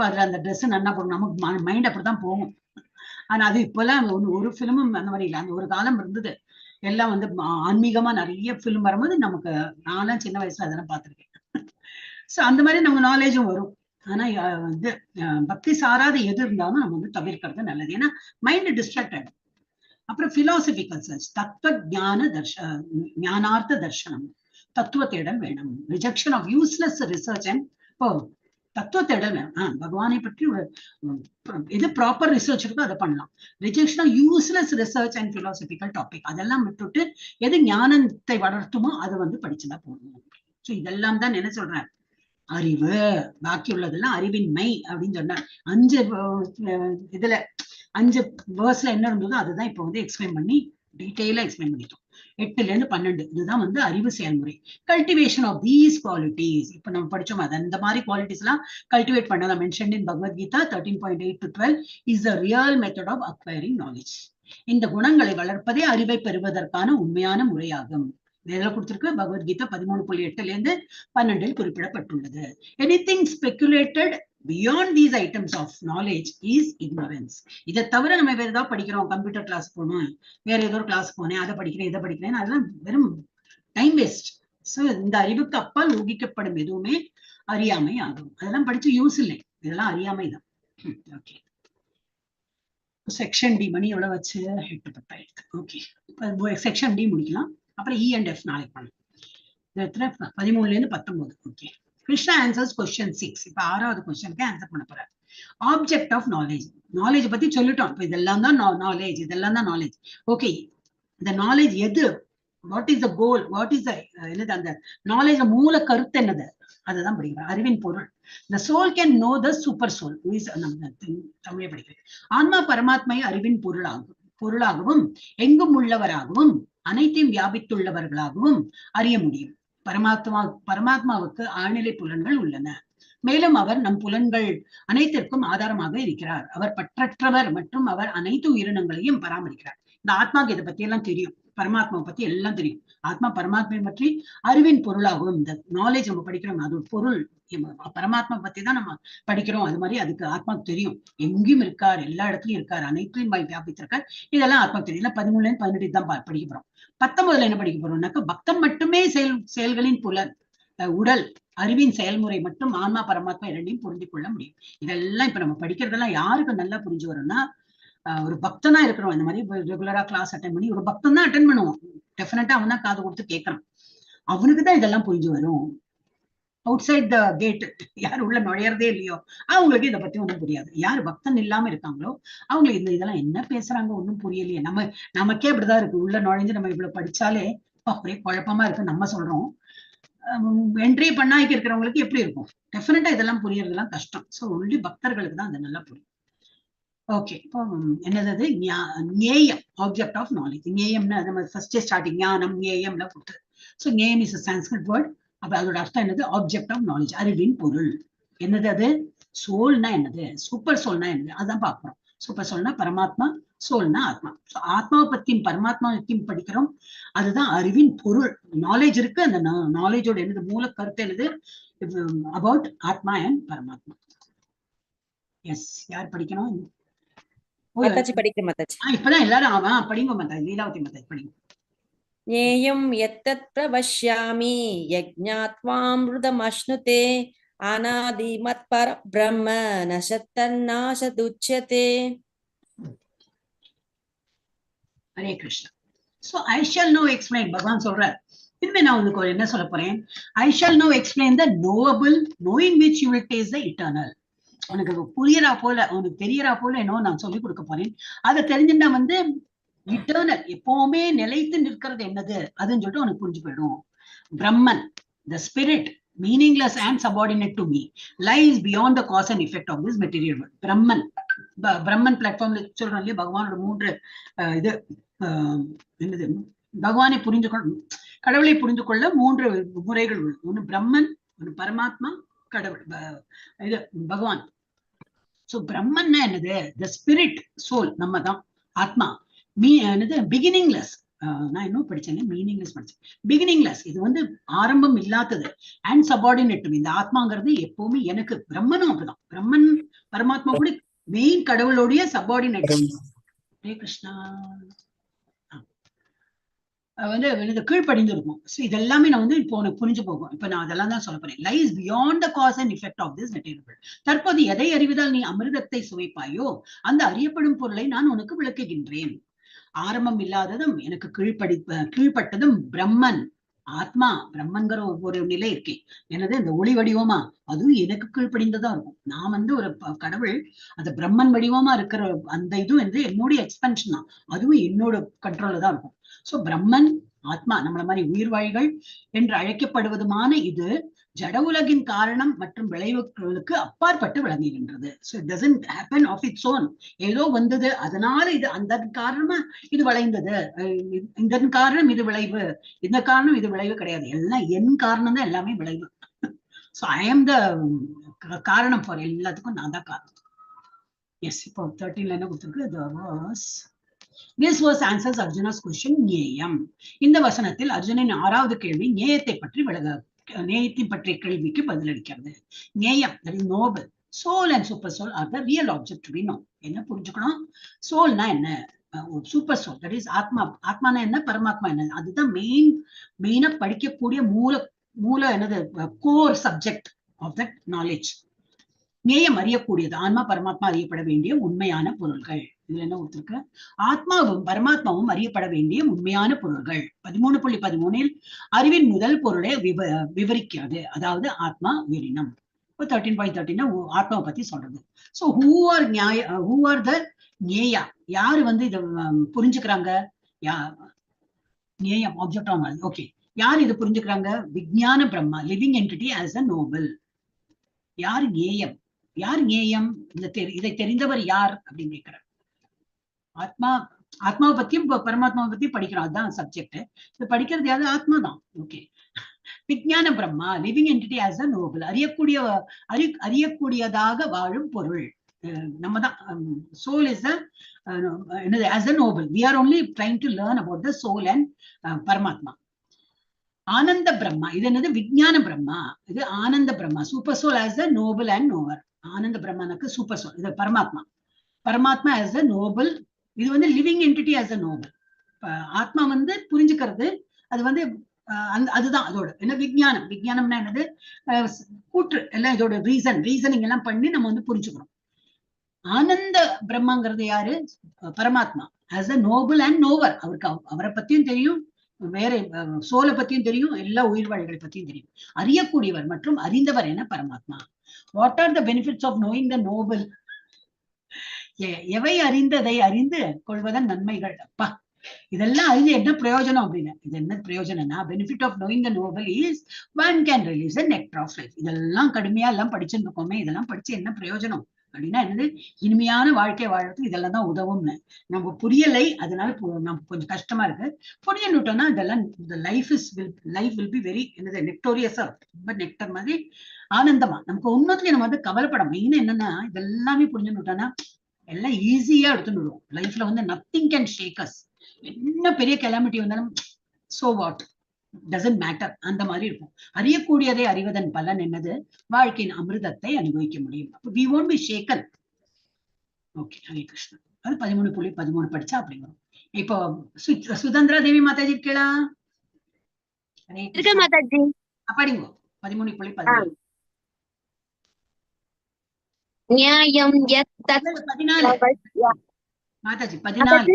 அதுல அந்த ட்ரெஸ் நன்னா போடும், நமக்கு மைண்ட் அப்படிதான் போகும். ஆனா அது இப்பெல்லாம் ஒரு பிலிமும் அந்த மாதிரி இல்லை. அந்த ஒரு காலம் இருந்தது, எல்லாம் வந்து ஆன்மீகமா நிறைய பிலிம் வரும்போது நமக்கு, நான்லாம் சின்ன வயசுல அதெல்லாம் பார்த்திருக்கேன். சோ அந்த மாதிரி நம்ம நாலேஜும் வரும். ஆனா வந்து பக்தி சாராத எது இருந்தாலும் நம்ம வந்து தவிர்க்கிறது நல்லது, ஏன்னா மைண்ட் டிஸ்ட்ராக்ட் ஆகும். அப்புறம் பிலாசபிக்கல் சர்ச், தத்துவ ஞானார்த்த தர்ஷனம், தத்துவ தேடல் வேணும். Rejection of useless research and தத்துவ தேடல் வேணும். பகவானை பற்றி ஒரு எது ப்ராப்பர் ரிசர்ச் இருக்கோ அதை பண்ணலாம். Rejection of useless research and philosophical topic அதெல்லாம் விட்டுட்டு எது ஞானத்தை வளர்த்துமோ அதை வந்து படிச்சுதான் போகணும். ஸோ இதெல்லாம் தான் என்ன சொல்றேன், அறிவு. பாக்கி உள்ளதெல்லாம் அறிவின்மை அப்படின்னு சொன்னார். 5 இதுல 5 வேர்ஸ்ல என்ன இருந்ததோ அதுதான் இப்ப வந்து எக்ஸ்பிளைன் பண்ணி டீட்டெயிலா எக்ஸ்பிளைன் பண்ணிட்டோம். 8ல இருந்து 12 இதுதான் வந்து அறிவு செயல்முறை. கல்டிவேஷன் ஆஃப் தீஸ் குவாலிட்டிஸ், இப்ப நம்ம படிச்சோம், அது அந்த மாதிரி குவாலிட்டிஸ் எல்லாம் கல்டிவேட் பண்ணலாம். Mentioned in Bhagavad Gita 13.8 to 12 is the real method of acquiring knowledge. இந்த குணங்களை வளர்ப்பதே அறிவை பெறுவதற்கான உண்மையான முறையாகும். இதெல்லாம் கொடுத்திருக்கு பகவத்கீதா 13.8ல இருந்து 12 குறிப்பிடப்பட்டுள்ளது. Anything speculated beyond these items of knowledge is ignorance. இதை தவிர நம்ம வேற ஏதாவது படிக்கிறோம், கம்ப்யூட்டர் கிளாஸ் போகணும், வேற ஏதோ ஒரு கிளாஸ் போனேன், அதை படிக்கிறேன் இதை படிக்கிறேன், அதெல்லாம் வெறும் டைம் வேஸ்ட். சோ இந்த அறிவுக்கு அப்பால் ஊகிக்கப்படும் எதுவுமே அறியாமை ஆகும். அதெல்லாம் படிச்சு யூஸ் இல்லை, இதெல்லாம் அறியாமை தான். ஓகே, செக்ஷன் டி மணி எவ்வளவு வச்சு 8:10. ஓகே, செக்ஷன் டி முடிக்கலாம். அப்புறம் இ அண்ட் எஃப் நாளைக்கு பண்ணலாம். 13ல இருந்து 19. Okay, Krishna answers question 6. இப்ப 6வது கொஸ்டினுக்கு ஆன்சர் பண்ண போறாரு. Object of knowledge. நாலேஜ் பத்தி சொல்லிட்டோம். இப்ப இதெல்லாம் தான் நாலேஜ், இதெல்லாம் தான் நாலேஜ். ஓகே, இந்த நாலேஜ் எது, what is the goal, what is த என்னது அந்த நாலேஜ் மூல கருத்து என்னது, அதுதான் படிக்கிறோம். அறிவின் பொருள். The soul can know the super soul. தமிழை படிக்கிறேன். ஆன்மா பரமாத்மை அறிவின் பொருளாகவும் எங்கும் உள்ளவராகவும் அனைத்தையும் வியாபித்துள்ளவர்களாகவும் அறிய முடியும். பரமாத்மாவுக்கு ஆழ்நிலை புலன்கள் உள்ளன. மேலும் அவர் நம் புலன்கள் அனைத்திற்கும் ஆதாரமாக இருக்கிறார். அவர் பற்றற்றவர் மற்றும் அவர் அனைத்து உயிரினங்களையும் பராமரிக்கிறார். இந்த ஆத்மாக்கு இதை பத்தி எல்லாம் தெரியும், பரமாத்மாவை பத்தி எல்லாம் தெரியும். ஆத்மா பரமாத்மை பற்றி அறிவின் பொருளாகவும், இந்த நாலேஜ் நம்ம படிக்கிறோம் அது பொருள், பரமாத்மா பத்தி தான் நம்ம படிக்கிறோம். அது மாதிரி அதுக்கு ஆத்மாக்கு தெரியும், எங்கேயும் இருக்கார், எல்லா இடத்துலயும் இருக்கார், அனைத்தையும் வியாபித்திருக்கார். இதெல்லாம் ஆத்மாக்கு தெரியும். 13ல இருந்து 18 தான் படிக்க போறோம். 19ல என்ன படிக்க போறோம்னாக்க பக்தம் மட்டுமே செயல்களின் புலன் உடல் அறிவின் செயல்முறை மற்றும் ஆன்மா பரமாத்மா இரண்டையும் புரிந்து கொள்ள முடியும். இதெல்லாம் இப்ப நம்ம படிக்கிறதெல்லாம் யாருக்கு நல்லா புரிஞ்சு வரும்னா, ஒரு பக்தனா இருக்கிறோம். இந்த மாதிரி ரெகுலரா கிளாஸ் அட்டென்ட் பண்ணி ஒரு பக்தன் தான் அட்டென்ட் பண்ணுவோம். டெஃபினட்டா அவன் தான் காது கொடுத்து கேட்கறான், அவனுக்குதான் இதெல்லாம் புரிஞ்சு வரும். அவுட் சைட் த கேட் யார் உள்ள நுழையறதே இல்லையோ அவங்களுக்கு இதை பத்தி ஒன்றும் புரியாது. யார் பக்தன் இல்லாம இருக்காங்களோ அவங்களுக்கு இதெல்லாம் என்ன பேசுறாங்க ஒன்றும் புரியலையே. நமக்கே அப்படிதான் இருக்கு, உள்ள நுழைஞ்சு நம்ம இவ்வளவு படிச்சாலே ஒரே குழப்பமா இருக்கு நம்ம சொல்றோம். என்ட்ரி பண்ணாய்க்கு இருக்கிறவங்களுக்கு எப்படி இருக்கும், டெஃபினட்டா இதெல்லாம் புரியறதுலாம் கஷ்டம். ஸோ ஒன்லி பக்தர்களுக்கு தான் அது நல்லா புரியும். ஓகே, இப்போ என்னது ஞேயம், ஆப்ஜெக்ட் ஆஃப் நாலேஜ். ஞேயம்னா நம்ம ஃபர்ஸ்ட் ஸ்டார்டிங் ஞானம் ஞேயம்ல கொடுத்தது. ஸோ ஞேயம் இஸ் சான்ஸ்கிரிட் வேர்ட். அப்ப அதோட அர்த்தம் என்னது, ஆப்ஜெக்ட் ஆஃப் நாலேஜ், அறிவின் பொருள். என்னது அது, சோல்னா என்னது, சூப்பர் சோல்னா என்னது, அதான் பார்க்கிறோம். சூப்பர் சோல்னா பரமாத்மா, சோல்னா ஆத்மா. ஆத்மாவை பத்தியும் பரமாத்மாவை பத்தியும் படிக்கிறோம், அதுதான் அறிவின் பொருள். நாலேஜ் இருக்கு, அந்த நாலேஜோட என்னது மூல கருத்து என்னது, அபவுட் ஆத்மா அண்ட் பரமாத்மா. எஸ், யார் படிக்கணும்? இப்பதான் எல்லாரும் படிங்க மாதாஜி, லீலாவதி மாதாஜி படிங்க. ஞேயம் யத்தத் பிரவஷ்யாமி யஜ்ஞாத்வாம்ருதமஷ்னுதே அநாதிமத் பரபிரம்ம நசத்தன்னாசதுச்யதே. Hare Krishna. So I shall now explain, பகவான் சொல்றார். இனிமே நான் உங்களுக்கு என்ன சொல்ல போறேன், I shall now explain the knowable, knowing which you will taste the eternal. உனக்கு புரியறா போல, உனக்கு தெரியறா போல என்னோ நான் சொல்லி கொடுக்க போறேன். அதை தெரிஞ்சுட்டா வந்து இட்டர்னல், எப்பவுமே நிலைத்து நிற்கிறது என்னது அதுன்னு சொல்லிட்டு உனக்கு புரிஞ்சு போயிடும். பிரம்மன், the spirit, meaningless and subordinate to me, lies beyond the cause and effect of this material world. பிரம்மன் பிளாட்ஃபார்ம்ல சொல்றோம் இல்லையா, பகவானோட 3 இது என்னது, பகவானை புரிந்து கொள்ள, கடவுளை புரிந்து கொள்ள 3 முறைகள் உள்ளது. ஒண்ணு பிரம்மன், ஒண்ணு பரமாத்மா, கடவுள் இது பகவான். சோ பிரம்மன்னா என்னது? த ஸ்பிரிட், சோல், நம்ம தான் ஆத்மா. என்னது? பிகினிங்லெஸ். நான் இன்னும் படிச்சேன், மீனிங்லெஸ் படிச்சேன். பிகினிங்லெஸ், இது வந்து ஆரம்பம் இல்லாதது. And subordinate. இந்த ஆத்மாங்கிறது எப்பவுமே எனக்கு, பிரம்மனும் அப்படிதான். பிரம்மன் பரமாத்மா கூட மெயின் கடவுளுடைய சபார்டினேட். ஹரே கிருஷ்ணா. வந்து கீழ்ப்படிந்து இருக்கும். இதெல்லாமே நான் வந்து இப்போ உனக்கு புரிஞ்சு போகும். இப்ப நான் அதெல்லாம் தான் சொல்ல போறேன். Lies beyond the cause and effect of this material. தற்போது எதை அறிவதால் நீ அமிர்தத்தை சுவைப்பாயோ அந்த அறியப்படும் பொருளை நான் உனக்கு விளக்குகின்றேன். ஆரம்பம் இல்லாததும் எனக்கு கீழ்ப்பட்டதும் பிரம்மன், ஆத்மா, பிரம்மன்கிற ஒரு நிலை இருக்கே, என்னது இந்த ஒளி வடிவமா, அதுவும் எனக்கு கீழ்ப்படிந்ததா இருக்கும். நான் வந்து ஒரு கடவுள், அந்த பிரம்மன் வடிவமா இருக்கிற அந்த இது வந்து என்னுடைய எக்ஸ்பென்ஷன் தான், அதுவும் என்னோட கண்ட்ரோல்ல தான் இருக்கும். சோ பிரம்மன், ஆத்மா, நம்மள மாதிரி உயிர்வாழிகள் என்று அழைக்கப்படுவதுமான இது ஜட உலகின் காரணம் மற்றும் விளைவுகளுக்கு அப்பாற்பட்டு விளங்குகின்றது. So it doesn't happen of its own. ஏதோ வந்தது, அதனால இது அந்த காரணமா இது விளைந்தது, இதன் காரணம் இது விளைவு, இந்த காரணம் இது விளைவு கிடையாது. எல்லாம் என் காரணம் தான், எல்லாமே விளைவு. So I am the காரணம் ஃபார் எல்லாத்துக்கும், நான் தான் காரணம். எஸ், இப்போ 13ல என்ன கொடுத்திருக்கு? The verse. This verse answers Arjuna's question, ஞேயம். இந்த வசனத்தில் அர்ஜுனன் 6வது கேள்வி ஞேயத்தை பற்றி நேயத்தை பற்றிய கேள்விக்கு பதிலளிக்கிறது. நேயம், that is noble. Soul and super soul are the real object to be known. என்ன புரிஞ்சுக்கணும்? சோல்னா என்ன? சூப்பர் சோல், தட் இஸ் ஆத்மா. ஆத்மானா என்ன? பரமாத்மா என்ன? அதுதான் மெயினா படிக்கக்கூடிய மூல என்னது? Core subject of that knowledge. நேயம் அறியக்கூடியது. ஆன்மா பரமாத்மா அறியப்பட வேண்டிய உண்மையான பொருள்கள். இதுல என்ன ஒருத்தருக்கு? ஆத்மாவும் பரமாத்மாவும் அறியப்பட வேண்டிய உண்மையான பொருள்கள். 13.13 அறிவின் முதல் பொருளை விவரிக்கிறது. அதாவது ஆத்மா, உயிரினம். 13.13 ஆத்மாவை பத்தி சொல்றது. சோ ஹூ ஆர் த ஞேயா? யாரு வந்து இத புரிஞ்சுக்கிறாங்க? ஞேயம் ஆப்ஜெக்ட் ஆன். ஓகே, யார் இது புரிஞ்சுக்கிறாங்க? விஞ்ஞான பிரம்மா, living entity as a Nobel. யார் ஞேயம்? யார் ஞேயம்? இதை தெரிந்தவர் யார் அப்படின்னு கேட்கிறார். ஆத்மாவை பத்தியும் பரமாத்மாவை பத்தியும் படிக்கிறோம், அதுதான் சப்ஜெக்ட். இது படிக்கிறது யாரு? ஆத்மா தான். ஓகே. விஞ்ஞான பிரம்மா, living entity as a knowable, அறியக்கூடியதாக வாழும் பொருள். நம்ம தான். சோல் இஸ் என்னது? As a knowable. We are only trying to learn about the soul and பரமாத்மா. ஆனந்த பிரம்மா, இது என்னது? விஞ்ஞான பிரம்மா. இது ஆனந்த பிரம்மா, super soul as a knowable and knower. ஆனந்த பிரம்மனுக்கு சூப்பர் சோல், இது பரமாத்மா. பரமாத்மா ஆஸ் அ நோபல், இது வந்து living entity as a Nobel. ஆத்மா வந்து புரிஞ்சுக்கிறது, அது வந்து அதுதான் அதோட என்ன? விஞ்ஞானம். விஞ்ஞானம்னா என்னது? கூற்று எல்லாம், இதோட ரீசனிங் எல்லாம் பண்ணி நம்ம வந்து புரிஞ்சுக்கிறோம். ஆனந்த பிரம்மாங்கிறது யாரு? பரமாத்மா ஆஸ் அ நோபல் அண்ட் நோவர். அவரை பத்தியும் தெரியும், வேற சோலை பத்தியும் தெரியும், எல்லா உயிர்வாழிகளை பத்தியும் தெரியும். அறியக்கூடியவர் மற்றும் அறிந்தவர் என பரமாத்மா. What are the benefits of knowing the knowable? எவை அறிந்ததை அறிந்து கொள்வதன் நன்மைகள். அப்பா, இதெல்லாம் அறிஞ்சு என்ன பிரயோஜனம் அப்படின்னு. இது என்ன பிரயோஜனம்னா, benefit of knowing the knowable is one can release the nectar of life. இதெல்லாம் கடுமையா எல்லாம் படிச்சுட்டு இருக்கோமே, இதெல்லாம் படிச்சு என்ன பிரயோஜனம் அப்படின்னா என்னது? இனிமையான வாழ்க்கை வாழறதுக்கு இதெல்லாம் தான் உதவும்னு. நம்ம புரியலை, அதனால நமக்கு கொஞ்சம் கஷ்டமா இருக்கு. புரியணுட்டோம்னா இதெல்லாம் லைஃப் வில் பி வெரி என்னது? நெக்டோரியஸா, ரொம்ப நெக்டர் மாதிரி ஆனந்தமா. நமக்கு ஒன்னத்துல நம்ம வந்து கவலைப்பட. மெயின் என்னன்னா, இதெல்லாமே புரிஞ்சுட்டோம்னா எல்லாம் ஈஸியா எடுத்துட்டு விடுவோம். லைஃப்ல வந்து நத்திங் கேன் ஷேக் அஸ். என்ன பெரிய கெலாமிட்டி வந்தாலும் சோ வாட், டசன்ட் மேட்டர், அந்த மாதிரி இருக்கும். அறியக்கூடியதை அறிவதன் பலன் என்னது? வாழ்க்கையின் அமிர்தத்தை அனுபவிக்க முடியும். we won't be shaken. Okay, Hare Krishna. அது 13.13 படிச்சா அப்படி வரும். இப்போ சுதந்திரா தேவி மாதாஜி இருக்கா? மாதாஜி படிங்க 13.13. நியாயம் யத்தத் 14 மாதாஜி, 14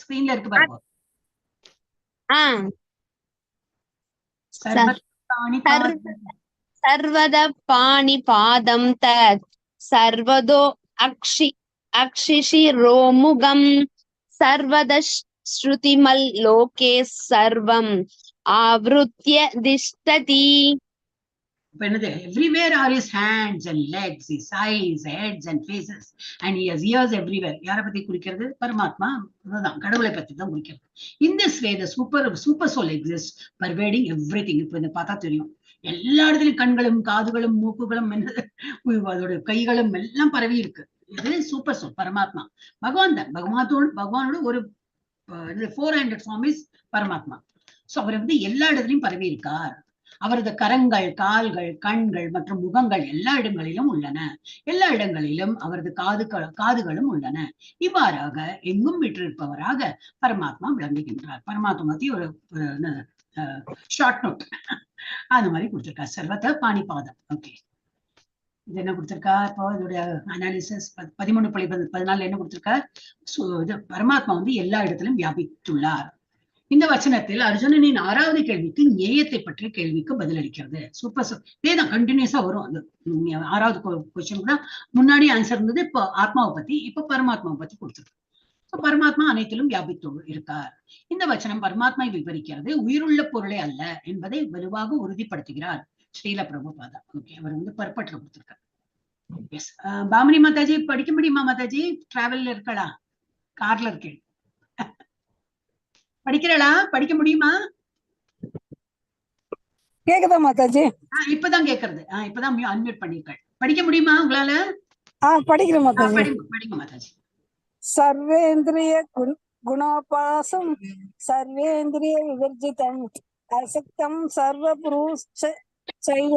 ஸ்கிரீன்ல இருக்கு பாருங்க. சர்வத பாணி பாதம் தத் சர்வதோ அக்ஷிஷிரோமுகம் சர்வத ஸ்ருதிமல் லோகே சர்வம் ஆவ்ருத்ய திஷ்டதி. என்னது everywhere are his hands and legs, his eyes, heads and faces, and he has ears everywhere. யாரை பத்தி குறிக்கிறது? பரமாத்மா. அதுதான் கடவுளை பத்தி தான் குறிக்கிறது. In this way the super soul exists, pervading everything. இப்ப இந்த பார்த்தா தெரியும், எல்லா இடத்துலயும் கண்களும் காதுகளும் மூக்குகளும் அதோட கைகளும் எல்லாம் பரவி இருக்கு. இது சூப்பர் சோல் பரமாத்மா. பகவான் தான், பகவானோட ஒரு 400 ஃபார்ம் இஸ் பரமாத்மா. சோ அவர் வந்து எல்லா இடத்துலயும் பரவி இருக்கார். அவரது கரங்கள், கால்கள், கண்கள் மற்றும் முகங்கள் எல்லா இடங்களிலும் உள்ளன. எல்லா இடங்களிலும் அவரது காதுகளும் உள்ளன. இவ்வாறாக எங்கும் விற்றிருப்பவராக பரமாத்மா விளங்குகின்றார். பரமாத்மா பத்தி ஒரு ஷார்ட் நோட் அது மாதிரி கொடுத்திருக்கார். சர்வத பாணிபாதம். ஓகே, இது என்ன கொடுத்திருக்கா? இப்போ இதோட அனாலிசிஸ் 13:14 என்ன கொடுத்திருக்கார்? இது பரமாத்மா வந்து எல்லா இடத்திலும் வியாபித்துள்ளார். இந்த வச்சனத்தில் அர்ஜுனனின் 6வது கேள்விக்கு ஞேயத்தை பற்றிய கேள்விக்கு பதிலளிக்கிறது. சூப்பர். இதேதான் கண்டினியூஸா வரும். அது 6வது கொஸ்டின் கூட முன்னாடி ஆன்சர் இருந்தது. இப்போ ஆத்மாவை பத்தி, இப்ப பரமாத்மாவை பத்தி கொடுத்திருக்கு. பரமாத்மா அனைத்திலும் வியாபித்து இருக்கார். இந்த வச்சனம் பரமாத்மா விவரிக்கிறது, உயிருள்ள பொருளே அல்ல என்பதை வலுவாக உறுதிப்படுத்துகிறார் ஸ்ரீல பிரபுபாதா. ஓகே, அவர் வந்து பர்பட்ல கொடுத்திருக்கார். எஸ், பாமினி மாதாஜி படிக்க முடியுமா? மாதாஜி டிராவல்ல இருக்கலாம், கார்ல இருக்கேன். படிக்கிறா? படிக்க முடியுமா? கேக்குதா மாதாஜி? இப்பதான் கேக்குறது. இப்பதான் அன்மியூட் பண்ணிருக்கேன். படிக்க முடியுமா உங்களால? படிக்கிறேன் மாதாஜி. படிங்க மாதாஜி. சர்வேந்திரிய குணோபாசம் சர்வேந்திரிய விவர்ஜிதம் அசக்தம் சர்வபுருஷ சைவ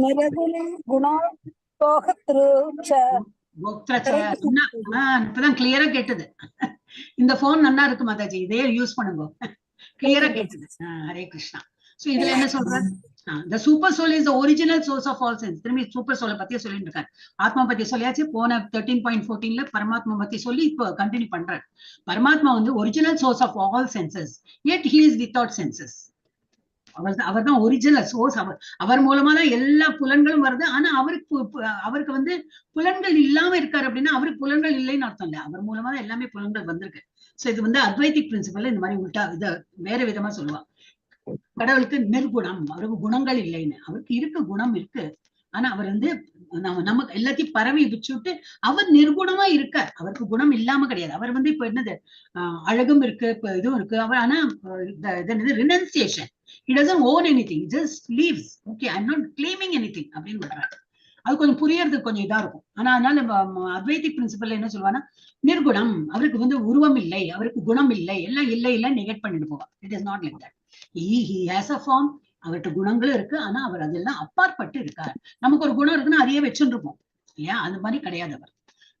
நிரகுணம் குணோபோகத்ருச்ச. இப்பதான் கிளியரா கேட்டது. இந்த போன் நல்லா இருக்கு மாதாஜி, இதே யூஸ் பண்ணுங்க. கிளியரா கேட்டது. ஹரே கிருஷ்ணா. சோ இதுல என்ன சொல்றாரு? The super soul is the original source of all sense. திரும்பி சூப்பர் சோலை பத்தியே சொல்லிட்டு இருக்காரு. ஆத்மா பத்தி சொல்லியாச்சு. போன 13.14ல பரமாத்மா பத்தி சொல்லி இப்போ கண்டினியூ பண்றாரு. பரமாத்மா வந்து original source of all senses, yet he is without senses. அவர் தான் ஒரிஜினல் சோர்ஸ். அவர் மூலமா தான் எல்லா புலன்களும் வருது. ஆனா அவருக்கு வந்து புலன்கள் இல்லாம இருக்காரு அப்படின்னா அவருக்கு புலன்கள் இல்லைன்னு அர்த்தம் இல்ல. அவர் மூலமா தான் எல்லாமே புலன்கள் வந்திருக்கு. சோ இது வந்து அத்வைதிக் பிரின்சிபல் இந்த மாதிரி உள்டா இத வேற விதமா சொல்லுவான். கடவுளுக்கு நிர்குணம், அவருக்கு குணங்கள் இல்லைன்னு. அவருக்கு இருக்கு, குணம் இருக்கு. ஆனா அவர் வந்து நமக்கு எல்லாத்தையும் பரவி வச்சுட்டு அவர் நிர்குணமா இருக்கார். அவருக்கு குணம் இல்லாம கிடையாது. அவர் வந்து இப்ப என்னது அழகும் இருக்கு, இப்ப இதுவும் இருக்கு. அவர் ஆனா renunciation. He doesn't own anything, he just leaves. Okay, I'm not claiming anything அப்படின்னு சொல்றாரு. அது கொஞ்சம் புரியறதுக்கு கொஞ்சம் இதா இருக்கும். ஆனா அதனால அத்வைதிக் பிரின்சிபல் என்ன சொல்லுவானா, நிர்குணம், அவருக்கு வந்து உருவம் இல்லை, அவருக்கு குணம் இல்லை, எல்லாம் இல்லை நெகட் பண்ணிட்டு போவா. It is not like that. He has a form, அவர்கிட்ட குணங்களும் இருக்கு. ஆனா அவர் அதெல்லாம் அப்பாற்பட்டு இருக்கார். நமக்கு ஒரு குணம் இருக்குன்னா அதையே வச்சுட்டு இருப்போம் இல்லையா? அது மாதிரி கிடையாது அவர்.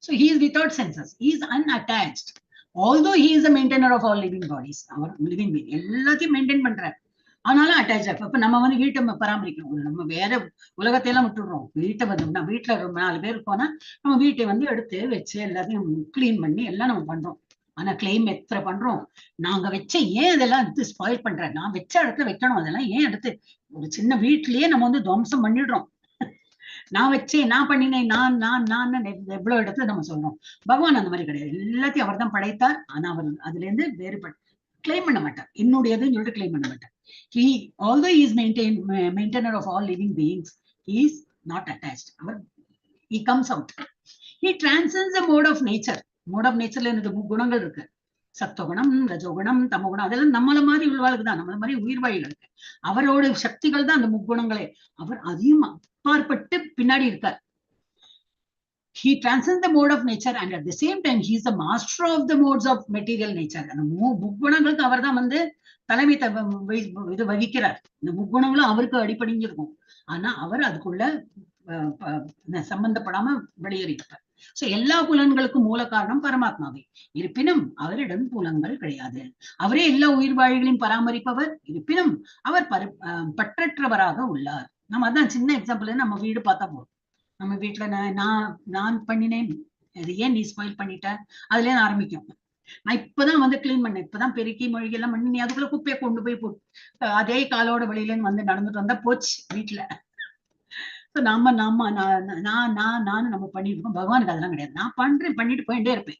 So he is without senses, he is unattached, although he is the maintainer of all living bodies. அவர் லிவிங் பீயிங் எல்லாத்தையும் மெயின்டைன் பண்றாரு. ஆனாலும் அட்டாச் ஆகும். இப்ப நம்ம வந்து வீட்டை பராமரிக்கணும். நம்ம வேற உலகத்தையெல்லாம் விட்டுடுறோம். வீட்டை வந்து வீட்டுல ஒரு 4 பேர் போனா நம்ம வீட்டை வந்து எடுத்து வச்சு எல்லாத்தையும் கிளீன் பண்ணி எல்லாம் நம்ம பண்றோம். ஆனா கிளைம் எத்தனை பண்றோம். நாங்க வச்ச ஏன் இதெல்லாம் எடுத்து ஸ்பாயில் பண்றேன், நான் வச்ச இடத்துல வைக்கணும், அதெல்லாம் ஏன் எடுத்து ஒரு சின்ன வீட்லயே நம்ம வந்து துவம்சம் பண்ணிடுறோம். நான் வச்சேன், நான் பண்ணினேன், நான் எவ்வளவு இடத்துல நம்ம சொல்றோம். பகவான் அந்த மாதிரி கிடையாது. எல்லாத்தையும் அவர் தான் படைத்தார். ஆனா அவர் அதுல இருந்து வேறுபட்டு கிளைம் பண்ண மாட்டார். என்னுடையதுன்னு சொல்லிட்டு கிளைம் பண்ண மாட்டார். Although he is maintainer of all living beings, he is not attached. He comes out. He transcends the mode of nature. Mode of natureல எனக்கு குணங்கள் இருக்கு. சத்துவகுணம், ரஜோகுணம், தமோகுணம், அதெல்லாம் நம்மள மாதிரி உள்ளவாளுக்கு தான், நம்மள மாதிரி உயிர்வாழிகளுக்கு. அவரோட சக்திகள் தான் அந்த முக்குணங்களே. அவர் அதையும் அப்பாற்பட்டு பின்னாடி இருக்கார். He transcends the mode of nature and at the same time he is the master of the modes of material nature. அந்த முக்குணங்களுக்கு அவர் தான் வந்து தலைமை இது வகிக்கிறார். இந்த முக்குணங்களும் அவருக்கு அடிப்படைஞ்சிருக்கும். ஆனா அவர் அதுக்குள்ள சம்பந்தப்படாம வெளியேறிட்டார். சோ எல்லா புலன்களுக்கும் மூல காரணம் பரமாத்மாவே. இருப்பினும் அவரிடம் புலன்கள் கிடையாது. அவரே எல்லா உயிர்வாழிகளையும் பராமரிப்பவர். இருப்பினும் அவர் பற்றற்றவராக உள்ளார். நம்ம அதான் சின்ன எக்ஸாம்பிள், நம்ம வீடு பார்த்தா போதும். நம்ம வீட்டுல நான் பண்ணினேன், அது ஏன் நீ ஸ்பாயில் பண்ணிட்ட, அதுல இருந்து ஆரம்பிக்கும். நான் இப்பதான் வந்து கிளீன் பண்ணேன், இப்பதான் பெருக்கி மொழிகை எல்லாம் பண்ணி நீ அதுக்குள்ள குப்பையை கொண்டு போய் போட்டு அதே காலோட வெளியில வந்து நடந்துட்டு வந்தா போச்சு வீட்டுல. நானும் நம்ம பண்ணிட்டு இருக்கோம். பகவானுக்கு அதெல்லாம் கிடையாது. நான் பண்ணிட்டு போயிட்டே இருப்பேன்.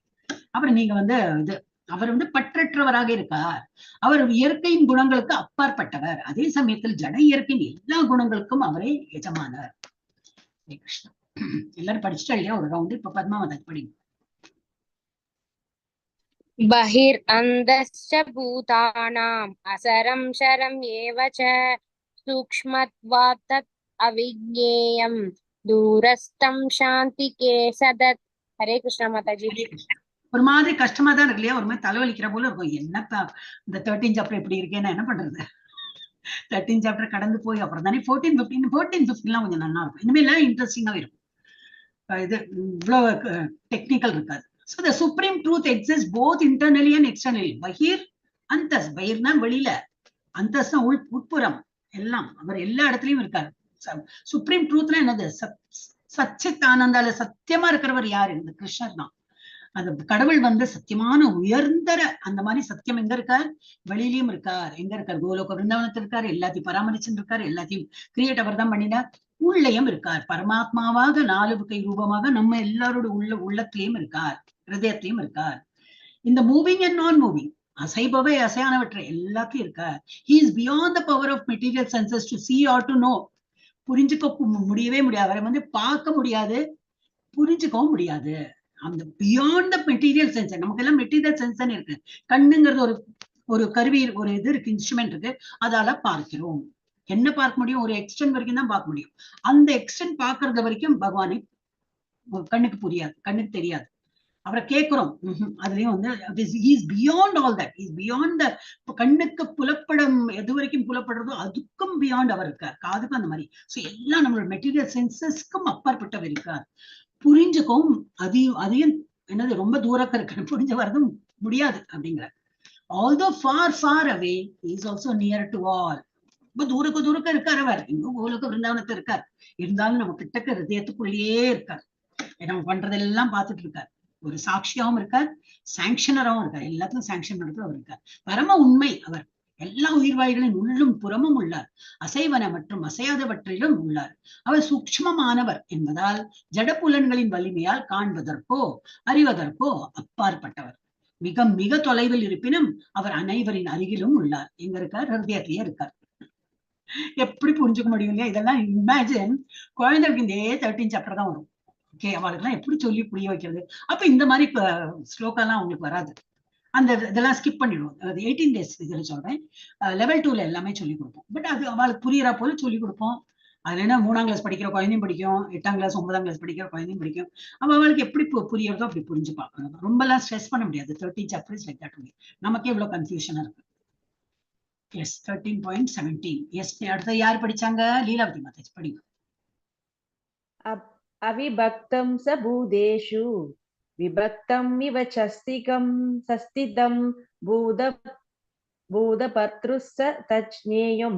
அப்புறம் நீங்க வந்து இது அவர் வந்து பற்றற்றவராக இருக்கார். அவர் இயற்கையின் குணங்களுக்கு அப்பாற்பட்டவர். அதே சமயத்தில் ஜட இயற்கையின் எல்லா குணங்களுக்கும் அவரே எஜமானர். ஹரே கிருஷ்ணா. எல்லாரும் படிச்சுட்டா இல்லையா ஒரு ரவுண்டு? இப்ப பத்மாவதி படிங்க. बहिरन्तश्च भूतानाम् असरं शरम् एव च सूक्ष्मत्वात् तत् अविज्ञेयम् दूरस्थं शान्तिके सदत्. हरे कृष्णा माताजी. ஹரே கிருஷ்ணா. ஒரு மாதிரி கஷ்டமா தான் இருக்கு இல்லையா? ஒரு மாதிரி தலைவலிக்கிற போல இருக்கும். என்னப்பா இந்த 13 சாப்டர் இப்படி இருக்கேன்னா என்ன பண்றது? 13 சாப்டர் கடந்து போய் அப்புறம் தானே 14 15 எல்லாம் கொஞ்சம் நல்லா இருக்கும். இனிமேல் இன்ட்ரெஸ்டிங்காவே இருக்கும். இது இவ்வளவு டெக்னிக்கல் இருக்காது. So the supreme truth exists both internally and externally. Pakir அந்தஸ். பஹீர்னா வெளியில, அந்தஸ்னா உட்புறம். எல்லாம் அவர் எல்லா இடத்துலயும் இருக்காரு. சுப்ரீம் ட்ரூத்னா என்னது? சச்சித் ஆனந்தால சத்தியமா இருக்கிறவர் யாரு? இந்த கிருஷ்ணர் தான். அந்த கடவுள் வந்து சத்தியமான உயர்ந்தர அந்த மாதிரி சத்தியம் எங்க இருக்கார்? வெளியிலயும் இருக்கார். எங்க இருக்கார்? கோலோக விருந்தாவனத்தில் இருக்காரு. எல்லாத்தையும் பராமரிச்சுட்டு இருக்காரு. எல்லாத்தையும் கிரியேட் அவர் தான் பண்ணினார். உள்ளேயும் இருக்கார். பரமாத்மாவாக 4 கை ரூபமாக நம்ம எல்லாரோட உள்ளத்திலையும் இருக்கார். ஹிருதயத்திலையும் இருக்கார். இந்த மூவிங் அண்ட் நான் மூவிங், அசைபவை அசையானவற்றை எல்லாத்தையும் இருக்கார். He is beyond the power of material senses to see or to know. புரிஞ்சுக்க முடியவே முடியாது. அவரை வந்து பார்க்க முடியாது, புரிஞ்சுக்கவும் முடியாது. அந்த பியாண்ட் த மெட்டீரியல் சென்ஸ். நமக்கு எல்லாம் மெட்டீரியல் சென்ஸ் இருக்கு. கண்ணுங்கிறது ஒரு கருவி, ஒரு இது இருக்கு, இன்ஸ்ட்ருமெண்ட் இருக்கு. அதால பார்க்கிறோம். என்ன பார்க்க முடியும்? ஒரு எக்ஸ்டென்ட் வரைக்கும் தான் பார்க்க முடியும். அந்த எக்ஸ்டென்ட் பார்க்கறது வரைக்கும் பகவானை கண்ணுக்கு புரியாது, கண்ணுக்கு தெரியாது. அவரை கேட்கிறோம். அதுலயும் வந்து beyond all that. Is beyond த கண்ணுக்கு புலப்படம் எது வரைக்கும் புலப்படுறதோ அதுக்கும் பியாண்ட் அவர் இருக்கார். காதுக்கும் அந்த மாதிரி. சோ எல்லாம் நம்மளோட மெட்டீரியல் சென்சஸ்க்கும் அப்பாற்பட்டவர் இருக்கார். புரிஞ்சுக்கவும் அதையும் என்னது ரொம்ப தூரக்க இருக்கு, புரிஞ்சு வரதும் முடியாது அப்படிங்கிற. although far far away he is also near to all. ரொம்ப தூரக்க இருக்கார் அவர். இன்னும் கோலோக விருந்தாவனத்துல இருக்கார். இருந்தாலும் நம்ம கிட்டக்க ஹிருதயத்துக்குள்ளேயே இருக்கார். நம்ம பண்றதெல்லாம் பார்த்துட்டு இருக்கார். ஒரு சாட்சியாவும் இருக்கார், சாங்ஷனராவும் இருக்கார். எல்லாத்தையும் சாங்ஷன் பண்றது அவர் இருக்கார். பரம உண்மை அவர். எல்லா உயிர்வாய்களின் உள்ளும் புறமும் உள்ளார். அசைவன மற்றும் அசையாதவற்றிலும் உள்ளார். அவர் சூக்ஷ்மமானவர் என்பதால் ஜடப்புலன்களின் வலிமையால் காண்பதற்கோ அறிவதற்கோ அப்பாற்பட்டவர். மிக மிக தொலைவில் இருப்பினும் அவர் அனைவரின் அருகிலும் உள்ளார். எங்க இருக்கார்? ஹிருதயத்திலேயே இருக்கார். எப்படி புரிஞ்சுக்க முடியும் இல்லையா? இதெல்லாம் இமேஜின். குழந்தைகளுக்கு இந்த 13 சாப்டர் தான் வரும். ஓகே, அவளுக்கு எல்லாம் எப்படி சொல்லி புரிய வைக்கிறது? அப்ப இந்த மாதிரி ஸ்லோகெல்லாம் அவங்களுக்கு வராது. அந்த இதெல்லாம் ஸ்கிப் பண்ணிடுவோம். 18 days இதுல சொல்றேன். level 2ல எல்லாமே சொல்லி கொடுப்போம். பட் அது அவளுக்கு புரியறா போல சொல்லி கொடுப்போம். அதுல என்ன 3ஆம் கிளாஸ் படிக்கிற குழந்தையும் படிக்கும், 8ஆம் கிளாஸ் 9ஆம் கிளாஸ் படிக்கிற குழந்தையும் படிக்கும். அப்ப அவளுக்கு எப்படி புரியறதோ அப்படி புரிஞ்சுப்பாங்க. ரொம்ப எல்லாம் ஸ்ட்ரெஸ் பண்ண முடியாது. 13 சாப்டர்ஸ் லைக் தட். நமக்கே இவ்வளவு கன்ஃபியூஷனா இருக்கு. எஸ் 13.17. எஸ் அடுத்த யார் படிச்சாங்க? லீலாவதி மாதாஜி படிங்க. अविभक्तं स भूतेषु विभक्तं इव चस्तिकं सस्थितं भूतभर्तृस्स तज्ज्ञेयं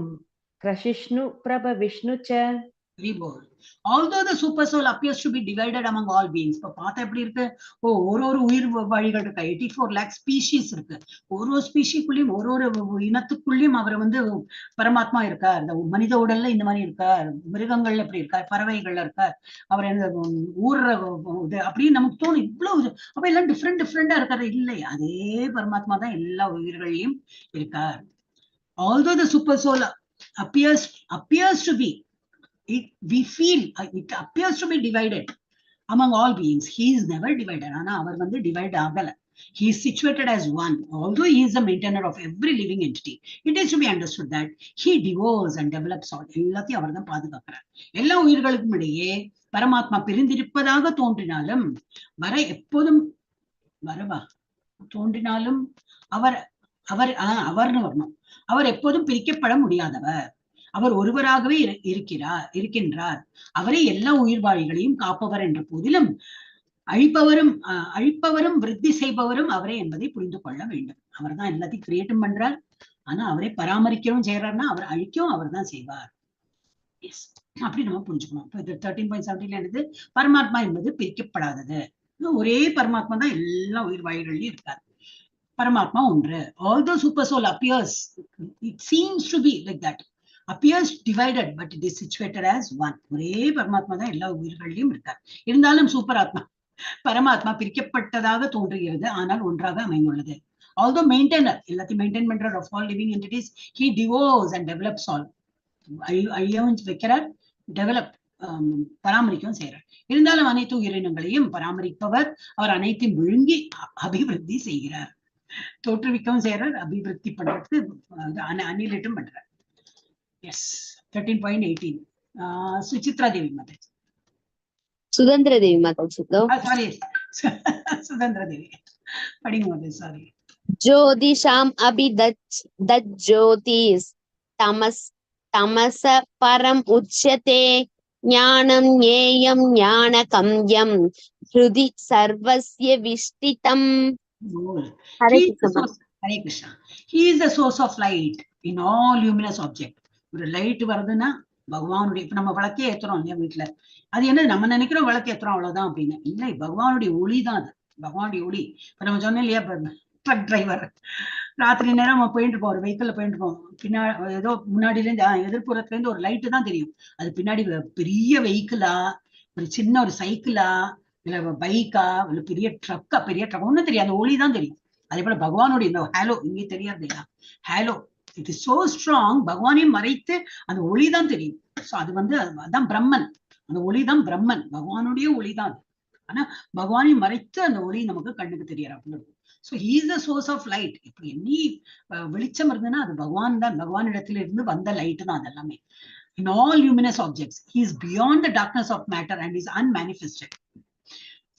कृष्णु प्रभविष्णु च. Although the super soul appears to be divided among all beings. இப்ப பார்த்தா எப்படி இருக்கு? ஒரு உயிர் வழிகள் இருக்கு. 84 lakh ஸ்பீஷீஸ் இருக்கு. ஒரு ஸ்பீஷிக்குள்ளயும் ஒரு இனத்துக்குள்ளயும் அவர் வந்து பரமாத்மா இருக்கார். இந்த மனித உடல்ல இந்த மாதிரி இருக்கார், மிருகங்கள்ல எப்படி இருக்கார், பறவைகள்ல இருக்கார். அவர் ஊர்ற இது அப்படின்னு நமக்கு தோணும். இவ்வளவு அப்ப எல்லாம் டிஃப்ரெண்டா இருக்காரு. இல்லை, அதே பரமாத்மா தான் எல்லா உயிர்களையும் இருக்கார். Although the super soul appears to be, we feel it appears to be divided among all beings. He is never divided. ஆனா அவர் வந்து டிவைட் ஆகல. He is situated as one. Although he is the maintainer of every living entity, it is to be understood that he devours and develops all. எல்லாத்தையும் அவர் தான் பாதுகாக்கிறார். எல்லா உயிர்களுக்கும் இடையே பரமாத்மா பிரிந்திருப்பதாக தோன்றினாலும் எப்போதும் தோன்றினாலும் அவர்னு வரணும். அவர் எப்போதும் பிரிக்கப்பட முடியாதவர். அவர் ஒருவராகவே இருக்கின்றார். அவரே எல்லா உயிர்வாழிகளையும் காப்பவர் என்ற போதிலும் அழிப்பவரும் விருத்தி செய்பவரும் அவரே என்பதை புரிந்து கொள்ள வேண்டும். அவர் தான் எல்லாத்தையும் கிரியேட்டும் பண்றார். ஆனா அவரை பராமரிக்கவும் செய்யறாருன்னா அவர் அழிக்கவும் அவர் தான் செய்வார். எஸ், அப்படி நம்ம புரிஞ்சுக்கணும். இப்போ 13.17 என்னது? பரமாத்மா என்பது பிரிக்கப்படாதது. ஒரே பரமாத்மா தான் எல்லா உயிர்வாழிகளையும் இருக்கார். பரமாத்மா ஒன்று. Although super soul appears, it seems to be like that. appears divided, but it is situated as one. ஒரே பரமாத்மா தான் எல்லா உயிர்களிலும் இருக்கார். இருந்தாலும் சூப்பர் ஆத்மா பரமாத்மா பிரிக்கப்பட்டதாக தோன்றுகிறது, ஆனால் ஒன்றாக அமைந்துள்ளது. although maintainer எல்லாத்தையும் மெயின்டைன் பண்ற of all living entities, he devours and develops all. ஐயவும் வைக்கிறார், டெவலப் பராமரிக்கவும் செய்யறார். இருந்தாலும் அனைத்து உயிரினங்களையும் பராமரிப்பவர், அவர் அனைத்தையும் விழுங்கி அபிவிருத்தி செய்கிறார். தோற்றுவிக்கவும் செய்யறார், அபிவிருத்தி பண்றதுக்கு அனிலேட்டும் பண்றார். எஸ் 13.18. சுசித்ரா தேவி மாதாஜி. சுதந்திர தேவி மாதாஜி. சாரி சுதந்திர தேவி படிங்க மாதாஜி. சாரி. ஜோதிஷாம் தத் ஜோதிஸ் தமச பரம் உச்யதே ஞானம் ஞேயம் ஞானகம்யம் ஹ்ருதி சர்வஸ்ய விஷ்டிதம். Hare Krishna. Hare Krishna. He is the source of light in all luminous object. ஒரு லைட் வருதுன்னா பகவானுடைய, இப்ப நம்ம விளக்கே ஏத்துறோம் இல்லையா வீட்டுல, அது என்ன நம்ம நினைக்கிறோம் விளக்கு ஏத்துறோம் அவ்வளவுதான் அப்படின்னு இல்லை, பகவானுடைய ஒளி தான் அது, பகவானுடைய ஒளி. இப்ப நம்ம சொன்னோம் இல்லையா, ட்ரக் டிரைவர் ராத்திரி நேரம் நம்ம போயிட்டு இருப்போம், ஒரு வெஹிக்கிள்ல போயிட்டு இருப்போம், பின்னாடி ஏதோ முன்னாடில இருந்து எதிர்ப்புறத்துல இருந்து ஒரு லைட்டு தான் தெரியும், அது பின்னாடி பெரிய வெஹிக்கிளா, ஒரு சின்ன ஒரு சைக்கிளா, இல்ல பைக்கா, இல்ல பெரிய ட்ரக் ஒண்ணும் தெரியும், அந்த ஒளி தான் தெரியும். அதே போல பகவானுடைய இந்த ஹேலோ இங்கே தெரியாது இல்லையா, hello it is so strong, பகவானையும் மறைத்து அந்த ஒளிதான் தெரியும். சோ அது வந்து அதான் பிரம்மன், அந்த ஒளிதான் பிரம்மன், பகவானுடைய ஒளிதான். ஆனா பகவானையும் மறைத்து அந்த ஒளி நமக்கு கண்ணுக்கு தெரியற. So he is the source of light. இப்ப என்ன வெளிச்சம் இருந்ததுன்னா அது பகவான் தான், பகவான் இடத்துல இருந்து வந்த லைட் தான் அது எல்லாமே. In all luminous objects, he is beyond the darkness of matter and is unmanifested.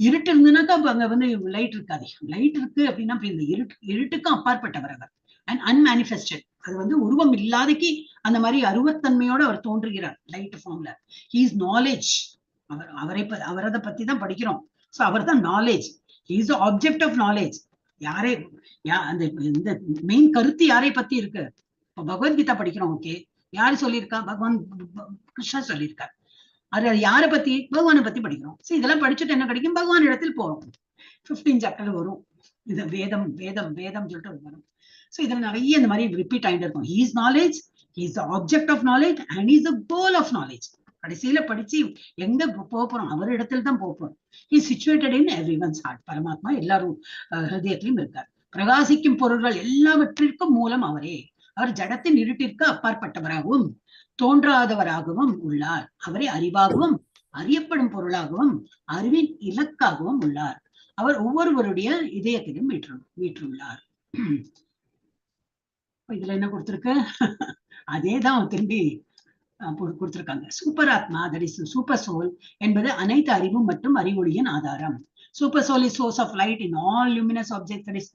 இருட்டு இருந்துனாக்கா அங்க வந்து லைட் இருக்காது. லைட் இருக்கு அப்படின்னா இந்த இருட்டுக்கும் அப்பாற்பட்டவர் அவர். அண்ட் அன்மேனிஃபெஸ்டட், அது வந்து உருவம் இல்லாதக்கு அந்த மாதிரி அருவத்தன்மையோட அவர் தோன்றுகிறார் லைட் ஃபார்ம்ல. He is knowledge. அவரதை பத்தி தான் படிக்கிறோம். சோ அவர் தான் நாலேஜ். He is the object of knowledge. அந்த இந்த மெயின் கருத்து யாரை பத்தி இருக்கு? இப்ப பகவத்கீதா படிக்கிறோம், ஓகே, யாரு சொல்லியிருக்கா? பகவான் கிருஷ்ணா சொல்லியிருக்கார். அது யாரை பத்தி? பகவானை பத்தி படிக்கிறோம். இதெல்லாம் படிச்சுட்டு என்ன கிடைக்கும்? பகவான் இடத்தில் போறோம். 15 சாப்டர் வரும், இது வேதம் வேதம் வேதம் சொல்லிட்டு வரும். சோ இதுல நிறைய இந்த மாதிரி ரிப்பீட் ஆயிட்டு இருக்கும். He is knowledge, he is the object of knowledge and is the goal of knowledge. கடைசியில படிச்சு எங்க போறோம்? அவர் இடத்துல தான் போறோம். He situated in everyone's heart. பரமாத்மா எல்லாரும் ஹிருதயத்திலும் இருக்கார். பிரகாசிக்கும் பொருள்கள் எல்லாவற்றிற்கும் மூலம் அவரே. அவர் ஜடத்தின் இருட்டிற்கு அப்பாற்பட்டவராகவும் தோன்றாதவராகவும் உள்ளார். அவரே அறிவாகவும் அறியப்படும் பொருளாகவும் அறிவின் இலக்காகவும் உள்ளார். அவர் ஒவ்வொருவருடைய இதயத்திலும் வீற்றுள்ளார். இதுல என்ன கொடுத்திருக்கு? அதேதான் திரும்பி கொடுத்திருக்காங்க. சூப்பர் ஆத்மா, தட் இஸ் சூப்பர் சோல் என்பது அனைத்து அறிவும் மற்றும் அறிவொளியின் ஆதாரம். Super soul is source of light in all luminous object. That is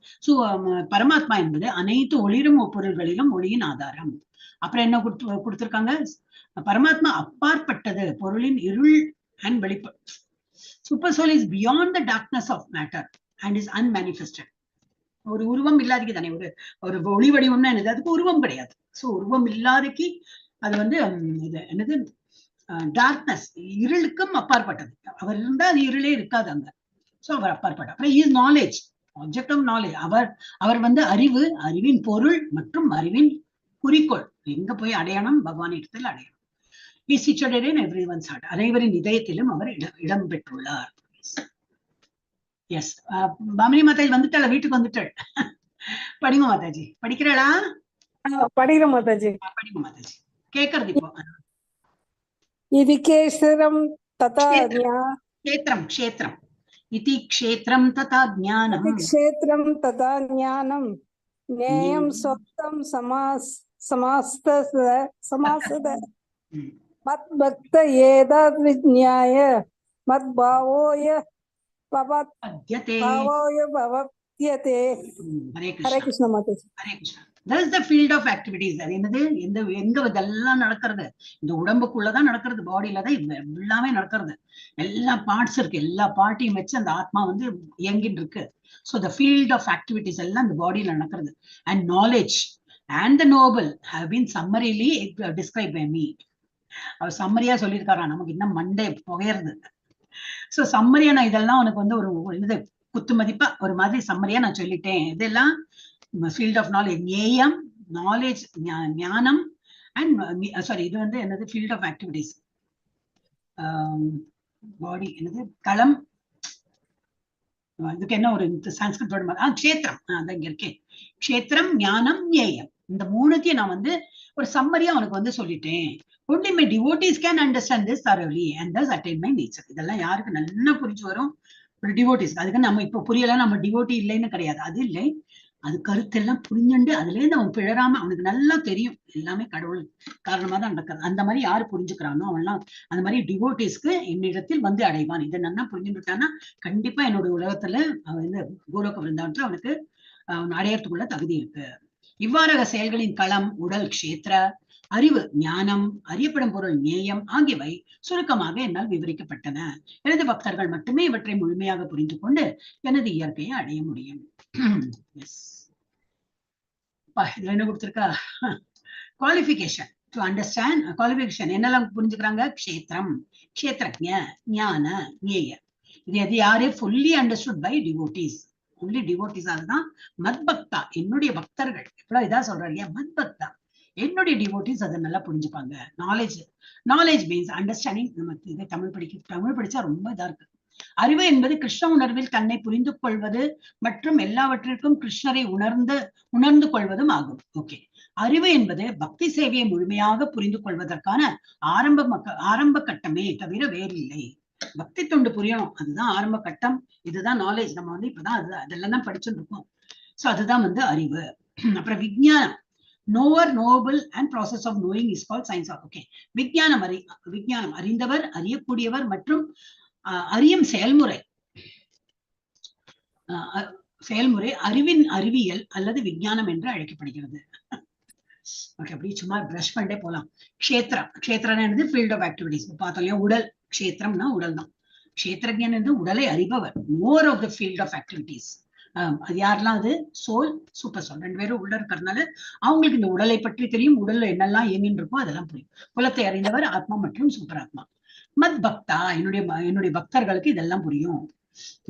பரமாத்மா என்பது அனைத்து ஒளிரும் பொருள்களிலும் ஒளியின் ஆதாரம். அப்புறம் என்ன கொடுத்திருக்காங்க? பரமாத்மா அப்பாற்பட்டது, பொருளின் இருள் அண்ட் வெளிப்பாடு. Super soul is beyond the darkness of matter and is unmanifested. ஒரு உருவம் இல்லாதக்கு தானே, ஒரு ஒளி வடிவம்னா என்னது? அதுக்கு உருவம் கிடையாது. சோ உருவம் இல்லாதக்கு அது வந்து இது என்னது? டார்க்னஸ், இருளுக்கும் அப்பாற்பட்டது. அவர் இருந்தா அது இருளே இருக்காது அங்க. சோ அவர் அப்பாற்பட்ட. அப்புறம் is knowledge, object of knowledge. அவர் வந்து அறிவு, அறிவின் பொருள் மற்றும் அறிவின் குறிக்கோள். எங்க போய் அடையணும்? பகவான் இடத்தில் அடையணும். He is situated in everyone's heart. அனைவரின் இதயத்திலும் அவர் இடம் பெற்றுள்ளார். எஸ், பாமினி மாதாஜி வந்துட்டாளா? வீட்டுக்கு வந்துட்டாள். படிங்க மாதாஜி. படிக்கிறாளா? படிக்கிற மாதாஜி. படிங்க மாதாஜி. கேக்குறது இப்போ. இது கேசரம் ததா க்ஷேத்ரம் க்ஷேத்ரம் இதி க்ஷேத்ரம் ததா ஞானம். க்ஷேத்ரம் ததா ஞானம் நேயம் சொத்தம் சமாஸ்த மத் பக்த ஏதாத் விஜ்ஞாய மத் பாவோய பவத்யதே. Hare Krishna Mataji. Hare Krishna. That is the field of activities. அது என்னது? எங்க இதெல்லாம் நடக்கிறது? இந்த உடம்புக்குள்ளதான் நடக்கிறது, பாடியில தான் எல்லாமே நடக்கிறது. எல்லா பார்ட்ஸ் இருக்கு, எல்லா பார்ட்டையும் வச்சு அந்த ஆத்மா வந்து இயங்கிட்டு இருக்கு. So the field of activities எல்லாம் இந்த பாடியில நடக்கிறது. And knowledge and the noble have been summarily described by me. அவர் சம்மரியா சொல்லியிருக்காரா, நமக்கு இன்னும் மண்டே புகையிறது. சோ சம்மரியா நான் இதெல்லாம் உனக்கு வந்து ஒரு இது குத்து மதிப்பா ஒரு மாதிரி சம்மரியா நான் சொல்லிட்டேன். இதெல்லாம் ஃபீல்ட் ஆஃப் நாலேஜ், ஞேயம், நாலேஜ், ஞானம் அண்ட் சாரி இது வந்து என்னது? Field of activities. பாடி என்னது? களம், இதுக்கு என்ன ஒரு சான்ஸ்கிரிட் வேர்டு க்ஷேத்திரம், அதான் இங்க இருக்கேன். க்ஷேத்திரம், ஞானம், ஞேயம், இந்த மூணுத்தையும் நான் வந்து ஒரு சம்மரியா அவனுக்கு வந்து சொல்லிட்டேன். only my devotees can understand this thoroughly and thus attain my nature. இதெல்லாம் யாருக்கு நல்லா புரிஞ்சு வரும்? ஒரு டிவோட்டிஸ். அதுக்கு நம்ம இப்ப புரியல, நம்ம டிவோட்டி இல்லைன்னு கிடையாது, அது இல்லை. அது கருத்தெல்லாம் புரிஞ்சுண்டு அதுல இருந்து அவன் பிழறாம, அவனுக்கு நல்லா தெரியும் எல்லாமே கடவுள் காரணமா தான் நடக்கிறது. அந்த மாதிரி யாரு புரிஞ்சுக்கிறானோ அவன்லாம் அந்த மாதிரி டிவோட்டிஸ்க்கு என்னிடத்தில் வந்து அடைவான். இதை நல்லா புரிஞ்சுட்டான்னா கண்டிப்பா என்னுடைய உலகத்துல அவன் இந்த கோலோக விருந்தாவனத்துல அவனுக்கு அவன் அடையறதுக்குள்ள தகுதி இருக்கு. இவ்வாறாக செயல்களின் களம் உடல் க்ஷேத்திர, அறிவு ஞானம், அறியப்படும் பொருள் நேயம் ஆகியவை சுருக்கமாக என்னால் விவரிக்கப்பட்டன. எனது பக்தர்கள் மட்டுமே இவற்றை முழுமையாக புரிந்து கொண்டு எனது இயற்கையை அடைய முடியும். இதுல என்ன கொடுத்திருக்கா? Qualification to understand. குவாலிபிகேஷன் என்னெல்லாம் புரிஞ்சுக்கிறாங்க? க்ஷேத்திரம், க்ஷேத்ரஜ்ஞ, ஞான, ஞேய. இது எது யாரு? Fully understood by devotees. Only devotees. அதுதான் மத்பக்தா, என்னுடைய பக்தர்கள். இவ்வளவு இதா சொல்றாங்க, மத்பக்தா என்னுடைய டிவோட்டீஸ் அதை நல்லா புரிஞ்சுப்பாங்க. Knowledge, knowledge means understanding. நமக்கு இதை தமிழ் படிச்சா ரொம்ப இதா இருக்கு. அறிவு என்பது கிருஷ்ண உணர்வில் தன்னை புரிந்து கொள்வது மற்றும் எல்லாவற்றிற்கும் கிருஷ்ணரை உணர்ந்து கொள்வதும் ஆகும். ஓகே, அறிவு என்பது பக்தி சேவையை முழுமையாக புரிந்து கொள்வதற்கான ஆரம்ப கட்டமே தவிர வேறில்லை. பக்தி தொண்டு புரியணும், அதுதான் ஆரம்ப கட்டம். இதுதான் நாலேஜ். நம்ம வந்து இப்பதான் அதெல்லாம் தான் படிச்சுட்டு இருக்கோம். சோ அதுதான் வந்து அறிவு. அப்புறம் விஞ்ஞானம், knower, knowable and process of knowing is called science of. Okay, விஞ்ஞானம் அறிந்தவர், அறியக்கூடியவர் மற்றும் அறியும் செயல்முறை அறிவின் அறிவியல் அல்லது விஞ்ஞானம் என்று அழைக்கப்படுகிறது. ஓகே, அப்படி சும்மா பிரஷ் பண்ணிட்டே போலாம். க்ஷேத்திரம் என்னது? Field of activities. பார்த்தோம் இல்லையா, உடல். க்ஷேத்திரம்னா உடல் தான். க்ஷேத்திரஜன் என்று உடலை அறிபவர், more of the field of activities. அது யாரெல்லாம்? அது சோல், சூப்பர் சோல், ரெண்டு பேரும் உள்ள இருக்கிறதுனால அவங்களுக்கு இந்த உடலை பற்றி தெரியும். உடல்ல என்னெல்லாம் இயங்கின்னு இருக்கும் அதெல்லாம் புரியும். குலத்தை அறிந்தவர் ஆத்மா மற்றும் சூப்பர் ஆத்மா. மத் பக்தா, என்னுடைய பக்தர்களுக்கு இதெல்லாம் புரியும்.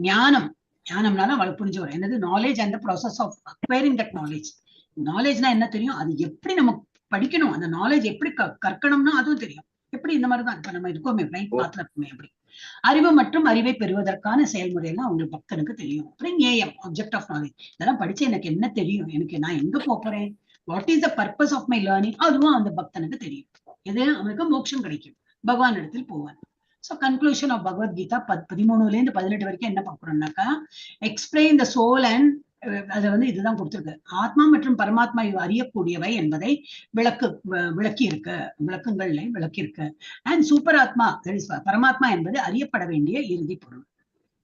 ஞானம், ஞானம்னால அவளுக்கு புரிஞ்சு வரும். என்னது? Knowledge and the process of acquiring that knowledge. நாலேஜ்னா என்ன தெரியும், அது எப்படி நம்ம படிக்கணும், அந்த நாலேஜ் எப்படி கற்கணும்னா அதுவும் தெரியும். எப்படி இந்த மாதிரிதான் இப்ப நம்ம இருக்கோமே, பிரைட் பாத்ல இருக்குமே அப்படி. அறிவு மற்றும் அறிவை பெறுவதற்கான செயல்முறை எல்லாம் உங்களுக்கு பக்தனுக்கு தெரியும். அப்புறம் ஞேயம், ஆப்ஜெக்ட் ஆஃப் நாலேஜ். இதெல்லாம் படிச்சு எனக்கு என்ன தெரியும், எனக்கு நான் எங்க போறேன், what is the purpose of my learning, அதுவும் அந்த பக்தனுக்கு தெரியும். எது? அவனுக்கு மோட்சம் கிடைக்கும், பகவான் இடத்தில் போவான். So conclusion of Bhagavad Gita 13ல இருந்து 18 வரைக்கும் என்ன பார்க்கிறோம்னாக்கா, எக்ஸ்பிளைன் த சோல் அண்ட், அதை வந்து இதுதான் கொடுத்திருக்கு. ஆத்மா மற்றும் பரமாத்மா அறியக்கூடியவை என்பதை விளக்கி இருக்கு. அண்ட் சூப்பர் ஆத்மா, பரமாத்மா என்பது அறியப்பட வேண்டிய இறுதி பொருள்.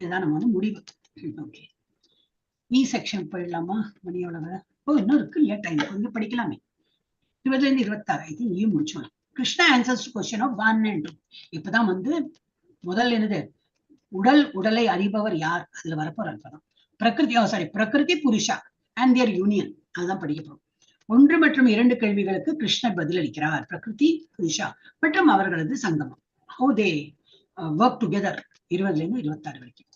இதுதான் நம்ம வந்து முடிவு. ஓகே, இ செக்ஷன் போயிடலாமா? மணியோட இன்னும் இருக்கு இல்லையா டைம், கொஞ்சம் படிக்கலாமே. 20ல இருந்து 26 ஐ திங்க் இ முடிச்சோம். Krishna answers to question of 1 and 2. இப்பதான் வந்து முதல் என்னது? உடலை அறிபவர் யார், அதுல வரப்போற அல்பதான். பிரகிருதி புருஷா அண்ட் தியர் யூனியன், அதுதான் படிக்க போறோம். 1 மற்றும் 2 கேள்விகளுக்கு கிருஷ்ணர் பதிலளிக்கிறார். பிரகிருதி புருஷா மற்றும் அவர்களது சங்கமம், how they work together. 20ல இருந்து 26 வரைக்கும்.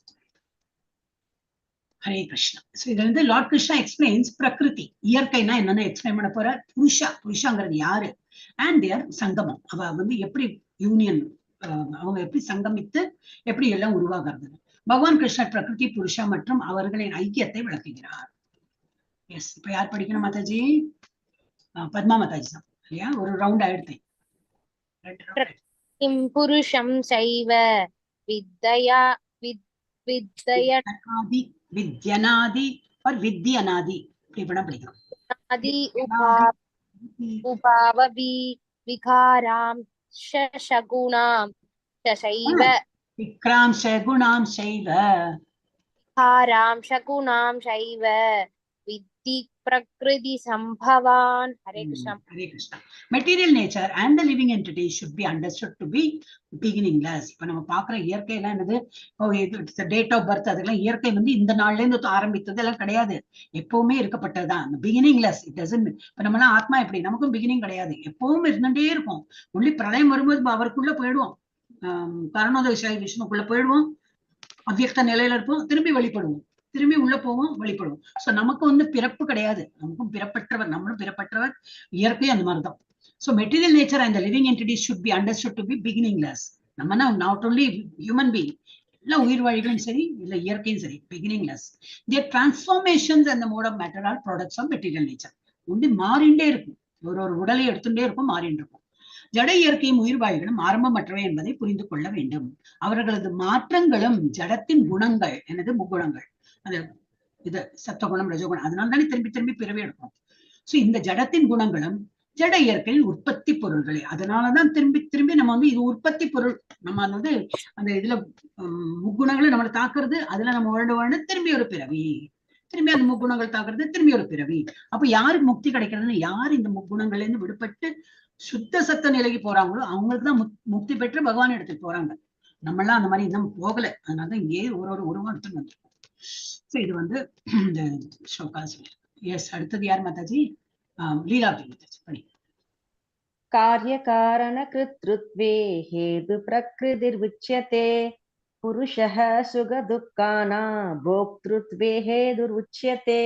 ஹரே கிருஷ்ணா. சோ இதுல இருந்து லார்ட் கிருஷ்ணா எக்ஸ்பிளைன்ஸ் பிரகிருதி, இயற்கைனா என்னன்னு எக்ஸ்பிளைன் பண்ண போற. புருஷாங்கிறது யாரு, அண்ட் தேர் சங்கமம், அவ வந்து எப்படி யூனியன், அவங்க எப்படி சங்கமித்து எப்படி எல்லாம் உருவாகிறது. பகவான் கிருஷ்ணர் பிரகிருதி புருஷா மற்றும் அவர்களின் ஐக்கியத்தை விளக்குகிறார். எஸ், இப்ப யார் படிக்கணும் மாதாஜி? பத்மா மாதாஜி தான் இல்லையா? ஒரு ரவுண்ட் ஆயிடுத்தேன். புருஷம் சைவ வித்யா வித்யனாதி और வித்யனாதி இப்படி படிக்கலாம். ஆதி உபாவவி விகாராம் ஷகுணாம் சைவ விக்ராம் சகுணாம் சைவ விகாராம் ஷகுணாம் சைவ வித்தி பிரகிருதி சம்பவான். Hare Krishna. Hare Krishna. Material nature and the living entity should be understood to be beginningless. இப்ப நம்ம பாக்குற இயற்கை எல்லாம் என்னது? டேட் ஆஃப் பர்த், அதெல்லாம் இயற்கை வந்து இந்த நாள்ல இருந்து ஆரம்பித்தது எல்லாம் கிடையாது, எப்பவுமே இருக்கப்பட்டதுதான். பிகினிங்லெஸ். It doesn't. இப்ப நம்ம எல்லாம் ஆத்மா எப்படி, நமக்கும் பிகினிங் கிடையாது, எப்பவும் இருந்துட்டே இருக்கும். ஒன்லி பிரளயம் வரும்போது அவருக்குள்ள போயிடுவோம், காரணோதய விஷ்ணுக்குள்ள போயிடுவோம், அவ்வியக்த நிலையில இருப்போம், திரும்பி வெளிப்படுவோம், திரும்பி உள்ள போவோம், வெளிப்படுவோம். சோ நமக்கு வந்து பிறப்பு கிடையாது, நமக்கும் பிறப்பற்றவர், நம்மளும் பிறப்பற்றவர். இயற்கை அந்த மாதிரிதான். So material nature and the living entities should be understood to be beginningless. நம்மனா not only human being, இல்ல உயிர்வாழிகளும் சரி இல்ல இயற்கையும் சரி, beginningless. their transformations and the mode of matter are products of material nature. ஒண்டி மாறிண்டே இருக்கும், ஒரு உடலை எடுத்துட்டே இருக்கும், மாறிண்டு இருக்கும். ஜட இயற்கையும் உயிர்வாழிகளும் ஆரம்பமற்றவை என்பதை புரிந்து கொள்ள வேண்டும். அவர்களது மாற்றங்களும் ஜடத்தின் குணங்கள், எனது முக்குணங்கள், அது இது சத்துவகுணம் ரஜோகுணம், அதனால தானே திரும்பி திரும்பி பிறவி எடுக்கும். சோ இந்த ஜடத்தின் குணங்களும் ஜட இயற்கையில் உற்பத்தி பொருள்களே, அதனாலதான் திரும்பி திரும்பி நம்ம வந்து இது உற்பத்தி பொருள். நம்ம வந்து அந்த இதுல முக்குணங்களை நம்மளை தாக்குறது, அதுல நம்ம வாழ்ந்து திரும்பி ஒரு பிறவி, திரும்பி அந்த முக்குணங்கள் தாக்குறது, திரும்பி ஒரு பிறவி. அப்ப யாருக்கு முக்தி கிடைக்கிறதுன்னு, யார் இந்த முக்குணங்கள்ல இருந்து விடுபட்டு சுத்த சத்த நிலைக்கு போறாங்களோ அவங்களுக்கு தான் முக்தி பெற்று பகவான் எடுத்துட்டு போறாங்க. நம்ம எல்லாம் அந்த மாதிரி இன்னும் போகல, அதனாலதான் இங்கே ஒரு உருவாக்கம் வந்துருக்கும். சோ இது வந்து இந்த ஸ்லோகாஸ். எஸ், அடுத்தது யார் மாதாஜி? லீலாவதி மாதாஜி படி. காரண கிருத்ருத்வே ஹேது பிரகிருதிர்வுச்யதே புருஷः சுக துக்கானாம் போக்த்ருத்வே ஹேதுர்வுச்யதே.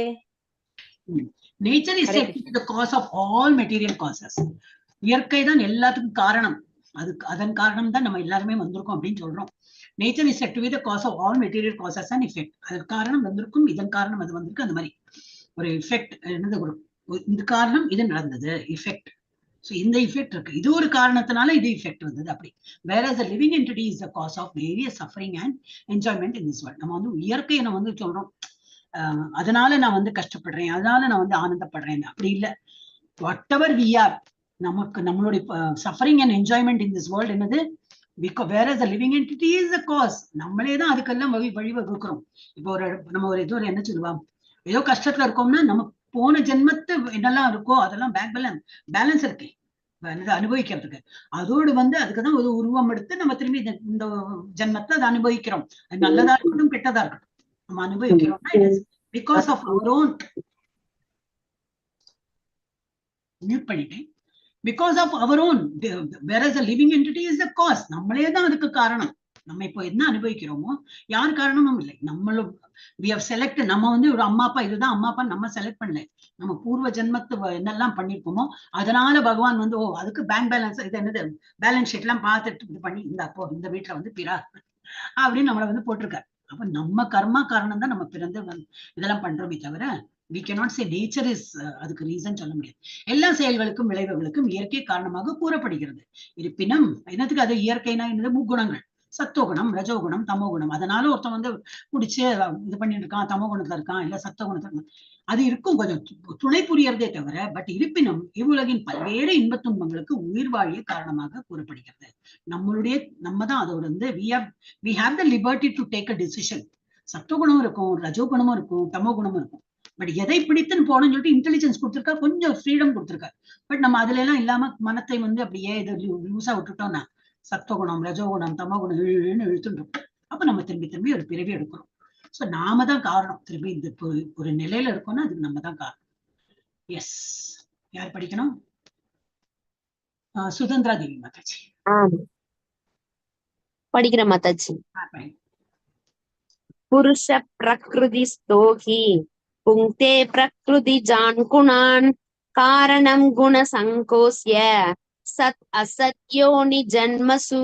Nature is said to be the cause of all material causes. இயற்கை தான் எல்லாத்துக்கும் காரணம், அதுக்கு அதன் காரணம் தான் நம்ம எல்லாருமே வந்திருக்கோம் அப்படின்னு சொல்றோம். Nature is said to be the cause of all material causes and effect. அதற்கு காரணம் வந்திருக்கும், இதன் காரணம் அது வந்திருக்கு, அந்த மாதிரி ஒரு எஃபெக்ட் என்னது, இந்த காரணம் இது நடந்தது, எஃபெக்ட். சோ இந்த எஃபெக்ட் இருக்கு, இது ஒரு காரணத்தினால இது எஃபெக்ட் வந்தது அப்படி. whereas the living entity is the cause of various suffering and enjoyment in this world. நம்ம வந்து இயற்கையை நம்ம வந்து சொல்றோம், அதனால நான் வந்து கஷ்டப்படுறேன், அதனால நான் வந்து ஆனந்தப்படுறேன், அப்படி இல்லை. வாட் எவர் வி ஆர், நமக்கு நம்மளுடைய suffering and enjoyment in this world என்னது, whereas the living entity is the cause. நம்மளே தான் அதுக்கெல்லாம் வழிவகுக்கிறோம். இப்போ நம்ம ஒரு ஏதோ என்ன சொல்லுவோம், ஏதோ கஷ்டத்துல இருக்கோம்னா நம்ம போன ஜென்மத்து என்னெல்லாம் இருக்கோ அதெல்லாம் பேலன்ஸ் இருக்கு அனுபவிக்கிறதுக்கு. அதோடு வந்து அதுக்குதான் ஒரு உருவம் எடுத்து நம்ம திரும்பி இந்த ஜென்மத்தை அதை அனுபவிக்கிறோம். அது நல்லதா இருக்கட்டும் கெட்டதா இருக்கட்டும் நம்ம அனுபவிக்கிறோம்னா because of our own. Mute பண்ணிட்டேன். Because of our own, whereas the living entity is the cause. நம்மளே தான் அதுக்கு காரணம். நம்ம இப்போ என்ன அனுபவிக்கிறோமோ யார் காரணமும் இல்லை, நம்மளும் we have selected. நம்ம வந்து ஒரு அம்மா அப்பா, இதுதான் அம்மா அப்பா நம்ம செலக்ட் பண்ணல, நம்ம பூர்வ ஜென்மத்து என்னெல்லாம் பண்ணிருப்போமோ அதனால பகவான் வந்து அதுக்கு பேங்க் பேலன்ஸ், இது என்னது பேலன்ஸ் ஷீட் எல்லாம் பார்த்துட்டு இது பண்ணி இந்த அப்போ இந்த வீட்டுல வந்து பிறா அப்படின்னு நம்மளை வந்து போட்டிருக்காரு. அப்ப நம்ம கர்மா காரணம் தான் நம்ம பிறந்து இதெல்லாம் பண்றோமே தவிர we cannot say nature is அதுக்கு ரீசன் சொல்ல முடியாது. எல்லா செயல்களுக்கும் விளைவுகளுக்கும் இயற்கை காரணமாக கூறப்படுகிறது. இருப்பினும் என்னத்துக்கு அது இயற்கைனா என்னது, முக்குணங்கள், சத்துவகுணம் ரஜோகுணம் தமோகுணம். அதனால ஒருத்தன் வந்து குடிச்சு இது பண்ணிட்டு இருக்கான், தமோகுணத்துல இருக்கான், இல்ல சத்துவகுணத்துல இருக்கான், அது இருக்கும் கொஞ்சம் துணை புரியறதே தவிர. பட் இருப்பினும் இவ்வுலகின் பல்வேறு இன்பத் துன்பங்களுக்கு உயிர் வாழிய காரணமாக கூறப்படுகிறது. நம்ம தான் அதோட வந்து we have the liberty to take a decision. சத்துவகுணமும் இருக்கும், ரஜோகுணமும் இருக்கும், தமோகுணமும் இருக்கும். பட் எதை பிடித்துன்னு போனோம்னு சொல்லிட்டு இன்டெலிஜென்ஸ் கொடுத்துருக்கா, கொஞ்சம் ஃப்ரீடம் கொடுத்துருக்கா. பட் நம்ம அதுல எல்லாம் இல்லாம மனத்தை வந்து அப்படியே இது லூஸா விட்டுட்டோம்னா சத்துவகுணம் ரஜோகுணம் தமோகுணம் இழுத்துட்டு இருக்கும். அப்ப நம்ம திரும்பி திரும்பி ஒரு பிறவி எடுக்கிறோம். சோ நாம தான் காரணம். திரும்பி இந்த ஒரு நிலையில இருக்கோம்னா அதுக்கு நம்ம தான் காரணம். எஸ், யார் படிக்கணும்? சுதந்திரா தேவி மாதாஜி படிக்கிற மாதாஜி. புருஷ பிரகிருதி ஸ்தோஹி புங்க்தே பிரகிருதி ஜான் குணான் காரணம் குண சங்கோஸ்ய சத் அசத்யோனி ஜன்மசு.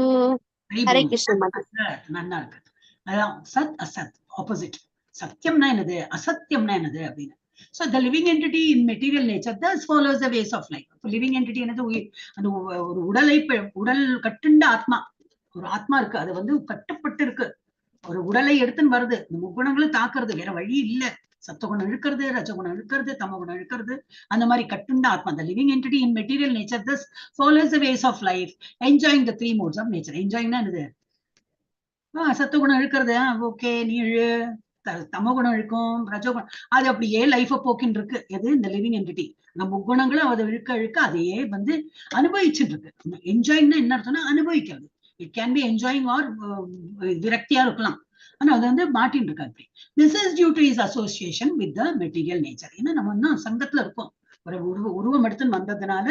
ஹரே கிருஷ்ண மாதாஜி. நல்லா இருக்கு. அதான் சத் அசத் ஆப்போசிட். சத்தியம்னா என்னது, அசத்தியம்னா என்னது அப்படின்னு. So the living entity in material nature thus follows the ways of life. living entity என்னது, அந்த ஒரு உடல் கட்டுண்ட ஆத்மா, ஒரு ஆத்மா இருக்கு, அது வந்து கட்டுப்பட்டு இருக்கு, ஒரு உடலை எடுத்துன்னு வருது, இந்த முக்குணங்களும் தாக்குறது, வேற வழி இல்ல. சத்துவகுணம் இழுக்கிறது, ரஜகுணம் இழுக்கிறது, தமகுணம் இழுக்கிறது, அந்த மாதிரி கட்டுண்ட ஆத்மா. the living entity in material nature thus follows the ways of life, enjoying the three modes of nature. enjoyingனா என்னது, சத்துவகுணம் இழுக்கிறது, ஓகே நீ இழு, தமகுணம் இழுக்கும், ரஜகுணம், அது அப்படியே லைஃப போக்கின்னு இருக்கு. எது, இந்த லிவிங் என்டிட்டி. நம்ம முக்குணங்களும் அதை இழுக்க அதையே வந்து அனுபவிச்சுட்டு இருக்கு. என்ஜாயிங்னா என்ன அர்த்தம்னா அனுபவிக்கிறது. It can be enjoying or விரக்தியா இருக்கலாம், ஆனா அது வந்து மாட்டின்னு இருக்கு அப்படி. This is due to his association with the material nature. ஏன்னா நம்ம இன்னும் சங்கத்துல இருக்கோம், ஒரு உருவம் எடுத்துன்னு வந்ததுனால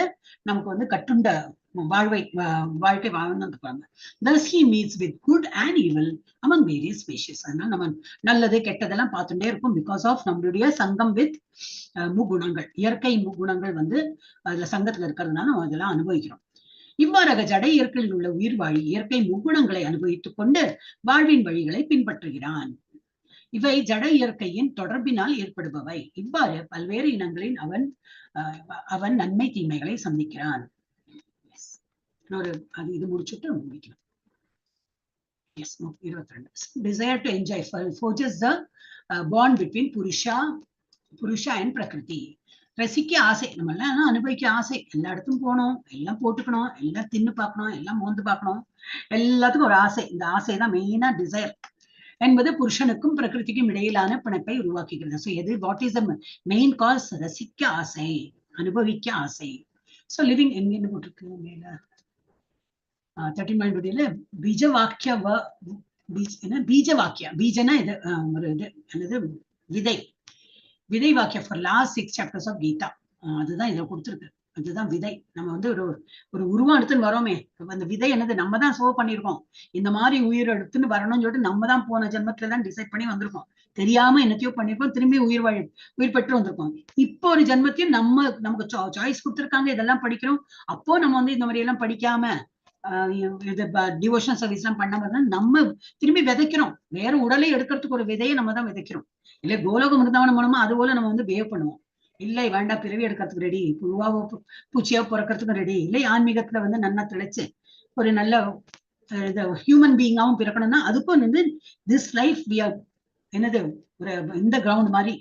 நமக்கு வந்து கட்டுண்ட வாழ்க்கை வாழணும்னு இருப்பாங்க. Thus he meets with good and evil among various species. அதனால நம்ம நல்லது கெட்டதெல்லாம் பார்த்துட்டே இருக்கும் பிகாஸ் ஆஃப் நம்மளுடைய சங்கம் வித் முகுணங்கள். இயற்கை முகுணங்கள் வந்து அதுல சங்கத்துல இருக்கிறதுனால நம்ம அதெல்லாம் அனுபவிக்கிறோம். இவ்வாறாக ஜட இயற்கையில் உள்ள உயிர் வாழி இயற்கை முக்குணங்களை அனுபவித்துக் கொண்டு வாழ்வின் வழிகளை பின்பற்றுகிறான். இவை ஜட இயற்கையின் தொடர்பினால் ஏற்படுபவை. இவ்வாறு பல்வேறு இனங்களின் அவன் நன்மை தீமைகளை சந்திக்கிறான். இது முடிச்சுட்டு முடிக்கலாம். Yes, 22. Desire to enjoy forges the bond between Purusha and Prakriti. ரசிக்க ஆசை, நம்ம எல்லாம் அனுபவிக்க ஆசை, எல்லா இடத்துக்கும் போகணும், எல்லாம் போட்டுக்கணும், எல்லாம் தின்னு பார்க்கணும், எல்லாம் மோந்து பார்க்கணும், எல்லாத்துக்கும் ஒரு ஆசை. இந்த ஆசை தான் மெயினா டிசைர் என்பது புருஷனுக்கும் பிரகிருதிக்கும் இடையிலான பிணைப்பை உருவாக்குகிறது. ஸோ எது what is the main cos? ரசிக்க ஆசை, அனுபவிக்க ஆசை. ஸோ லிவிங் எங்கன்னு போட்டிருக்கு மேல 13 பீஜ வாக்கிய பீஜ வாக்கிய, பீஜனா இது ஒரு இது என்னது விதை, விதை வாக்கியம் for last 6 chapters of Gita. அதுதான் இதை கொடுத்துருக்கு. அதுதான் விதை. நம்ம வந்து ஒரு உருவம் எடுத்துன்னு வரோமே, அந்த விதை என்னது நம்ம தான் சோ பண்ணிருக்கோம். இந்த மாதிரி உயிர் எடுத்துன்னு வரணும்னு சொல்லிட்டு நம்ம தான் போன ஜென்மத்துல தான் டிசைட் பண்ணி வந்திருக்கோம். தெரியாம என்னத்தையோ பண்ணிருக்கோம், திரும்பி உயிர் பெற்று வந்திருக்கோம். இப்போ ஒரு ஜென்மத்தையும் நமக்கு சாய்ஸ் கொடுத்துருக்காங்க, இதெல்லாம் படிக்கிறோம். அப்போ நம்ம வந்து இந்த மாதிரி எல்லாம் படிக்காம இது டிவோஷனல் சர்வீஸ் எல்லாம் பண்ணாம நம்ம திரும்பி விதைக்கிறோம். வேற உடலை எடுக்கிறதுக்கு ஒரு விதையை நம்ம தான் விதைக்கிறோம். இல்ல கோலோக மிருதாவனம் மூலமா அது போல நம்ம வந்து பிஹேவ் பண்ணுவோம். இல்லை வேண்டாம், பிறவி எடுக்கிறதுக்கு ரெடி, புழுவாவோ பூச்சியாவோ பிறக்கிறதுக்கும் ரெடி, இல்லை ஆன்மீகத்துல வந்து நன்னா திளைச்சு ஒரு நல்ல ஹியூமன் பீயிங்காவும் பிறக்கணும்னா அதுக்கும் வந்து திஸ் லைஃப் என்னது ஒரு இந்த கிரவுண்ட் மாதிரி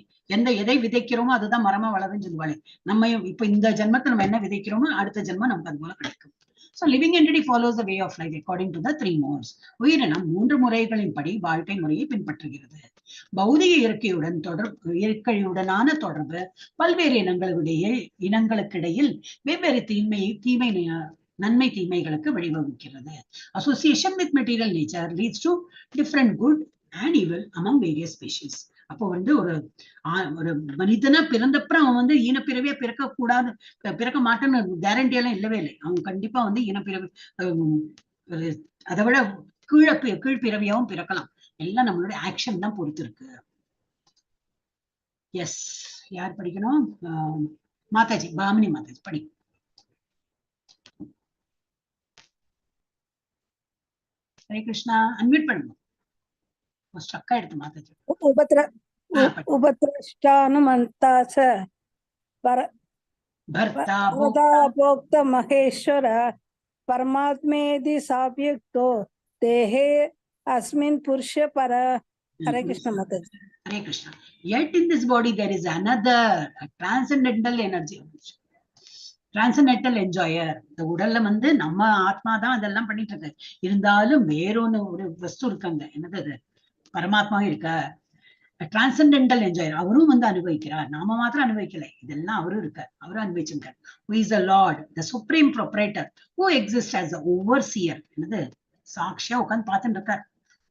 எதை விதைக்கிறோமோ அதுதான் மரமா வளருன்னு சொல்லுவாங்க. நம்ம இப்ப இந்த ஜென்மத்தை நம்ம என்ன விதைக்கிறோமோ அடுத்த ஜென்மம் நமக்கு அது போல கிடைக்கும். So living entity follows the way of life according to the 3 modes. உயிரினம் 3 முறைகளின்படி வாழ்க்கை முறையை பின்பற்றுகிறது. பௌதிக இயற்கையுடனான தொடர்பு பல்வேறு இனங்களுக்கிடையில் வெவ்வேறு நன்மை தீமைகளுக்கு வழிவகுக்கிறது. Association with material nature leads to different good and evil among various species. அப்போ வந்து ஒரு மனிதனா பிறந்தப்புறம் அவன் வந்து ஈனப்பிறவியா பிறக்க மாட்டேன்னு கேரண்டி எல்லாம் இல்லவே இல்லை. அவன் கண்டிப்பா வந்து ஈனப்பிறவி அதை விட கீழ்பிறவியாவும் பிறக்கலாம். எல்லாம் நம்மளுடைய ஆக்ஷன் தான் பொறுத்து இருக்கு. எஸ், யார் படிக்கணும்? மாதாஜி, பாமினி மாதாஜி படி. ஹரே கிருஷ்ணா, அன்மியூட் பண்ணுங்க. ஸ்ட்ரக்கா எடுத்து மாதாஜி. उपद्रष्टानुमन्तास भर्ता भोक्ता महेश्वर परमात्मेदि साव्युक्तो देहे अस्मिन् पुरुष पर. हरे कृष्ण माताजी. Hare Krishna. Yet in this body there is another transcendental energy, transcendental enjoyer. இந்த உடல்ல வந்து நம்ம ஆத்மா தான் அதெல்லாம் பண்ணிட்டு இருக்கு. இருந்தாலும் வேறொன்னு ஒரு வஸ்து இருக்காங்க, என்னது பரமாத்மா இருக்க. டிரான்சென்டென்டல் என்ஜாயர், அவரும் வந்து அனுபவிக்கிறார். நாம மாத்திரம் அனுபவிக்கல, இதெல்லாம் அவரும் இருக்கார், அவரும் அனுபவிச்சிருக்கார். Who is the Lord, the supreme proprietor, who exists as the overseer. என்னது சாட்சியா உட்காந்து பார்த்துட்டு இருக்கார்,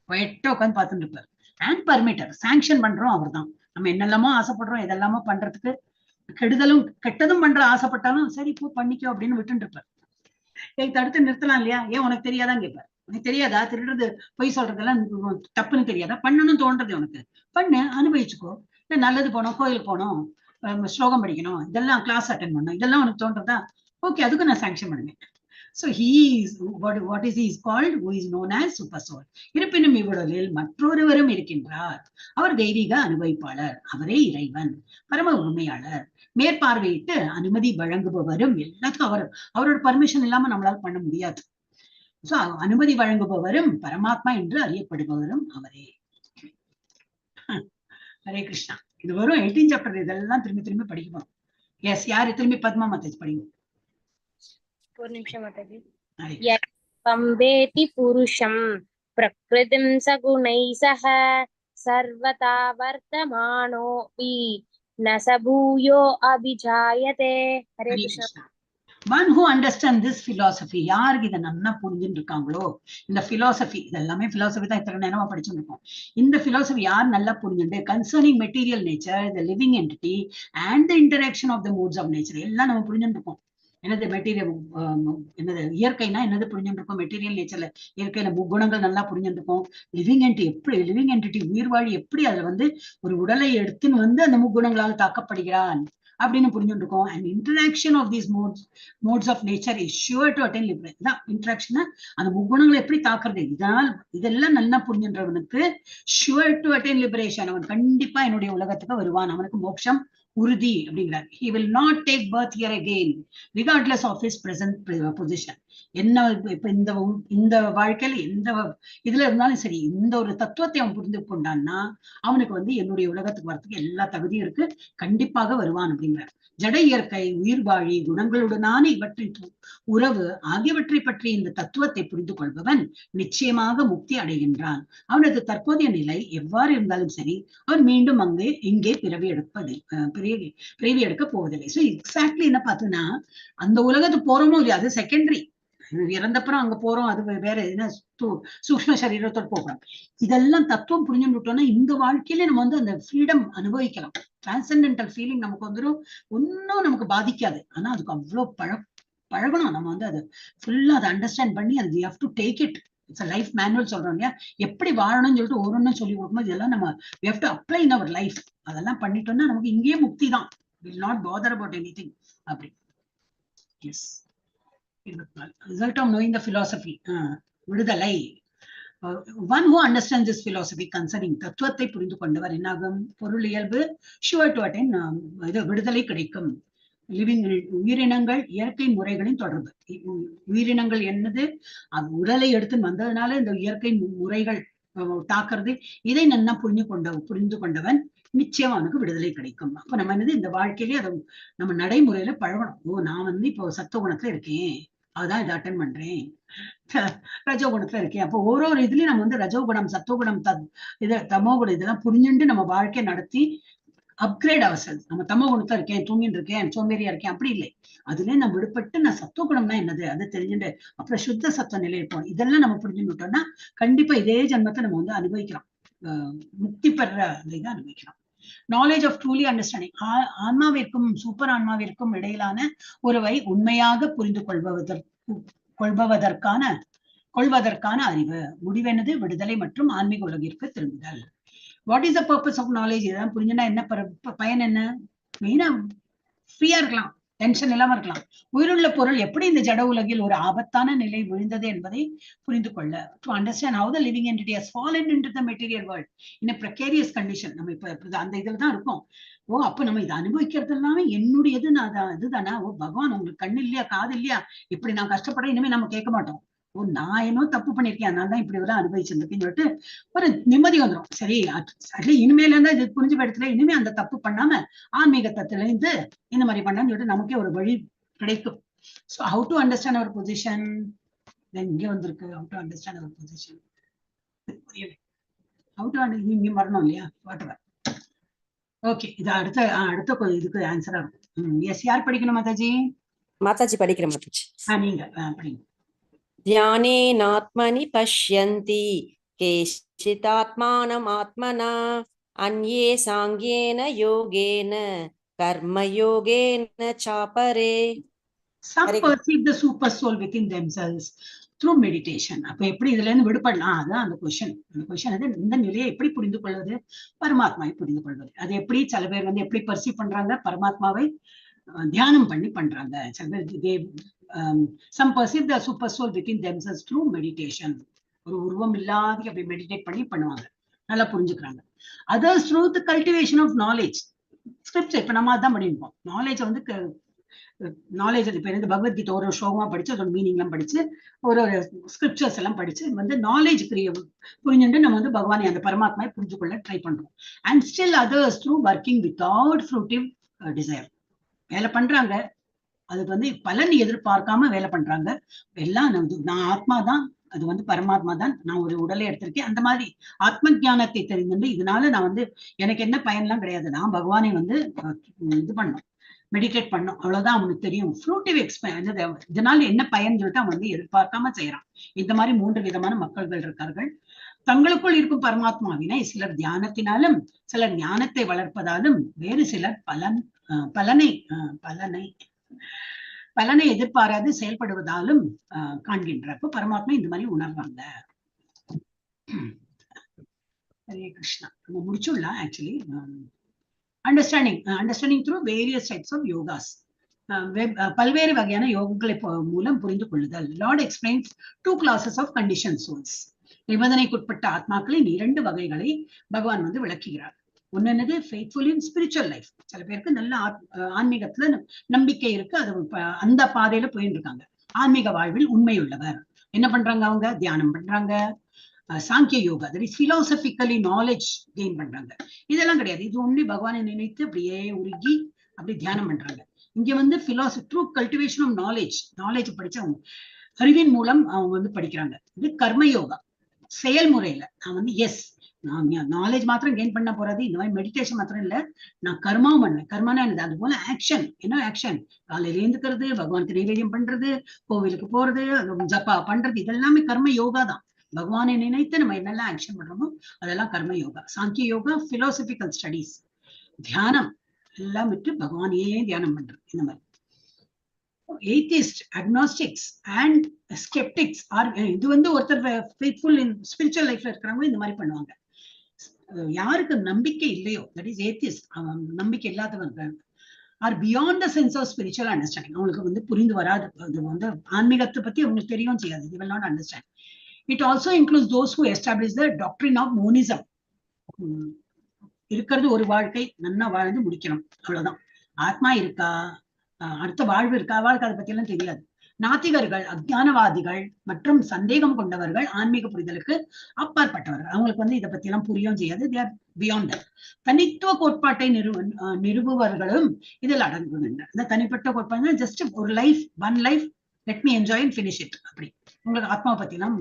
குவைட்டா உட்காந்து பார்த்துட்டு இருப்பார். அண்ட் பர்மிட்டர், சாங்ஷன் பண்றோம் அவர் தான். நம்ம என்னெல்லாமோ ஆசைப்படுறோம், இதெல்லாமோ பண்றதுக்கு கெடுதலும் கெட்டதும் பண்ற ஆசைப்பட்டாலும் சரி போ பண்ணிக்கோ அப்படின்னு விட்டுட்டு இருப்பார். தடுத்து நிறுத்தலாம் இல்லையா? ஏன் உனக்கு தெரியாதான் கேட்பார். உனக்கு தெரியாதா திருடுறது பொய் சொல்றதெல்லாம் தப்புன்னு தெரியாதா? பண்ணணும்னு தோன்றது உனக்கு, பண்ணு, அனுபவிச்சுக்கோ. இல்ல நல்லது போனோம், கோயிலுக்கு போனோம், ஸ்லோகம் படிக்கணும், இதெல்லாம் கிளாஸ் அட்டென்ட் பண்ணணும், இதெல்லாம் உனக்கு தோன்றதா? ஓகே, அதுக்கு நான் சாங்ஷன் பண்ணுவேன். So he is what is he is called, who is known as super soul. இருப்பினும் இவ்வுடலில் மற்றொருவரும் இருக்கின்றார். அவர் தெய்வீக அனுபவிப்பாளர், அவரே இறைவன், பரம உரிமையாளர், மேற்பார்வையிட்டு அனுமதி வழங்குபவரும். எல்லாத்துக்கும் அவரோட பர்மிஷன் இல்லாம நம்மளால பண்ண முடியாது. சோ அனுமதி வழங்குபவரும் பரமாத்மா என்று அறியப்படுபவரும் அவரே. ஹரே கிருஷ்ணா. இது வரும் 18 chapter. இதெல்லாம் திரும்பி திரும்பி படிக்கணும். எஸ், யாரு திரும்பி? பத்மா மாதாஜி படிங்க. ஒரு நிமிஷம் மாதாஜி. பம்பேதி புருஷம் பிரகிருதிம் சகுணை சஹ சர்வதா வர்த்தமானோபி நசபூயோ அபிஜாயதே. Hare Krishna. One who understands this philosophy, யாருக்கு இதை நல்லா புரிஞ்சுட்டு இருக்காங்களோ, இந்த பிலாசபி, இதெல்லாமே பிலாசபி தான் இத்தனை நேரமா படிச்சுட்டு இருக்கோம். இந்த பிலாசபி யார் நல்லா புரிஞ்சுட்டு, concerning material nature, the living entity and the interaction of the modes of nature, எல்லாம் நம்ம புரிஞ்சுட்டு இருக்கோம். என்னது மெட்டீரியல், என்னது இயற்கைனா என்னது புரிஞ்சுட்டு இருக்கோம். மெட்டீரியல் நேச்சர்ல இயற்கையில குணங்கள் நல்லா புரிஞ்சுட்டு இருக்கோம். லிவிங் என்டிட்டி உயிர் வாழி எப்படி அதுல வந்து ஒரு உடலை எடுத்துன்னு வந்து அந்த முக்குணங்களால் தாக்கப்படுகிறான் அப்படின்னு புரிஞ்சுட்டு இருக்கோம். And interaction of these modes of nature is sure to attain liberation. இதான் இன்டராக்ஷன், அந்த முக்குணங்களை எப்படி தாக்குறது, இதெல்லாம் நல்லா புரிஞ்சுன்றவனுக்கு ஷுவர் டு அட்டைன் லிபரேஷன், அவன் கண்டிப்பா என்னுடைய உலகத்துக்கு வருவான், அவனுக்கு மோட்சம் உறுதி அப்படிங்கிறார். he will not take birth here again regardless of his present position. என்ன இப்ப இந்த வாழ்க்கையில எந்த இதுல இருந்தாலும் சரி, இந்த ஒரு தத்துவத்தை அவன் புரிந்து கொண்டான்னா அவனுக்கு என்னுடைய உலகத்துக்கு வரத்துக்கு எல்லா தகுதியும் இருக்கு, கண்டிப்பாக வருவான் அப்படிங்கிறார். ஜட இயற்கை, உயிர் வாழி, குணங்களுடனான இவற்றின் உறவு ஆகியவற்றை பற்றி இந்த தத்துவத்தை புரிந்து கொள்பவன் நிச்சயமாக முக்தி அடைகின்றான். அவனது தற்போதைய நிலை எவ்வாறு இருந்தாலும் சரி, அவன் மீண்டும் இங்கே பிறவி எடுக்க போவதில்லை. சோ எக்ஸாக்ட்லி என்ன பார்த்தோம்னா, அந்த உலகத்துக்கு போறோமோ இல்லையா, அது செகண்டரி. இறந்தப்புறம் அங்க போறோம், அது வேற என்ன, சூக்ஷ்ம சரீரத்தோட போகிறோம். இதெல்லாம் தத்துவம் புரிஞ்சுட்டோம்னா இந்த வாழ்க்கையில நம்ம அந்த ஃப்ரீடம் அனுபவிக்கலாம். டிரான்சென்டென்டல் ஃபீலிங் நமக்கு ஒன்னும் நமக்கு பாதிக்காது. ஆனா அதுக்கு அவ்வளவு பழகணும். நம்ம அது ஃபுல்லா அதை அண்டர்ஸ்டாண்ட் பண்ணி அது we have to take it. It's life manual சொல்றோம் இல்லையா, எப்படி வாழணும்னு சொல்லிட்டு ஒவ்வொன்றும் சொல்லி கொடுக்கும்போது இதெல்லாம் நம்ம we have to apply in our life. அதெல்லாம் பண்ணிட்டோம்னா நமக்கு இங்கேயே முக்தி தான். Will not bother about anything அப்படி. Yes, result of knowing the philosophy, விடுதலை. One who understands this philosophy concerning தத்துவத்தை புரிந்து கொண்டவர் என்னாகும், பொருள் இயல்பு sure to attain விடுதலை கிடைக்கும். லிவிங், உயிரினங்கள் இயற்கை முறைகளின் தொடர்பு. உயிரினங்கள் என்னது, உடலை எடுத்து வந்ததுனால இந்த இயற்கை முறைகள் தாக்குறது, இதை நல்லா புரிந்து கொண்டவன் நிச்சயம் அவனுக்கு விடுதலை கிடைக்கும். அப்ப நம்ம இந்த வாழ்க்கையிலேயே அதை நம்ம நடைமுறையில பழகணும். ஓ, நான் இப்போ சத்துவகுணத்துல இருக்கேன், அதுதான் இதை அட்டன் பண்றேன். ரஜோகுணத்துல இருக்கேன், அப்போ ஒரு இதுலயும் நம்ம ரஜோகுணம், சத்துவகுணம், தமோகுணம் இதெல்லாம் புரிஞ்சுட்டு நம்ம வாழ்க்கையை நடத்தி அப்கிரேட் அவர்செல்ஸ். நம்ம தமோ குணத்துல இருக்கேன், தூங்கிட்டு இருக்கேன், சோம்பேறியா இருக்கேன், அப்படி இல்லை. அதுல நான் விடுபட்டு நான் சத்துவகுணம்னா என்னது அதை தெரிஞ்சுட்டு அப்புறம் சுத்த சத்துவ நிலை இருப்போம். இதெல்லாம் நம்ம புரிஞ்சுட்டோம்னா கண்டிப்பா இதே ஜென்மத்தை நம்ம அனுபவிக்கலாம், முக்தி பெற இதை அனுபவிக்கலாம். நாலேஜ் ஆஃப் ட்ரூலி அண்டர்ஸ்டாண்டிங், ஆன்மாவிற்கும் சூப்பர் ஆன்மாவிற்கும் இடையிலான உறவை உண்மையாக புரிந்து கொள்வதற்கான அறிவு. முடிவெனது விடுதலை மற்றும் ஆன்மீக உலகிற்கு திரும்புதல். What is the purpose of knowledge? இதெல்லாம் புரிஞ்சுன்னா என்ன பயன்? என்ன மெயினா ஃப்ரீயா இருக்கலாம், டென்ஷன் இல்லாம இருக்கலாம். உயிருள்ள பொருள் எப்படி இந்த ஜட உலகில் ஒரு ஆபத்தான நிலை விழுந்தது என்பதை புரிந்து கொள்ள. To understand how the living entity has fallen into the material world in a precarious condition. நம்ம இப்ப அந்த இதுல தான் இருக்கோம். ஓ, அப்ப நம்ம இதை அனுபவிக்கிறது எல்லாமே என்னுடையது, நான் இதுதானா? ஓ பகவான், உங்களுக்கு கண்ணு இல்லையா, காது இல்லையா, இப்படி நான் கஷ்டப்படுறேன், இனிமே நம்ம கேட்க மாட்டோம். ஓ, நான் என்ன தப்பு பண்ணிருக்கேன், அதனால தான் இப்படி எல்லாம் அனுபவிச்சிருக்கேன்னு சொல்லிட்டு ஒரு நிம்மதி வந்துடும். சரி, இனிமேல இருந்தா இது புரிஞ்சு போயிடுத்துல, இனிமே அந்த தப்பு பண்ணாம ஆன்மீகத்துல இருந்து இந்த மாதிரி பண்ணான்னு சொல்லிட்டு நமக்கே ஒரு வழி கிடைக்கும். So how to understand our position, இங்க வந்திருக்கு. How to understand our position, how to இங்க வரணும் இல்லையா, வாட்டவர். ஓகே, இது அடுத்த இதுக்கு ஆன்சரா இருக்கும். எஸ், யார் படிக்கணும் மாதாஜி? மாதாஜி படிக்கிறேன். மாதாஜி நீங்க படிங்க. ध्यानेनात्मनि पश्यन्ति केचिदात्मानम् आत्मना अन्ये साङ्गेन योगेन कर्मयोगेन चापरे. Some perceive the super soul within themselves through meditation. அப்ப எப்படி இதுல இருந்து விடுபடலாம், அதான் அந்த கொஸ்டின். அந்த கொஸ்டின் இந்த நிலையை எப்படி புரிந்து கொள்வது, பரமாத்மாவை புரிந்து கொள்வது. அது எப்படி சில பேர் எப்படி பர்சீவ் பண்றாங்க, பரமாத்மாவை தியானம் பண்ணி பண்றாங்க. சில பேர் some perceive the super soul within themselves through meditation. ஒரு உருவம் இல்லாத அப்படி மெடிடேட் பண்ணி பண்ணுவாங்க, நல்லா புரிஞ்சுக்கிறாங்க. others through the cultivation of knowledge. Scripture இப்ப நம்ம அதான் பண்ணிருப்போம். நாலேஜ் நாலேஜ் இப்ப பகவத்கீதை ஒரு ஸ்லோகமா படிச்சு அதோட மீனிங் எல்லாம் படிச்சு ஒரு ஸ்கிரிப்சர்ஸ் எல்லாம் படிச்சு நாலேஜ் புரிஞ்சுட்டு நம்ம பகவானை அந்த பரமாத்மாவை புரிஞ்சு கொள்ள ட்ரை பண்றோம். And still others through working without fruitive desire. வேலை பண்றாங்க, அதுக்கு பலன் எதிர்பார்க்காம வேலை பண்றாங்க. எல்லாம் நான் ஆத்மா தான், அது பரமாத்மா தான், நான் ஒரு உடலை எடுத்திருக்கேன், அந்த மாதிரி ஆத்ம ஞானத்தை தெரிஞ்சுட்டு இதனால நான் எனக்கு என்ன பயன்லாம் கிடையாது, நான் பகவானை இது பண்ணும், மெடிடேட் பண்ணும், அவ்வளவுதான் அவனுக்கு தெரியும். ஃப்ரூட்டிவ் இதனால என்ன பயன் சொல்லிட்டு அவன் எதிர்பார்க்காம செய்யறான். இந்த மாதிரி 3 விதமான மக்கள்கள் இருக்கார்கள். தங்களுக்குள் இருக்கும் பரமாத்மாவினை சிலர் தியானத்தினாலும் சிலர் ஞானத்தை வளர்ப்பதாலும் வேறு சிலர் பலனை எதிர்பாராது செயல்படுவதாலும் காண்கின்றப்ப பரமாத்மா இந்த மாதிரி உணர்வாங்க. ஹரே கிருஷ்ணா. நம்ம முடிச்சுடலாம். Actually understanding through various types of yogas. பல்வேறு வகையான யோகங்களை மூலம் புரிந்து கொள்ளுதல். Lord explains 2 classes of condition souls. நிபந்தனைக்குட்பட்ட ஆத்மாக்களின் 2 வகைகளை பகவான் வந்து விளக்குகிறார். ஒன்னு என்னது, ஃபெய்த்ஃபுல் இன் ஸ்பிரிச்சுவல் லைஃப். சில பேருக்கு நல்ல ஆன்மீகத்துல நம்பிக்கை இருக்கு, அது அந்த பாதையில போயிட்டு இருக்காங்க. ஆன்மீக வாழ்வில் உண்மையுள்ளவர். என்ன பண்றாங்க? அவங்க தியானம் பண்றாங்க, சாங்கிய யோகா, that is philosophically knowledge gain பண்றாங்க. இதெல்லாம் கிடையாது. இது ஒன்லி பகவானை நினைத்து அப்படியே உருகி அப்படி தியானம் பண்றாங்க. இங்க வந்து philosophy through cultivation of knowledge படிச்சவங்க அறிவின் மூலம் அவங்க வந்து படிக்கிறாங்க. இது கர்ம யோகா, செயல்முறையில நான் வந்து நான் நாலேஜ் மாத்திரம் கெயின் பண்ண போறது, இந்த மாதிரி மெடிடேஷன் மாத்திரம் இல்ல, நான் கர்மாவும் பண்ணேன். கர்மானா என்னது? அது போல ஆக்ஷன். என்ன ஆக்ஷன்? காலையில எழுந்துக்கிறது, பகவானுக்கு நைவேத்தியம் பண்றது, கோவிலுக்கு போறது, ஜப்பா பண்றது, இதெல்லாமே கர்ம யோகா தான். பகவானை நினைத்து நம்ம என்னெல்லாம் ஆக்ஷன் பண்றோமோ அதெல்லாம் கர்ம யோகா. சாங்கிய யோகா பிலாசபிக்கல் ஸ்டடீஸ், தியானம் எல்லாம் விட்டு பகவானையே தியானம் பண்றது. இந்த மாதிரி ஏத்திஸ்ட், அக்னாஸ்டிக்ஸ் அண்ட் ஸ்கெப்டிக்ஸ் இது வந்து ஒருத்தர் ஃபெய்த்ஃபுல் இன் ஸ்பிரிச்சுவல் லைஃப்ல இருக்கிறவங்க இந்த மாதிரி பண்ணுவாங்க. யாருக்கு நம்பிக்கை இல்லையோ, தட் இஸ் ஏத்திஸ்ட், நம்பிக்கை இல்லாதவர்கள் are beyond the sense of spiritual understanding. அவங்களுக்கு வந்து புரிந்து வராது, அது வந்து ஆன்மீகத்தை பத்தி அவங்களுக்கு தெரியவும் செய்யாது. They will not understand. It also includes those who establish the doctrine of monism. இருக்கிறது ஒரு வாழ்க்கை, நன்னா வாழ்ந்து முடிக்கணும், அவ்வளவுதான். ஆத்மா இருக்கா, அடுத்த வாழ்வு இருக்கா, வாழ்க்கை அதை பத்தி எல்லாம் தெரியாது. நாத்திகர்கள், அஜ்ஞானவாதிகள் மற்றும் சந்தேகம் கொண்டவர்கள் ஆன்மீக புரிதலுக்கு அப்பாற்பட்டவர்கள். அவங்களுக்கு வந்து இதை பத்தி எல்லாம் புரியவும் செய்யாது. They are beyond that. தனித்துவ கோட்பாட்டை நிறுவுவர்களும் இதில் அடங்குகின்றனர். இந்த தனிப்பட்ட கோட்பாடு ஜஸ்ட் ஒரு life, one life, let me enjoy and finish it. அப்படி உங்களுக்கு ஆத்மா பத்தி எல்லாம்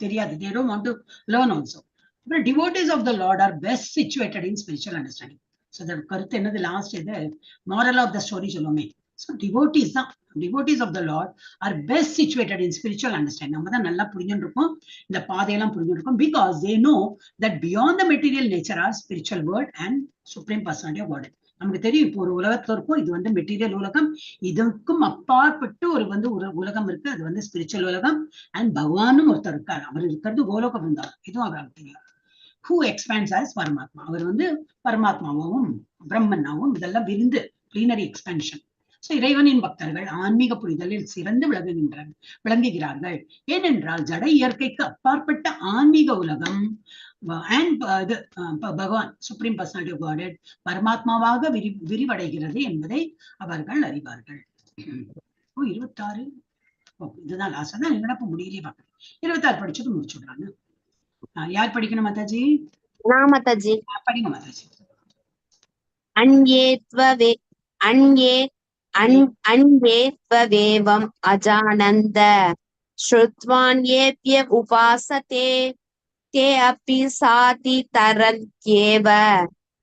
தெரியாது. They don't want to learn also. But devotees of the Lord are best situated in spiritual understanding. So the கருத்து என்னது, லாஸ்ட் இது moral of the story சொல்லுமே. So devotees of the Lord are best situated in spiritual understanding. நம்ம தான் நல்லா புரிஞ்சுருக்கோம், இந்த பாதையெல்லாம் புரிஞ்சுருக்கோம், because they know that beyond the material nature are spiritual world and supreme personality of God. நமக்கு தெரியும், இப்போ ஒரு உலகத்துல இருக்கும், இது வந்து மெட்டீரியல் உலகம், இதுக்கும் அப்பாற்பட்டு ஒரு உலகம் இருக்கு, அது வந்து ஸ்பிரிச்சுவல் உலகம். அண்ட் பகவானும் ஒருத்தர் இருக்காரு, அவர் இருக்கிறது கோலோக பிருந்தாவனம், இதுவும் அவருக்கு தெரியும். Who expands as பரமாத்மா, அவர் வந்து பரமாத்மாவும் பிரம்மனாவும் இதெல்லாம் விரிந்து பிளீனரி எக்ஸ்பான்ஷன். சோ இறைவனின் பக்தர்கள் ஆன்மீக புரிதலில் சிறந்து விளங்குகிறார்கள். ஏனென்றால் ஜட இயற்கைக்கு அப்பாற்பட்ட ஆன்மீக உலகம் பகவான் சுப்ரீம் பர்சனாலிட்டி ஆஃப் காட் பரமாத்மாவாக விரிவடைகிறது என்பதை அவர்கள் அறிவார்கள். 26 இதுதான் லாஸ்ட் தான், என்னடா முடியலையே பாக்குறேன். 26 படிச்சுட்டு முடிச்சுடுறாங்க. யார் படிக்கணும் மாதாஜி? நான் மாதாஜி. படிங்க மாதாஜி. அன்யேத்வவேவம் அஜானந்த ஸ்ருத்வான்யேப்ய உபாசதே தே அபி சாதி தரத்யேவ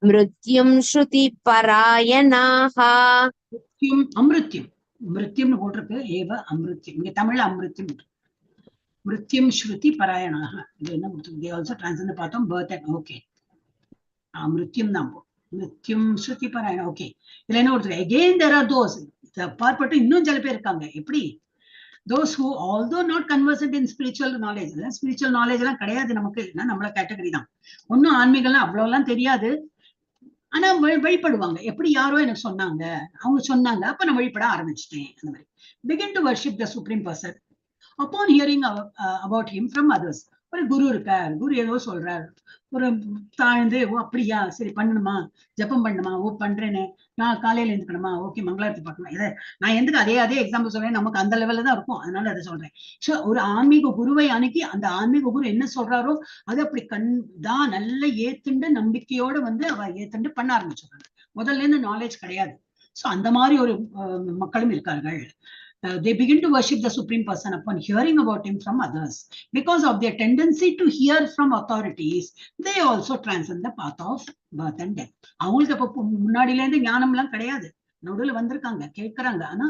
மிருத்யும் ஸ்ருதி பராயணாஹ. மிருத்யும்னு போட்டிருக்கு, ஏவ அமிருத்யம். இங்க தமிழ்ல அமிருத்யம், மிருத்யும் ஸ்ருதி பராயணாக. இது என்ன கொடுத்து ஆல்சோ டிரான்ஸ்லேட் பார்த்தோம், பர்த். ஓகே, மிருத்யும் தான், மிருத்யும் ஸ்ருதி பராயணம். ஓகே, இதுல என்ன கொடுத்து அகெயின் தேர் ஆர் தோஸ், பார்ப்பட்டு இன்னும் சில பேர் இருக்காங்க. எப்படி? those who although not conversant in spiritual knowledge, spiritual knowledge எல்லாம் கிடையாது நமக்கு, நம்மள கேட்டகரி தான். ஒன்னும் ஆன்மீகம்லாம் அவ்வளவு எல்லாம் தெரியாது, ஆனா வழிபடுவாங்க. எப்படி? யாரோ எனக்கு சொன்னாங்க, அவங்க சொன்னாங்க, அப்ப நான் வழிபட ஆரம்பிச்சுட்டேன். அந்த மாதிரி begin to worship the supreme person upon hearing about him from others. ஒரு குரு இருக்கார், குரு ஏதோ சொல்றாரு, ஒரு தாழ்ந்து, ஓ அப்படியா, சரி பண்ணணுமா, ஜப்பம் பண்ணணுமா, ஓ பண்றேன்னு, நான் காலையில எழுந்துக்கணுமா, ஓகே மங்களாரத்தி பார்க்கணும். இதை நான் எதுக்கு அதே எக்ஸாம்பிள் சொல்றேன், நமக்கு அந்த லெவல்ல தான் இருக்கும், அதனால அதை சொல்றேன். சோ ஒரு ஆன்மீக குருவை அணுகி அந்த ஆன்மீக குரு என்ன சொல்றாரோ அது அப்படி தான் நல்ல ஏத்துண்டு நம்பிக்கையோட வந்து அவ ஏத்துண்டு பண்ண ஆரம்பிச்சிடுறாங்க. முதல்ல இருந்து நாலேஜ் கிடையாது. சோ அந்த மாதிரி ஒரு மக்களும் இருக்கார்கள். They begin to worship the supreme person upon hearing about him from others. Because of their tendency to hear from authorities, they also transcend the path of birth and death. அவங்களுக்கு அப்ப முன்னாடில இருந்து ஞானம் எல்லாம் கிடையாது, நடுவில் வந்திருக்காங்க, கேட்கறாங்க, ஆனா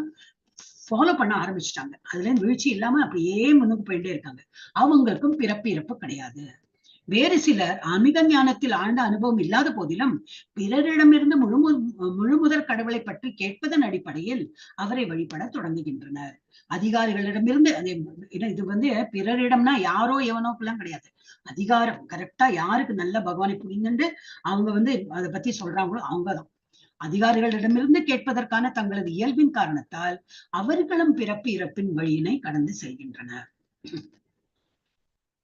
ஃபாலோ பண்ண ஆரம்பிச்சுட்டாங்க. அதுல இருந்து வீழ்ச்சி இல்லாம அப்படியே முன்னுக்கு போயிட்டே இருக்காங்க. அவங்களுக்கும் பிறப்பு இறப்பு கிடையாது. வேறு சிலர் ஆன்மீக ஞானத்தில் ஆழ்ந்த அனுபவம் இல்லாத போதிலும் பிறரிடமிருந்து முழுமுதற் கடவுளை பற்றி கேட்பதன் அடிப்படையில் அவரை வழிபட தொடங்குகின்றனர். அதிகாரிகளிடமிருந்து இது வந்து பிறரிடம்னா யாரோ எவனோக்கெல்லாம் கிடையாது, அதிகாரம் கரெக்டா யாருக்கு நல்ல பகவானை புரிந்துட்டு அவங்க வந்து அதை பத்தி சொல்றாங்களோ அவங்கதான். அதிகாரிகளிடமிருந்து கேட்பதற்கான தங்களது இயல்பின் காரணத்தால் அவர்களும் பிறப்பு இறப்பின் வழியினை கடந்து செல்கின்றனர்.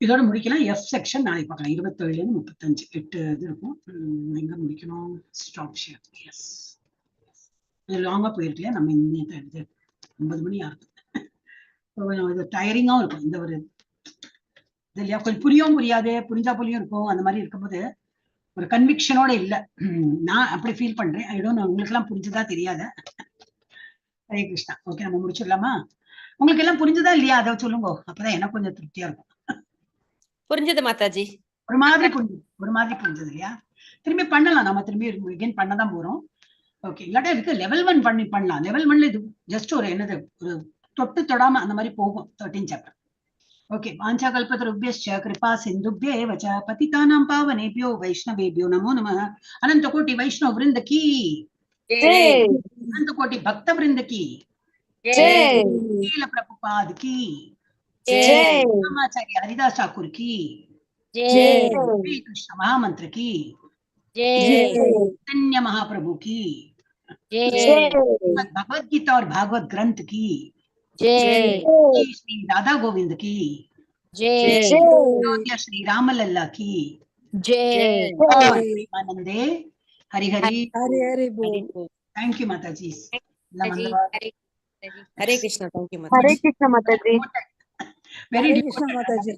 இதோட முடிக்கலாம். எஃப் செக்ஷன் நாளைக்கு பார்க்கலாம். 27 35 8 இது இருக்கும். எங்க முடிக்கணும்? Stop share. எஸ், இது லாங்கா போயிருக்கு இல்லையா? நம்ம இன்னைக்கு 9 மணி ஆகுது. இது டயரிங்காவும் இருக்கும். இந்த ஒரு இது இல்லையா, கொஞ்சம் புரியும் புரியாது, புரிஞ்சா புரியும் இருக்கும். அந்த மாதிரி இருக்கும்போது ஒரு கன்விக்ஷனோட இல்ல. நான் அப்படி ஃபீல் பண்றேன். ஐ டோன்ட் நோ உங்களுக்கு எல்லாம் புரிஞ்சுதா தெரியாத. ஹரே கிருஷ்ணா. ஓகே, நம்ம முடிச்சிடலாமா? உங்களுக்கு எல்லாம் புரிஞ்சுதா இல்லையா அதை சொல்லுங்க, அப்பதான் எனக்கு கொஞ்சம் திருப்தியா இருக்கும். புரிஞ்சது மாதாஜி. ஒரு மாதிரி புரிஞ்சது இல்லையா? திரும்பி பண்ணலாம், நம்ம திரும்பி again பண்ணதான் போறோம். ஓகே, இல்லாட்டா இருக்கு லெவல் 1 பண்ணலாம். லெவல் 1ல இது ஜஸ்ட் ஒரு என்னது, ஒரு தொட்டு தொடாம அந்த மாதிரி போகும் 13 சாப்டர். ஓகே, வாஞ்சா கல்பத்ருப்யஸ்ச கிருபா சிந்துப்யேவ ச பதிதானாம் பாவனேப்யோ வைஷ்ணவேப்யோ நமோ நமः. அனந்த கோட்டி வைஷ்ணவ விருந்த கீ ஜெய் अनंत कोटि भक्त वृंद की ஜெய் शील प्रभुपाद की ஜெய் रामाचार्य हरिदास ठाकुर की ஜெய் श्री कृष्ण महामंत्र की ஜெய் चैतन्य महाप्रभु की ஜெய் भगवत गीता और भागवत ग्रंथ की ஜெய் श्री राधा गोविंद की ஜெய் अयोध्या श्री रामलल्ला की ஜெய் आनंदे हरि हरि हरि हरि बोल। थैंक यू माता जी। हरे कृष्णा. थैंक यू हरे कृष्ण माताजी. वेरी हरे कृष्ण माता जी।